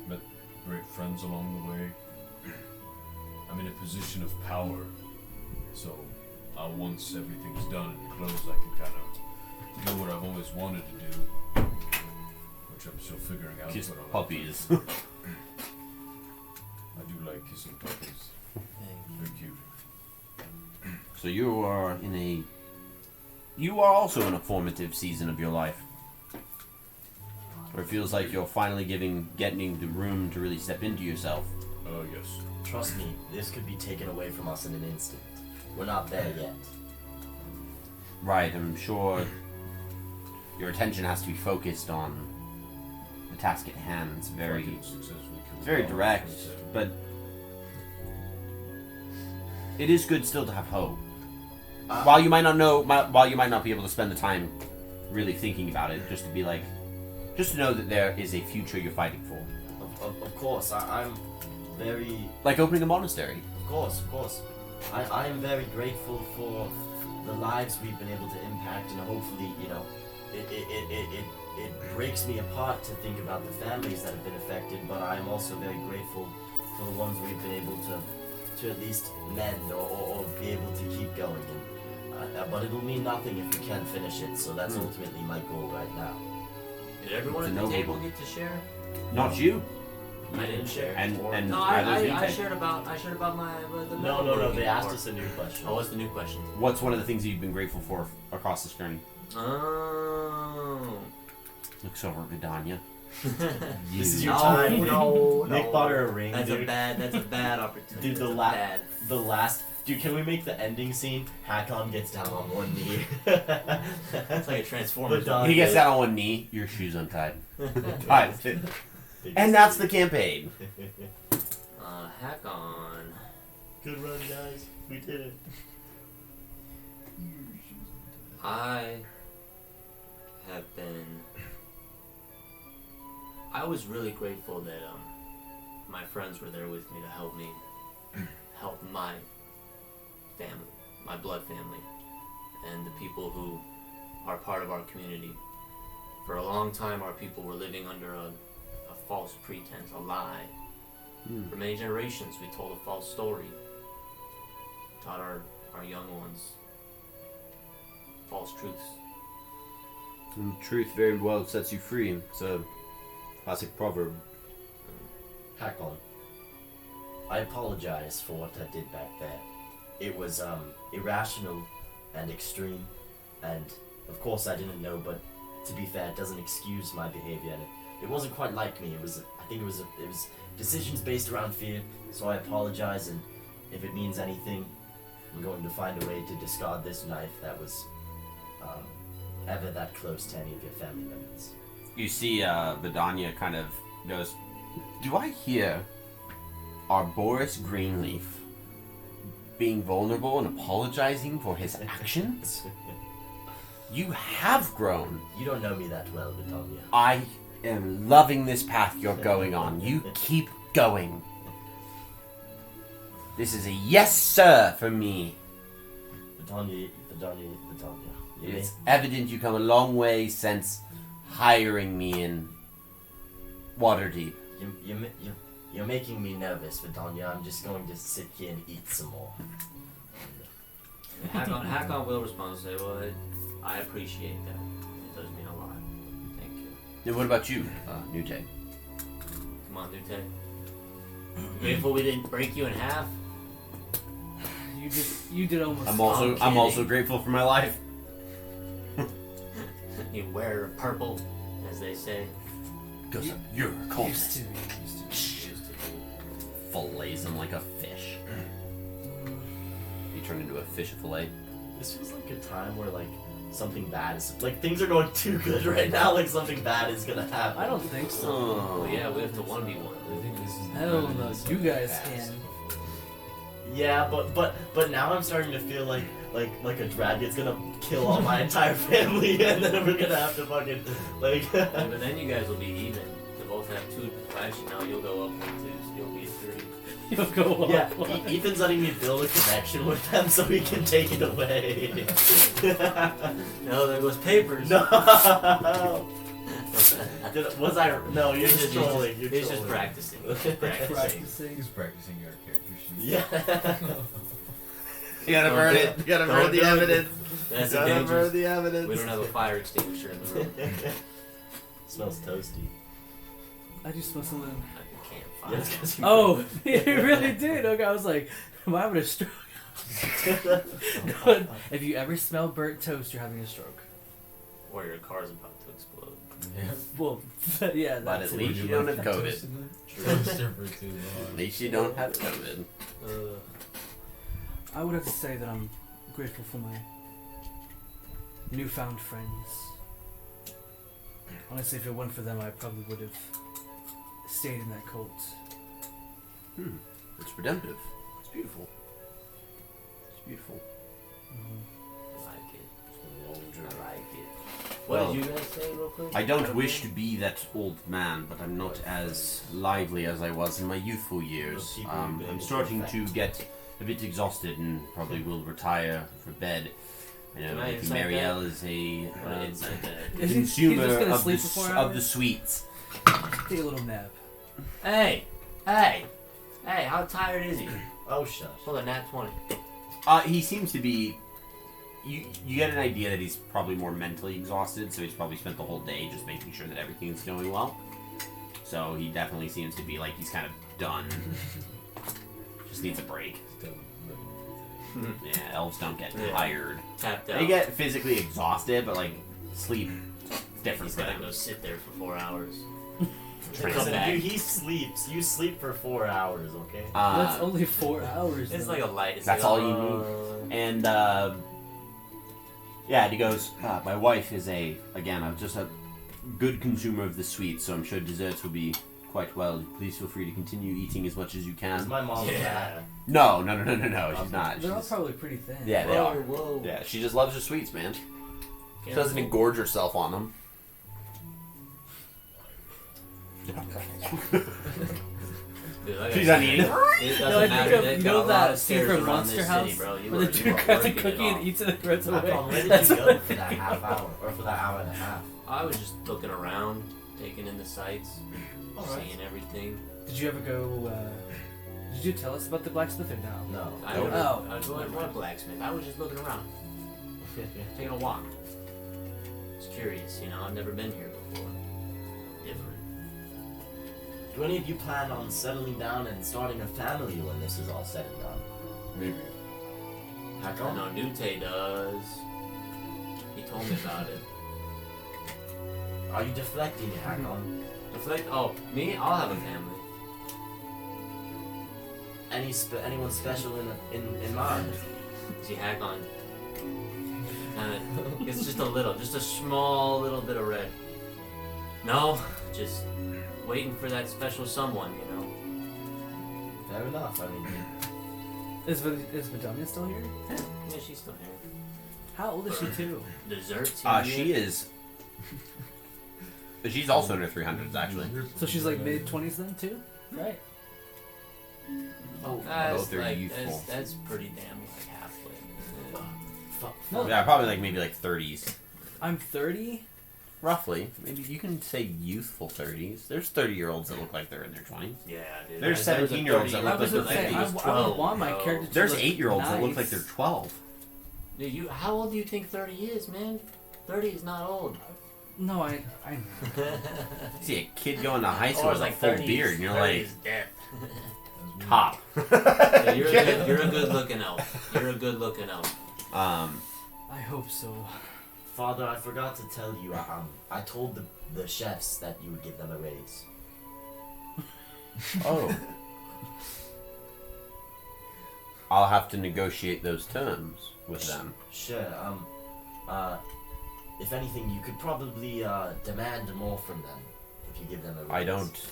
Met great friends along the way. I'm in a position of power, so once everything's done and closed, I can kind of do what I've always wanted to do, which I'm still figuring out. Kiss what I like. puppies. I do like kissing puppies. They're cute. So you are also in a formative season of your life. Where it feels like you're finally getting the room to really step into yourself. Oh, yes. Trust me, this could be taken away from us in an instant. We're not there yet. Right, I'm sure your attention has to be focused on the task at hand. It's very direct, but it is good still to have hope. While you might not be able to spend the time really thinking about it, just to know that there is a future you're fighting for. Of course, I'm very... Like opening a monastery. Of course. I am very grateful for the lives we've been able to impact, and hopefully, it breaks me apart to think about the families that have been affected, but I am also very grateful for the ones we've been able to at least mend or be able to keep going. But it'll mean nothing if we can't finish it, so that's ultimately my goal right now. Did everyone at the table get to share? Not you. I didn't share. And No, I shared about my the No. They asked us a new question. Oh, what's the new question? What's one of the things that you've been grateful for across this journey? Oh. Looks over at Vidania. This is your time. No. Nick bought her a ring. That's dude. a bad opportunity. Dude, the last. Dude, can we make the ending scene? Hakon gets down on one knee. That's like a Transformers. But He gets down on one knee, your shoes untied. Tied. And that's the campaign. Hakon. Good run, guys. We did it. I was really grateful that my friends were there with me to help my family, my blood family, and the people who are part of our community. For a long time, our people were living under a false pretense, a lie. For many generations, we told a false story, taught our young ones false truths. And truth very well sets you free. It's a classic proverb. Hakon, I apologize for what I did back there. It was irrational and extreme, and of course I didn't know, but to be fair, it doesn't excuse my behavior, and it wasn't quite like me. I think it was decisions based around fear, so I apologize, and if it means anything, I'm going to find a way to discard this knife that was ever that close to any of your family members. You see Vidania kind of goes, do I hear our Boris Greenleaf being vulnerable and apologizing for his actions? You have grown. You don't know me that well, Vitania. I am loving this path you're going on. You keep going. This is a yes, sir, for me. Vitania. It's evident you come a long way since hiring me in Waterdeep. You're making me nervous, Vidania. I'm just going to sit here and eat some more. Hakon will respond and say, well, I appreciate that. It does mean a lot. Thank you. And what about you, Nute? Come on, Nute. Grateful we didn't break you in half? You did almost. I'm also grateful for my life. You wear purple, as they say. Because you're a Used to cultist. be. Fillets him like a fish. You turn into a fish fillet. This feels like a time where something bad is things are going too good right now. Like something bad is gonna happen. I don't think so. Oh yeah, we have to 1v1. I think this is. Hell no, you guys can. Yeah, but now I'm starting to feel like a dragon's gonna kill all my entire family, and then we're gonna have to fucking Yeah, but then you guys will be even. You'll both have 2. Actually, now you'll go up 1, 2, so you'll be 3. You'll go up. Yeah, Ethan's letting me build a connection with them so he can take it away. No, there goes papers. No. Was I? No, you're just trolling. He's just practicing. Practicing. He's practicing our character sheet. Yeah. You gotta burn it. You gotta burn the evidence. That's You gotta burn dangerous. the evidence. We don't have a fire extinguisher in the room. Smells toasty. I just smell something. Like a campfire. Yeah, it's 'cause you Oh, it really did. Okay, I was like, am I having a stroke? If you ever smell burnt toast, you're having a stroke. Or your car's about to explode. Yeah. Well, yeah, But that's at it. least you don't have COVID. Toaster for too long. At least you don't have COVID. I would have to say that I'm grateful for my newfound friends. Honestly, if it weren't for them, I probably would have stayed in that cult. It's redemptive. It's beautiful. It's beautiful. I like it. It's a long journey. I like it. What Well, did you guys say real quick? I don't wish to be that old man, but I'm not as lively as I was in my youthful years. I'm starting to get a bit exhausted and probably will retire for bed. I know Can I Lady incite Marielle is a It's like that. Is he- he's consumer just gonna of sleep for 4 of the hours? sweets. Take a little nap. Hey, how tired is he? Oh, shush. Hold on, nat 20. He seems to be. You get an idea that he's probably more mentally exhausted, so he's probably spent the whole day just making sure that everything's going well. So he definitely seems to be like he's kind of done. Just needs a break. Still Yeah, elves don't get Yeah. tired. Tapped out. They get physically exhausted, but like sleep, it's different He's for gotta them. go sit there for 4 hours. Come Come back. Dude, he sleeps. You sleep for 4 hours, okay? That's only 4 hours. It's though. like a light. It's That's like, all you need. And yeah, and he goes, my wife is just a good consumer of the sweets, so I'm sure desserts will be quite well. Please feel free to continue eating as much as you Is can. my mom Yeah. fat? No, she's not. They're all She's, probably pretty thin. yeah, they Whoa, are. whoa. Yeah, she just loves her sweets, man. She Careful. doesn't engorge herself on them. Dude, like She's I not said, eating. It No, I doesn't think matter. of, They've you got know a lot that of scene stairs from around Monster this House city, bro. You where the are dude grabs a working it cookie and off. eats it and runs away? Akon, where did That's you what go for that half hour? Or for that hour and a half? I was just looking around, taking in the sights, seeing everything. Did you ever go? Did you tell us about the blacksmith or no? No. I Nope. never, Oh. I was going to a blacksmith. I was just looking around, taking a walk. Just curious, I've never been here before. Different. Do any of you plan on settling down and starting a family when this is all said and done? Maybe. I Hakon? know Nute does. He told me about it. Are you deflecting, Hakon? Deflect. Oh, me? I'll have a family. Anyone special in mind? See, Hakon. It's just a small little bit of red. No, just waiting for that special someone, Fair enough. I mean, Is Vidonia still here? Yeah, she's still here. How old is she too? Desserts. She is. But she's also in her 300s, actually. So she's like mid-20s then too, right? oh, Both are youthful. That's pretty damn like halfway. fuck. No. Yeah, probably like maybe like 30s. I'm 30. Roughly. Maybe you can say youthful 30s. There's 30-year-olds that look like they're in their 20s. Yeah, dude. There's There was a 17-year-olds that 30 look like they're I think it was 50s. I would want my bro. character to There's look 8-year-olds that look nice. like they're 12. Dude, how old do you think 30 is, man? 30 is not old. No, I You see a kid going to high school Or with it's a like full 30 beard, and you're 30 like, is death. top. Yeah, you're a good looking elf. You're a good looking elf. I hope so. Father, I forgot to tell you. I told the chefs that you would give them a raise. Oh. I'll have to negotiate those terms with them. Sure. If anything, you could probably demand more from them if you give them a raise. I don't.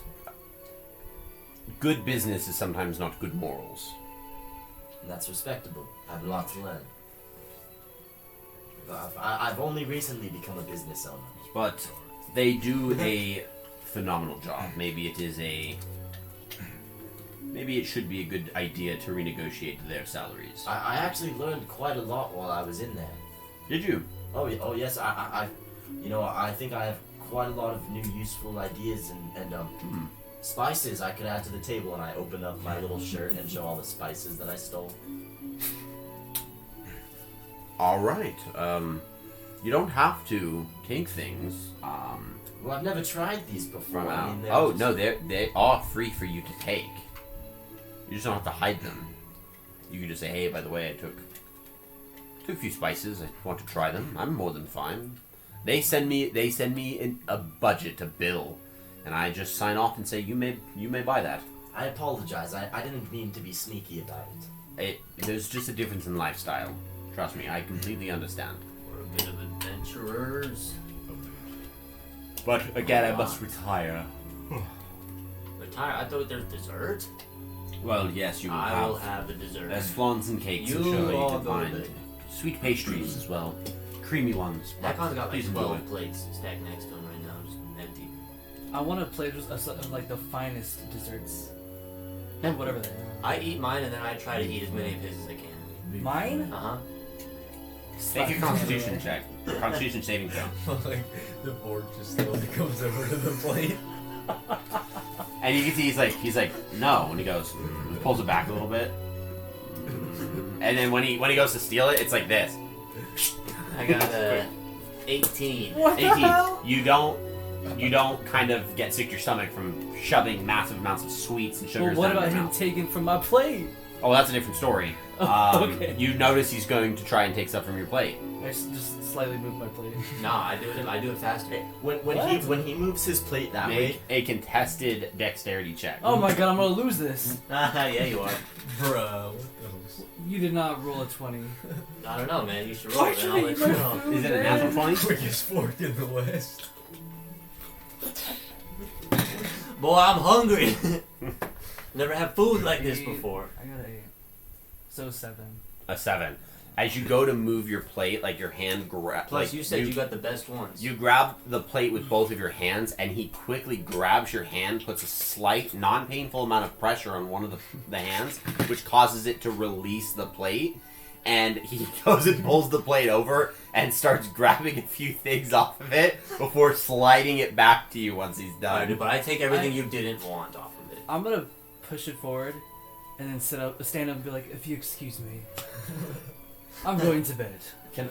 Good business is sometimes not good morals. And that's respectable. I have a lot to learn. I've only recently become a business owner. But they do a phenomenal job. Maybe it should be a good idea to renegotiate their salaries. I actually learned quite a lot while I was in there. Did you? Oh yes, I think I have quite a lot of new useful ideas and spices I could add to the table. And I open up my little shirt and show all the spices that I stole. All right. You don't have to take things Well, I've never tried these before. from I out. mean, they're Oh just- no, they are free for you to take. You just don't have to hide them. You could just say, hey, by the way, I took a few spices. I want to try them. I'm more than fine. They send me a budget, a bill, and I just sign off and say, you may buy that. I apologize. I didn't mean to be sneaky about it. There's just a difference in lifestyle. Trust me, I completely understand. We're a bit of adventurers. But again, I must retire. Retire? I thought there's dessert. Well, yes, you will I will have the dessert. There's flans and cakes, I'm You sure you all can go find. big. Sweet pastries as well. Creamy ones. Hakon's got like Please 12 enjoy. plates stacked next to him right now, just empty. I want to play just like the finest desserts. Whatever they are. I eat mine and then I try to eat as many of his as I can. Mine? Uh-huh. Make a constitution check. Constitution saving throw. Like the board just slowly comes over to the plate. And you can see he's like, no, when he goes, he pulls it back a little bit. And then when he goes to steal it, it's like this. I got 18. What the 18. hell? You don't kind of get sick to your stomach from shoving massive amounts of sweets and sugars Well, what down about your him mouth. taking from my plate? Oh, that's a different story. Okay. You notice he's going to try and take stuff from your plate. I just slightly moved my plate. Nah, I do it faster. When he moves his plate that way, Make a contested dexterity check. Oh my god, I'm gonna lose this. Yeah, you are. Bruh, what the hell? You did not roll a 20. I don't know, man. You should roll Why it. should and I'll I let eat you my know. food? Is it a natural 20? Quickest fork in the West. Boy, I'm hungry. Never had food like this before. I got a 8. So 7. A 7. As you go to move your plate, like your hand grabs. Plus, like you said you got the best ones. You grab the plate with both of your hands, and he quickly grabs your hand, puts a slight, non-painful amount of pressure on one of the hands, which causes it to release the plate. And he goes and pulls the plate over and starts grabbing a few things off of it before sliding it back to you once he's Alright, done. but I take everything you didn't want off of it. I'm gonna push it forward and then stand up and be like, if you excuse me, I'm going to bed. Next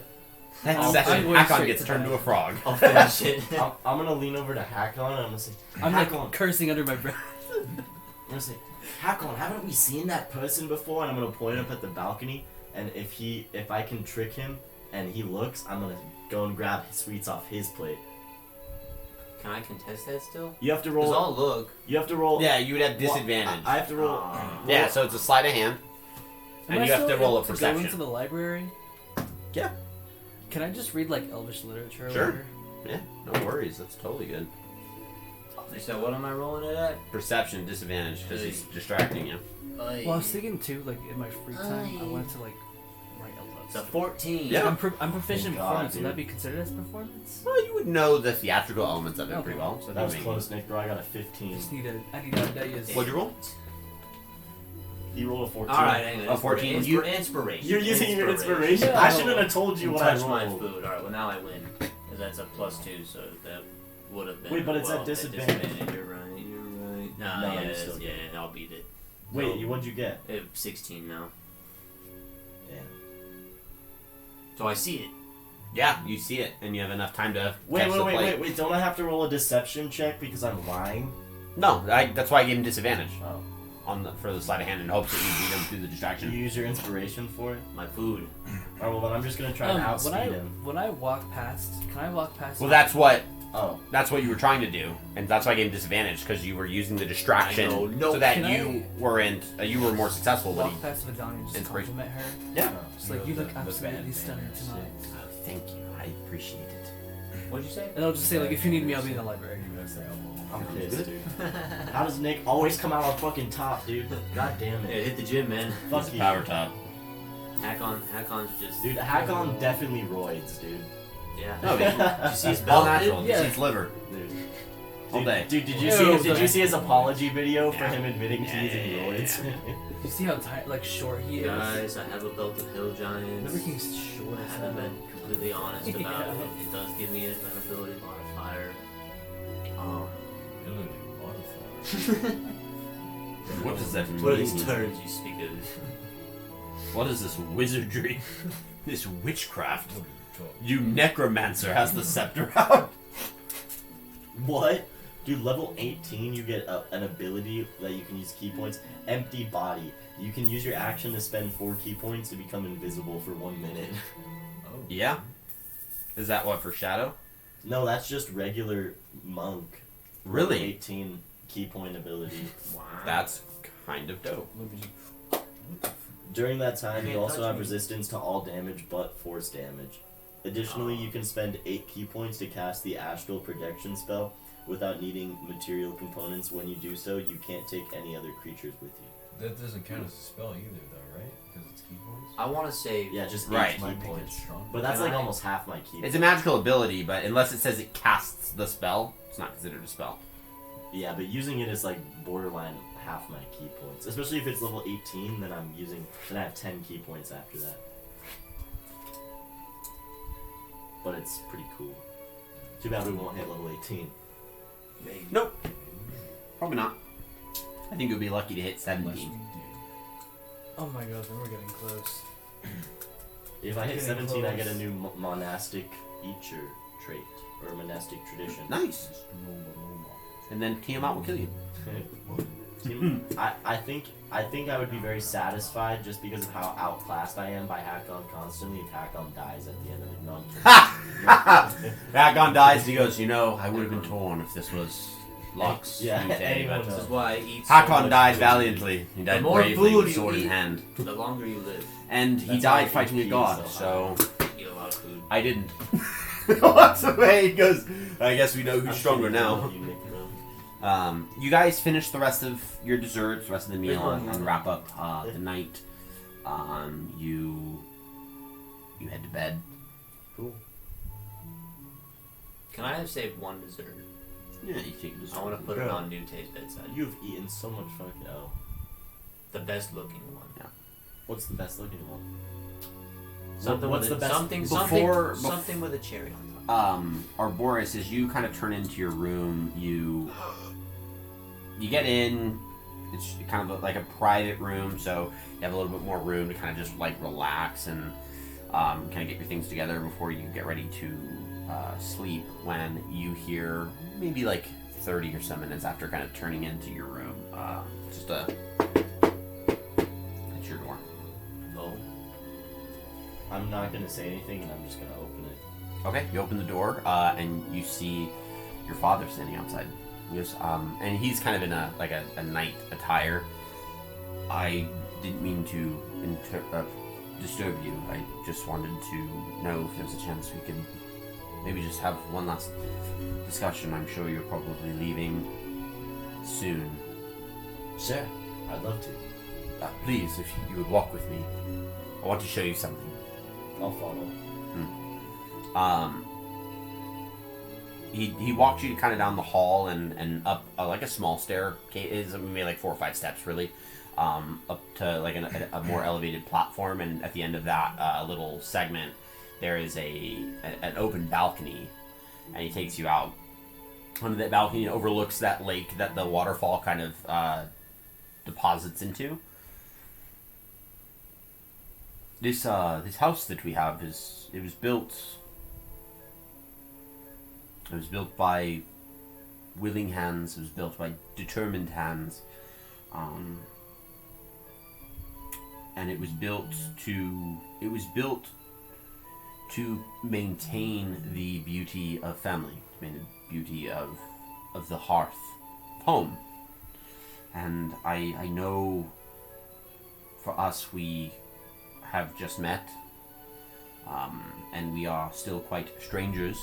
I'm session, going Hakon straight gets to turned bed. to a frog. I'll finish it. I'm gonna lean over to Hakon and I'm gonna say, I'm like Hakon, cursing under my breath. I'm gonna say, Hakon, haven't we seen that person before? And I'm gonna point up at the balcony, and if I can trick him and he looks, I'm gonna go and grab his sweets off his plate. Can I contest that still? You have to Because roll. I'll look. You have to roll. Yeah, you would have disadvantage. I have to roll. Yeah, so it's a sleight of hand. Am And I you have still to roll a able to go perception. into the library? Yeah. Can I just read like Elvish literature? Sure. Later? Yeah, no worries. That's totally good. So what am I rolling it at? Perception disadvantage because he's distracting you. Well, I was thinking too, like in my free time, I wanted to like write a love It's a story. 14. Yeah. I'm proficient Thank in God, performance. dude. Would that be considered as performance? Well, you would know the theatrical elements of it Okay. pretty well. So That was would be- close, Nick, bro. I got a 15. I need that is. What'd you roll? You rolled a 14. Alright, hang on. A 14. You- Inspiration. You're using your inspiration? Yeah. I shouldn't have told you You what I touch my rolled. food. Alright, well now I win. Because that's a +2, so that would have been. Wait, but it's at at disadvantage. You're right. Nah, No, yeah, you still get yeah, I'll beat it. Wait, what'd you get? 16 now. Yeah. So I see it. Yeah, you see it, and you have enough time to Wait, catch the plate. wait. Don't I have to roll a deception check because I'm lying? No, that's why I gave him disadvantage Oh. for the sleight of hand in hopes that you beat him through the Do distraction. you use your inspiration for it? My food. Alright, well then I'm just gonna try and outspeed him. when I walk past, can I walk past? Well, that's what Oh. you were trying to do, and that's why I gave him disadvantage because you were using the distraction I know, no, so that can you weren't you were more successful. But walk past Vidani and just Inspiration. compliment her. yeah, Just like you look absolutely stunning tonight. oh, thank you, I appreciate it. What'd you say? And I'll just say like, if you need me, I'll be in the library. I'm pissed, dude. How does Nick always come out on fucking top, dude? God damn Yeah, it. hit the gym, man. Fuck you. Power top. Hakon's just. Dude, Hakon definitely roids, dude. Yeah. No, Did you see his all belt? natural. dude? You Yeah. see his liver Dude. all day. Dude, did you Ew, see his apology video for Yeah. him admitting to Yeah, using yeah, roids? You see how like short he is. Guys, I have a belt of hill giants. Everything's short I as haven't hell. been completely honest about Yeah. it. It does give me an ability modifier. What does that What are mean? these terms you speak of? What is this wizardry? This witchcraft? You necromancer has the scepter out. What? Dude, level 18, you get an ability that you can use key points. Empty body. You can use your action to spend 4 key points to become invisible for 1 minute. Oh. Yeah. Is that what, for Shadow? No, that's just regular monk. Level Really? 18 key point ability. Wow. That's kind of dope. During that time, you Can't also touch have me. resistance to all damage but force damage. Additionally, you can spend 8 key points to cast the Astral Projection spell without needing material components. When you do so, you can't take any other creatures with you. That doesn't count as a spell either, though, right? Because it's key points. I want to say Yeah, just 8 Right. key Might make it points. strong. But that's Can like I- almost half my key It's points. a magical ability, but unless it says it casts the spell, it's not considered a spell. Yeah, but using it is like borderline half my key points. Especially if it's level 18, then I have 10 key points after that. But it's pretty cool. Too bad we won't hit level 18. maybe. Nope. Probably not. I think you'll be lucky to hit Unless we 17. do. Oh my god, then we're getting close. If I hit Getting 17, I close. get a new monastic Eacher trait, or a monastic tradition. Nice. And then Tiamat will kill you. I think I would be very satisfied just because of how outclassed I am by Hakon constantly if Hakon dies at the end of it. No, I'm kidding. Ha! Ragon dies and he goes, I would have been torn if this was Locke's Yeah, new day, anyone but knows. This is why I eat so Hakon much died food. valiantly. He died The more bravely food with you sword in eat- hand. The longer you live, And he That's died why fighting a HP is god, so so eat a lot of food. I didn't. What's the way he goes? I guess we know who's I'm stronger kidding, now. you Nick, bro. You guys finish the rest of your desserts, the rest of the meal, Big one. and wrap up the night. You head to bed. Cool. Can I have saved one dessert? Yeah, you take a dessert. I want to put it Bro. on Newtay's bedside. You've eaten so much fucking. Oh. The best looking one. What's the best looking one? Something What's with the a, best- something, before- something with a cherry on top. Arboris, as you kind of turn into your room, you get in. It's kind of like a private room, so you have a little bit more room to kind of just like relax and kind of get your things together before you get ready to sleep. When you hear maybe like 30 or so minutes after kind of turning into your room, it's your door. No. I'm not gonna say anything, and I'm just gonna open it. Okay, you open the door, and you see your father standing outside. He goes, and he's kind of in a night attire. I didn't mean to disturb you. I just wanted to know if there was a chance we could maybe just have one last discussion. I'm sure you're probably leaving soon. Sure. I'd love to. Please, if you would walk with me, I want to show you something. I'll follow. He walks you kind of down the hall and up like a small staircase, maybe like 4 or 5 steps really, up to like a more elevated platform, and at the end of that little segment there is an open balcony, and he takes you out onto that balcony and overlooks that lake that the waterfall kind of deposits into. This house that we have was built by willing hands. It was built by determined hands, and it was built to maintain the beauty of family, the beauty of the hearth, home. And I know for us, we have just met, and we are still quite strangers.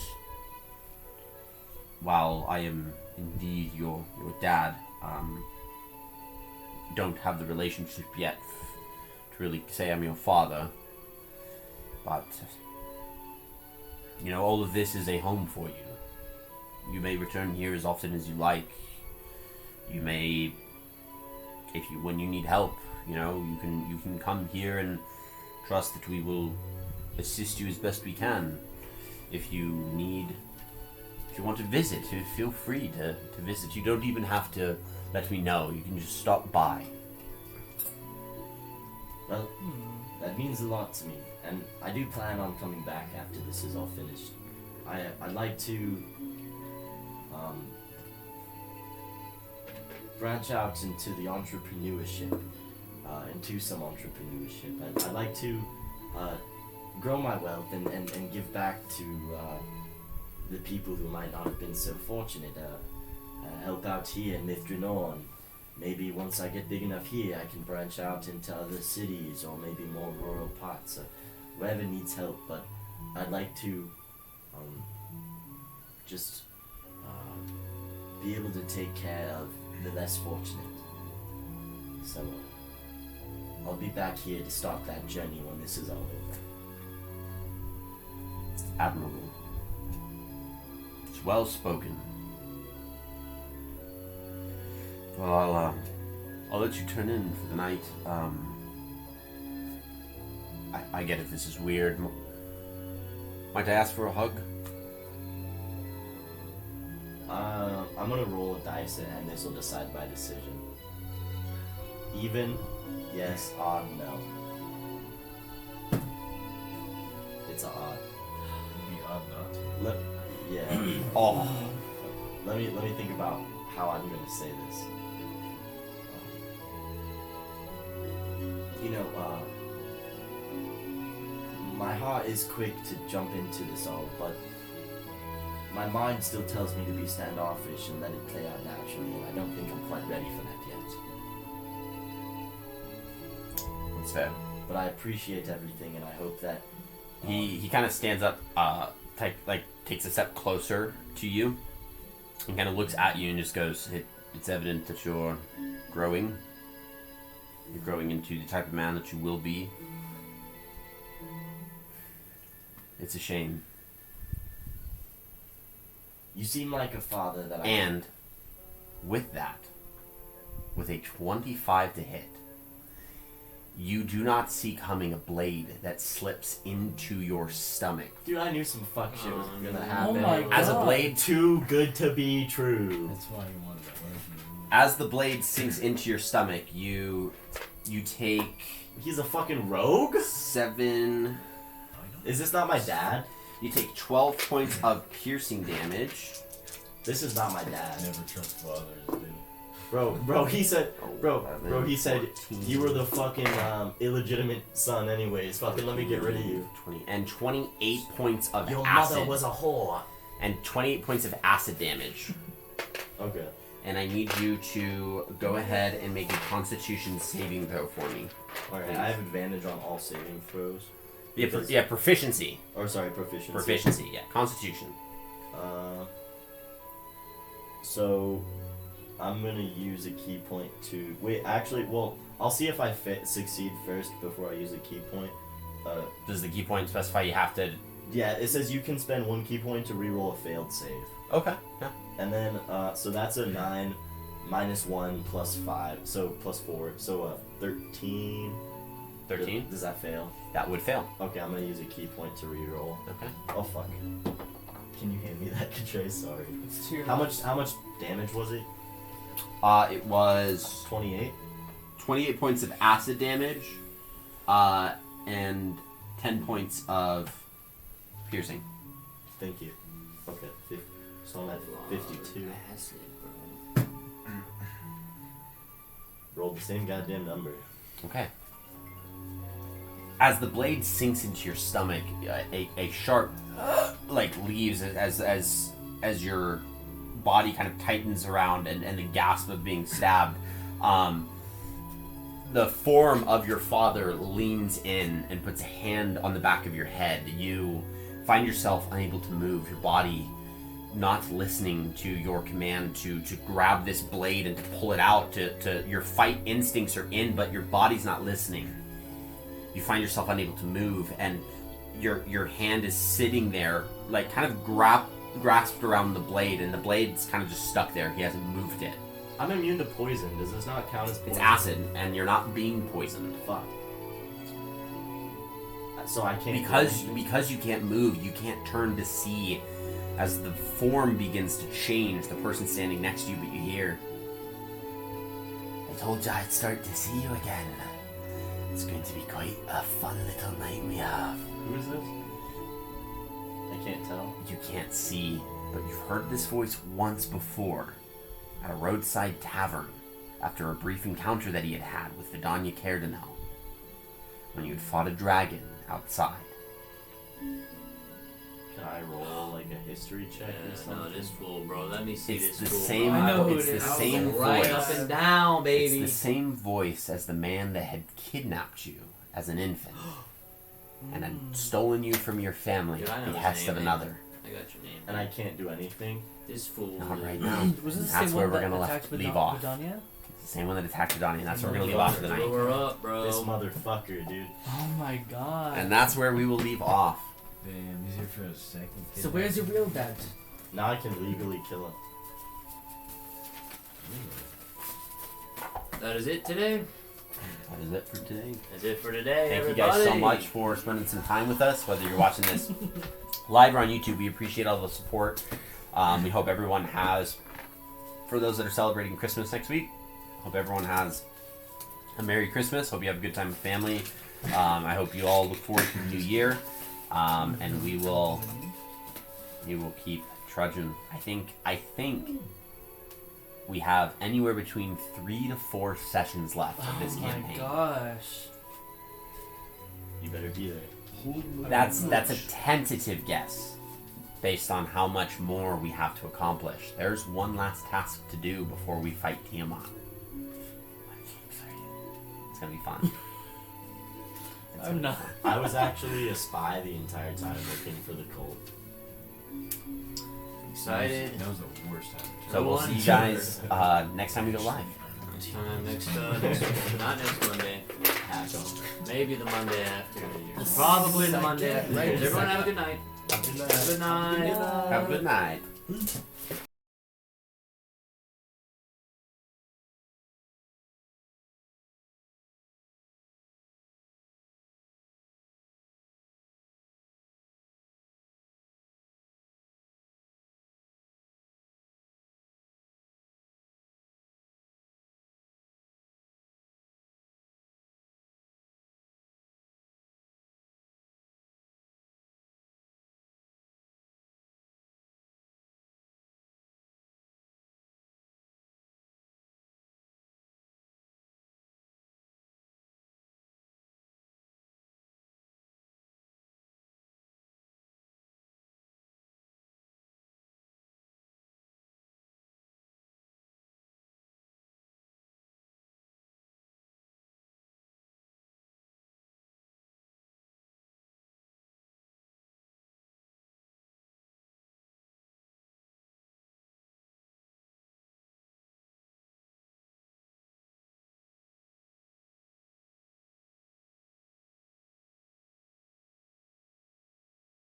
While I am indeed your dad, don't have the relationship yet to really say I'm your father. But all of this is a home for you. You may return here as often as you like. You may, when you need help, you can come here and trust that we will assist you as best we can. If you want to visit, feel free to visit. You don't even have to let me know. You can just stop by. Well, that means a lot to me, and I do plan on coming back after this is all finished. I'd like to branch out into the entrepreneurship, into some entrepreneurship. I'd like to grow my wealth and give back to the people who might not have been so fortunate. Help out here in Mithranor. Maybe once I get big enough here, I can branch out into other cities or maybe more rural parts, wherever needs help. But I'd like to just be able to take care of the less fortunate. So I'll be back here to start that journey when this is all over. Admirable. It's well spoken. Well, I'll let you turn in for the night. I get it. This is weird. Might I ask for a hug? I'm gonna roll a dice and this will decide my decision. Even, yes, odd, no. It's an odd. It'd be odd not to. Yeah. Oh. Let me think about how I'm gonna say this. My heart is quick to jump into this all, but my mind still tells me to be standoffish and let it play out naturally, and I don't think I'm quite ready for that yet. That's fair. But I appreciate everything, and I hope that He kind of stands up, takes a step closer to you, and kind of looks at you and just goes, "It's evident that you're growing. You're growing into the type of man that you will be. It's a shame." you seem like a father that I And with that, with a 25 to hit, you do not see coming a blade that slips into your stomach. Dude, I knew some fuck shit was gonna happen. my As a God. blade, Too good to be true. That's why you wanted that weapon. as the blade sinks into your stomach, you take He's a fucking rogue? 7. Is this not my dad? You take 12 points of piercing damage. This is not my dad. Never trust fathers, dude. Bro, he said, he said, 14, you were the fucking illegitimate son anyways. Fucking let me get rid of you. 20, and 28 points of Your acid. mother was a whore. And 28 points of acid damage. Okay. And I need you to go ahead and make a Constitution saving throw for me. Alright, I have advantage on all saving throws. Yeah, proficiency. Or sorry, proficiency. Proficiency, yeah. Constitution. So I'm gonna use a key point to wait. Actually, well, I'll see if I succeed first before I use a key point. Does the key point specify you have to... Yeah, it says you can spend 1 key point to reroll a failed save. Okay, yeah. And then, so that's a 9 minus 1 plus 5, so plus 4, so 13. 13? Does that fail? That would fail. Okay, I'm gonna use a key point to reroll. Okay. Oh fuck. Can you hand me that, Katray? Sorry. It's to your How much damage was it? It was 28? 28 points of acid damage, and 10 points of piercing. Thank you. Okay, so I'm at 52. Acid, bro. Rolled the same goddamn number. Okay. As the blade sinks into your stomach, a sharp leaves as your body kind of tightens around and the gasp of being stabbed. The form of your father leans in and puts a hand on the back of your head. You find yourself unable to move, your body not listening to your command to grab this blade and to pull it out. To your fight instincts are in, but your body's not listening. You find yourself unable to move, and your hand is sitting there, like kind of grasped around the blade, and the blade's kind of just stuck there. He hasn't moved it. I'm immune to poison. Does this not count as poison? It's acid, and you're not being poisoned. Fuck. So I can't. Because you can't move, you can't turn to see. As the form begins to change, the person standing next to you, but you hear, "I told you I'd start to see you again. It's going to be quite a fun little night we have." Who is this? I can't tell. You can't see, but you've heard this voice once before at a roadside tavern after a brief encounter that he had had with Vidania Cardenel when you had fought a dragon outside. Can I roll like a history check or Yeah, something? no, this fool, bro. Let me see It's this the fool. same. I know who it's it the is. same Right voice. up and down, baby. It's the same voice as the man that had kidnapped you as an infant and had stolen you from your family Dude, I at know the his behest name, of man. another. I got your name. And I can't do anything. This fool. Not right now. Was this the That's same where one we're that gonna attacked leave off. Vidania? It's the same one that attacked Vidania, and that's where we're gonna leave off for the night. Blow her up, bro. This motherfucker, dude. Oh my god. And that's where we will leave off. Damn, he's here for a second. So where's your real dad? Now I can legally kill him. That is it today. That is it for today. That's it for today, Thank everybody. you guys so much for spending some time with us, whether you're watching this live or on YouTube. We appreciate all the support. We hope everyone has, for those that are celebrating Christmas next week, hope everyone has a Merry Christmas. Hope you have a good time with family. I hope you all look forward to the new year. And we will keep trudging. I think we have anywhere between 3 to 4 sessions left of this campaign. Oh my gosh. You better be there. That's a tentative guess based on how much more we have to accomplish. There's one last task to do before we fight Tiamat. I'm so excited. It's gonna be fun. It's I'm gonna be not. fun. I was actually a spy the entire time looking for the cult. Excited. That was the worst time. So we'll see you guys next time we go live. Next, not next Monday. Hatch on. Maybe the Monday after. Probably the Monday after. Right. Everyone have a good night. Good night. Good night. Have a good night.